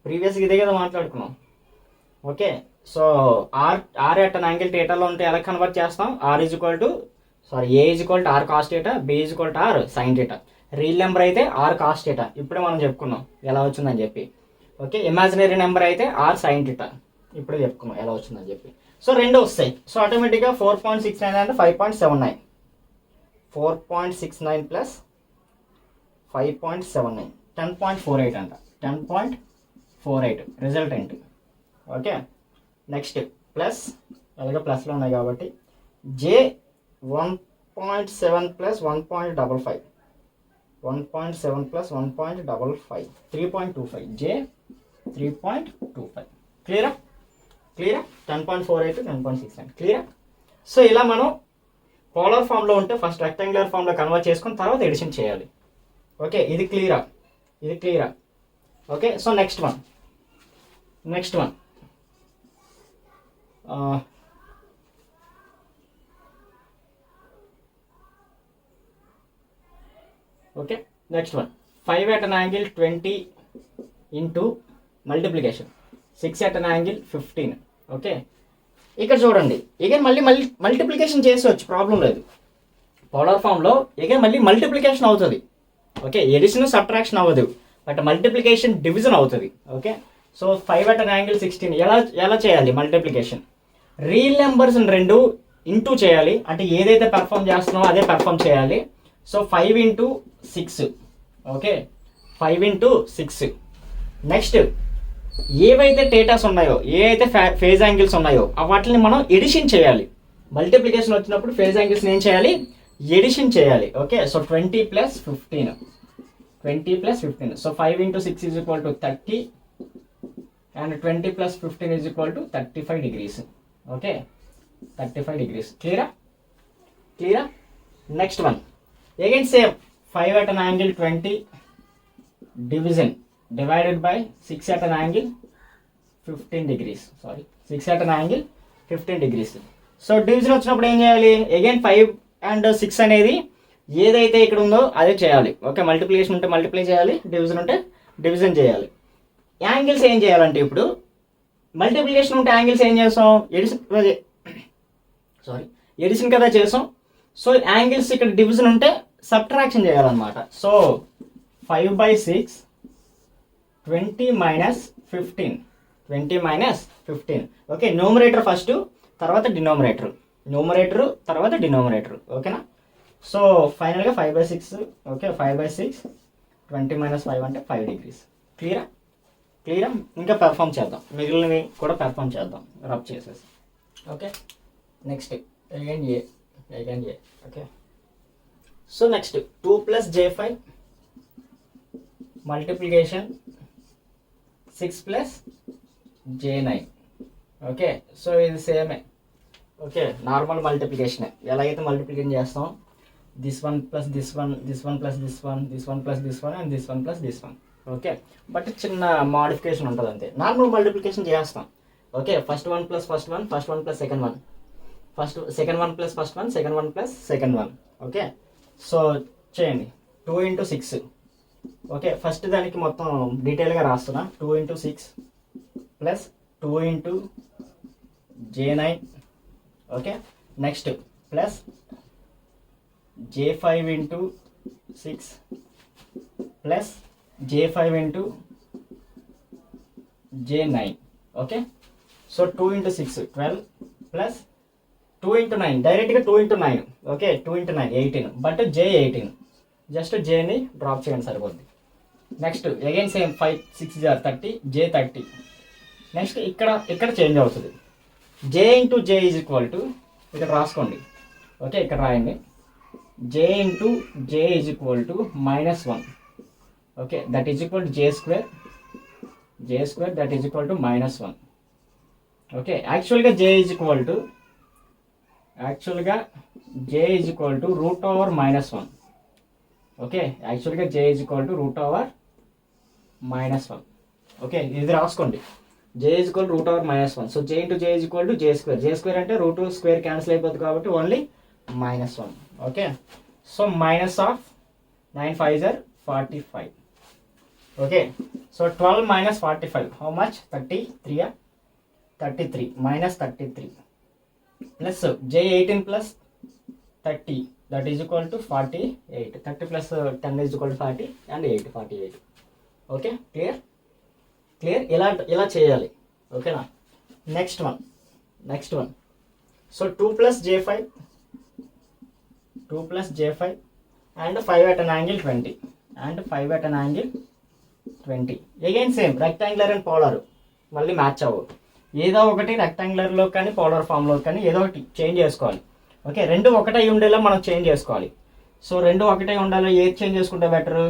ప్రీవియస్గా ఇదే కదా మాట్లాడుకున్నాం. Okay, so r at an angle θలో ఉంటే ఎలా కన్వర్ట్ చేస్తాం, a is equal to r cos θ, b is equal to r sin θ. Real number అయితే ఆర్ కాస్ థీటా, ఇప్పుడే మనం చెప్పుకున్నాం ఎలా వచ్చిందని చెప్పి. ఓకే, ఇమాజినరీ నెంబర్ అయితే ఆర్ సైన్ థీటా, ఇప్పుడే చెప్పుకున్నాం ఎలా వచ్చిందని చెప్పి. సో రెండు వస్తాయి. సో ఆటోమేటిక్గా 4.69 అంటే 5.79, 4.69 ప్లస్ 5.79 10.48 అంట, 10.48 రిజల్టెంట్. ఓకే, నెక్స్ట్ ప్లస్, అలాగే ప్లస్లో ఉన్నాయి కాబట్టి జే 1.7 ప్లస్ 1.55, 1.7 ప్లస్ 1.55 3.25, జే 3.25. క్లియరా? 10.48 10.69 క్లియరా? సో ఇలా మనం పోలార్ ఫామ్లో ఉంటే ఫస్ట్ రెక్టాంగులర్ ఫామ్లో కన్వర్ట్ చేసుకుని తర్వాత ఎడిషన్ చేయాలి. ఓకే, ఇది క్లియరా? Okay, so next one okay, next one 5 at an angle 20 into multiplication 6 at an angle 15. Okay, ఇక్కడ చూడండి, ఇక మళ్ళీ మల్టిప్లికేషన్ చేసుకోవచ్చు, ప్రాబ్లం లేదు. పోలార్ ఫామ్లో ఇక మళ్ళీ మల్టిప్లికేషన్ అవుతుంది. ఓకే, ఎడిషన్ సబ్ట్రాక్షన్ అవ్వదు, బట్ మల్టిప్లికేషన్ డివిజన్ అవుతుంది. Okay, so 5 at an angle 16 ఎలా చేయాలి మల్టిప్లికేషన్? రియల్ నెంబర్స్ రెండు ఇంటూ చేయాలి, అంటే ఏదైతే పెర్ఫామ్ చేస్తున్నామో అదే పెర్ఫామ్ చేయాలి. So 5 into 6. Okay, 5 into 6. Next ఏవైతే టేటాస్ ఉన్నాయో, ఏవైతే ఫేజ్ యాంగిల్స్ ఉన్నాయో వాటిని మనం ఎడిషన్ చేయాలి. మల్టిప్లికేషన్ వచ్చినప్పుడు ఫేజ్ యాంగిల్స్ని ఏం చేయాలి? ఎడిషన్ చేయాలి. Okay, so 20 plus 15, 20 plus 15. So 5 into 6 is equal to 30 and 20 plus 15 is equal to 35 degrees. Okay, 35 degrees. క్లియరా? Next one again same 5 at an angle 20 division divided by 6 at an angle 15 degrees. 6 at an angle 15 degrees. So division వచ్చినప్పుడు ఏం చేయాలి? అగైన్ 5 and 6 అనేది ఏదైతే ఇక్కడ ఉందో అదే చేయాలి. ఓకే, మల్టిప్లికేషన్ ఉంటే మల్టిప్లై చేయాలి, డివిజన్ ఉంటే డివిజన్ చేయాలి. యాంగిల్స్ ఏం చేయాలంటే ఇప్పుడు మల్టిప్లికేషన్ ఉంటే యాంగిల్స్ ఏం చేస్తాం? ఎడిషన్ కదా చేసాం. సో యాంగిల్స్ ఇక్కడ డివిజన్ ఉంటే సబ్ట్రాక్షన్ చేయాలన్నమాట. So 5/6 20 minus 15, 20 minus 15. Okay, numerator first, తర్వాత డినోమినేటర్, తర్వాత డినోమినేటర్. ఓకేనా? సో ఫైనల్గా 5/6. ఓకే, 5/6 20 minus 5 అంటే 5 degrees. క్లియరా? ఇంకా పెర్ఫామ్ చేద్దాం, మిగిలినవి కూడా పెర్ఫామ్ చేద్దాం రబ్ చేసేసి. Okay, next again a. Okay, so next 2 plus J5 multiplication 6 plus J9. Okay, so ఇది సేమే. ఓకే, నార్మల్ మల్టిప్లికేషన్ ఎలాగైతే మల్టిప్లికేషన్ చేస్తాం, this one plus this one, this one plus this one, this one plus this one and this one plus this one. Okay, but చిన్న మోడిఫికేషన్ ఉంటుంది అంతే. నార్మల్ మల్టిప్లికేషన్ చేస్తాం. Okay, first one plus first one plus second one, second one plus first one, second one plus second one. Okay, so చేయండి 2 into 6. ఓకే, ఫస్ట్ దానికి మొత్తం డీటెయిల్గా రాస్తున్నా. 2 into 6 plus 2 into J9. Okay, next plus J5 into 6 plus J5 into J9. Okay, so 2 into 6 12 plus 2 into 9, డైరెక్ట్గా 2 into 9. Okay, 2 into 9 18, but J18, just Jని డ్రాప్ చేయండి సరిపోద్ది. Next again same 5 6 30, J30. Next ఇక్కడ చేంజ్ అవుతుంది. J into J is equal to, ఇక్కడ రాసుకోండి. ఓకే, ఇక్కడ రాయండి. J into J is equal to -1. Okay, that is equal to J square that is equal to -1. Okay, యాక్చువల్గా J is equal to √/-1. Okay, యాక్చువల్గా J is equal to √/-1. Okay, ఇది రాసుకోండి. J is equal √/-1. So J into J is equal to J square అంటే √2² క్యాన్సిల్ అయిపోతుంది కాబట్టి only -1. Okay, so -9 5s are 45. Okay, so 12 minus 45 how much? 33. 33 -33 plus J18 plus 30 that is equal to 48. 30 plus 10 is equal to 40 and 8 48. Okay, clear. ఇలా చేయాలి. ఓకేనా. Next one so 2 plus J5 and 5 at an angle 20 and 5 at an angle 20. Again same rectangular and polar మళ్ళీ మ్యాచ్ అవ్వవు. ఏదో ఒకటి రెక్టాంగులర్లో కానీ పోలార్ ఫామ్లో కానీ ఏదో ఒకటి చేంజ్ చేసుకోవాలి. ఓకే, రెండు ఒకటే ఉండేలా మనం చేంజ్ చేసుకోవాలి. సో రెండు ఒకటే ఉండాలి. ఏది చేంజ్ చేసుకుంటే బెటర్?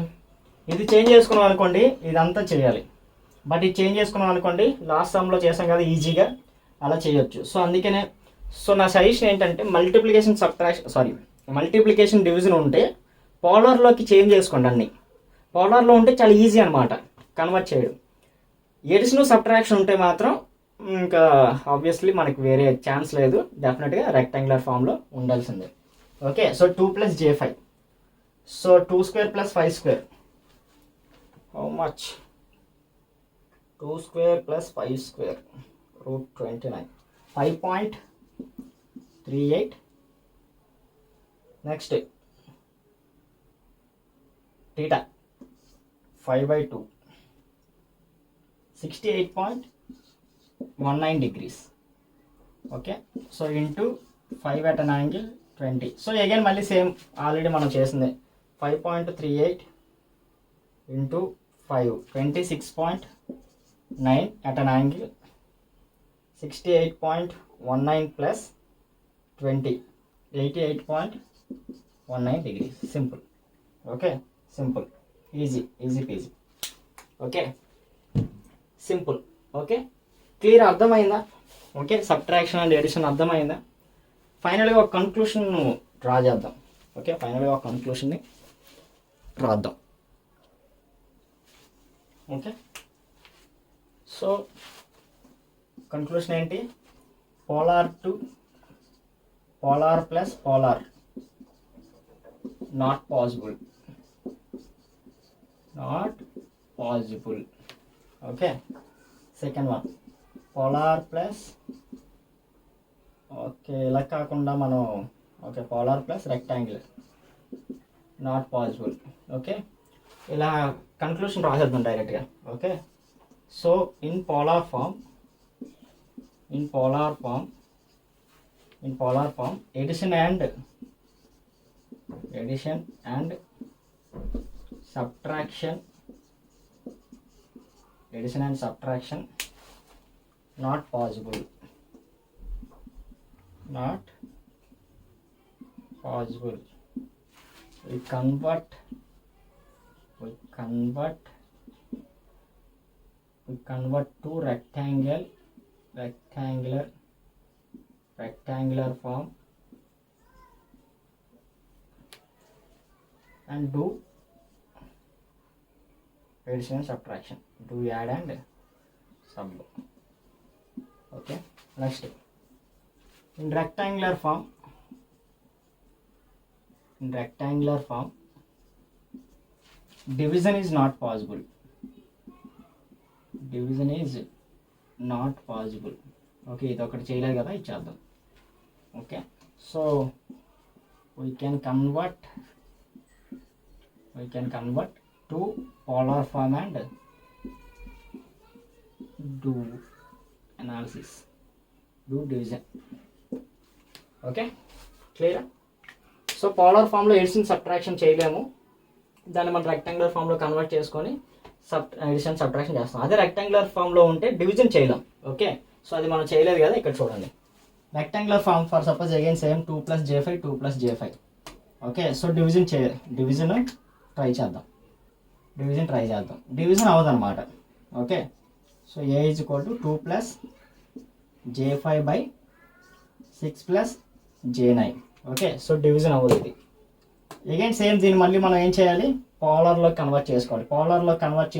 ఇది చేంజ్ చేసుకున్నాం అనుకోండి, ఇదంతా చేయాలి. బట్ ఇది చేంజ్ చేసుకున్నాం అనుకోండి, లాస్ట్ సమ్లో చేసాం కదా, ఈజీగా అలా చేయొచ్చు. సో అందుకనే నా సజెషన్ ఏంటంటే మల్టిప్లికేషన్ డివిజన్ ఉంటే పోలార్లోకి చేంజ్ చేసుకోండి. అన్ని పోలార్లో ఉంటే చాలా ఈజీ అనమాట కన్వర్ట్ చేయడం. ఎడిషన్ సబ్ట్రాక్షన్ ఉంటే మాత్రం ఇంకా ఆబ్వియస్లీ మనకి వేరే ఛాన్స్ లేదు. డెఫినెట్గా రెక్టాంగులర్ ఫామ్లో ఉండాల్సిందే. Okay, so 2 plus J5. So 2 square plus 5 square. How much? 2 square plus 5 square √29. 5.38. Next theta 5/2 68.19 degrees. Okay, so into 5 at an angle 20. సో అగైన్ మళ్ళీ సేమ్ ఆల్రెడీ మనం చేసింది. 5.38 into 5 26.9 at an angle 68.19 plus 20 88.19 degrees. Simple. Okay, simple, easy peasy. Okay, simple. Okay, clear, అర్థమైందా? ఓకే, సబ్ట్రాక్షన్ అండ్ ఎడిషన్ అర్థమైందా? ఫైనల్గా ఒక కన్క్లూషన్ డ్రా చేద్దాం. ఓకే, ఫైనల్గా ఒక కన్క్లూషన్ని రాద్దాం. ఓకే, సో కన్క్లూషన్ ఏంటి? Polar to polar plus polar not possible. Okay, second one polar plus, okay ఇలా కాకుండా మనం polar plus rectangular not possible. Okay, ఇలా కన్క్లూషన్ రాసేద్దాం డైరెక్ట్గా. Okay, so in polar form addition and subtraction not possible. We convert to rectangular form and do addition and subtraction. Do add and sub. Okay, next in rectangular form division is not possible. Okay, ఇది ఒకటి చేయలేదు కదా, ఇచ్చేద్దాం. Okay, so we can convert to polar form and do division. Okay, clear. So polar ఫామ్లో ఎడిషన్ సబ్ట్రాక్షన్ చేయలేము, దాన్ని మనం రెక్టాంగులర్ ఫామ్లో కన్వర్ట్ చేసుకొని ఎడిషన్ సబ్ట్రాక్షన్ చేస్తాం. అదే రెక్టాంగులర్ ఫామ్లో ఉంటే డివిజన్ చేయలేం. ఓకే, సో అది మనం చేయలేదు కదా, ఇక్కడ చూడండి. Rectangular form for suppose again same 2 plus J5. Okay, so division try చేద్దాం. డివిజన్ అవ్వదన్నమాట. Okay, so A is equal to 2 plus J5/6 plus J9. Okay, so division అవ్వదు ఇది. అగైన్ సేమ్ దీన్ని మళ్ళీ మనం ఏం చేయాలి? పోలార్లో కన్వర్ట్ చేసుకోవాలి. పోలార్లో కన్వర్ట్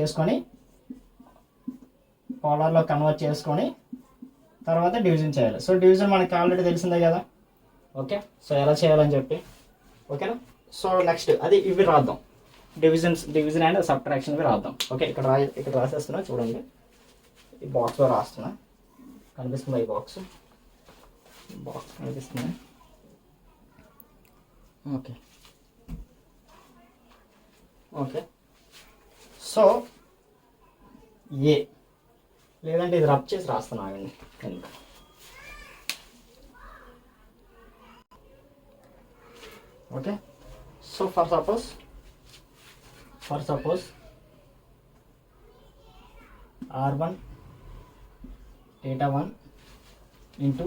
చేసుకొని తర్వాత డివిజన్ చేయాలి. సో డివిజన్ మనకి ఆల్రెడీ తెలిసిందే కదా. ఓకే, సో ఎలా చేయాలని చెప్పి. ఓకేనా. సో నెక్స్ట్ అది ఇవి రాద్దాం. డివిజన్ అండ్ సబ్ట్రాక్షన్ రాద్దాం. ఓకే, ఇక్కడ రాసేస్తున్నా చూడండి. ఈ బాక్స్లో రాస్తున్నా, కనిపిస్తుందా? ఈ బాక్స్ కనిపిస్తుంది. Okay okay. సో ఏ లేదంటే ఇది రబ్ చేసి రాస్తాను ఆగండి కింద. Okay. So for suppose R1 θ1 into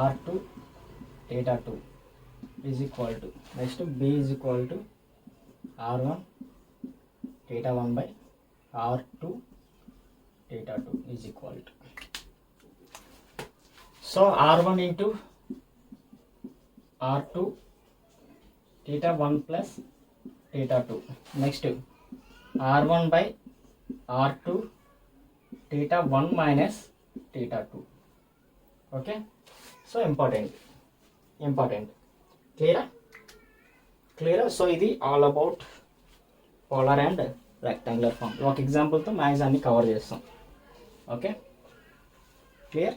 R2 θ2 is equal to, next B is equal to R1 θ1 by R2 θ2 is equal to, so R1 into R2 θ1 plus θ2, next R1 by R2 θ1 minus θ2. Okay, so important, clear. So ఇది all about polar and rectangular form. ఒక ఎగ్జాంపుల్తో మ్యాథ్స్ అన్ని కవర్ చేస్తాం. Okay, clear.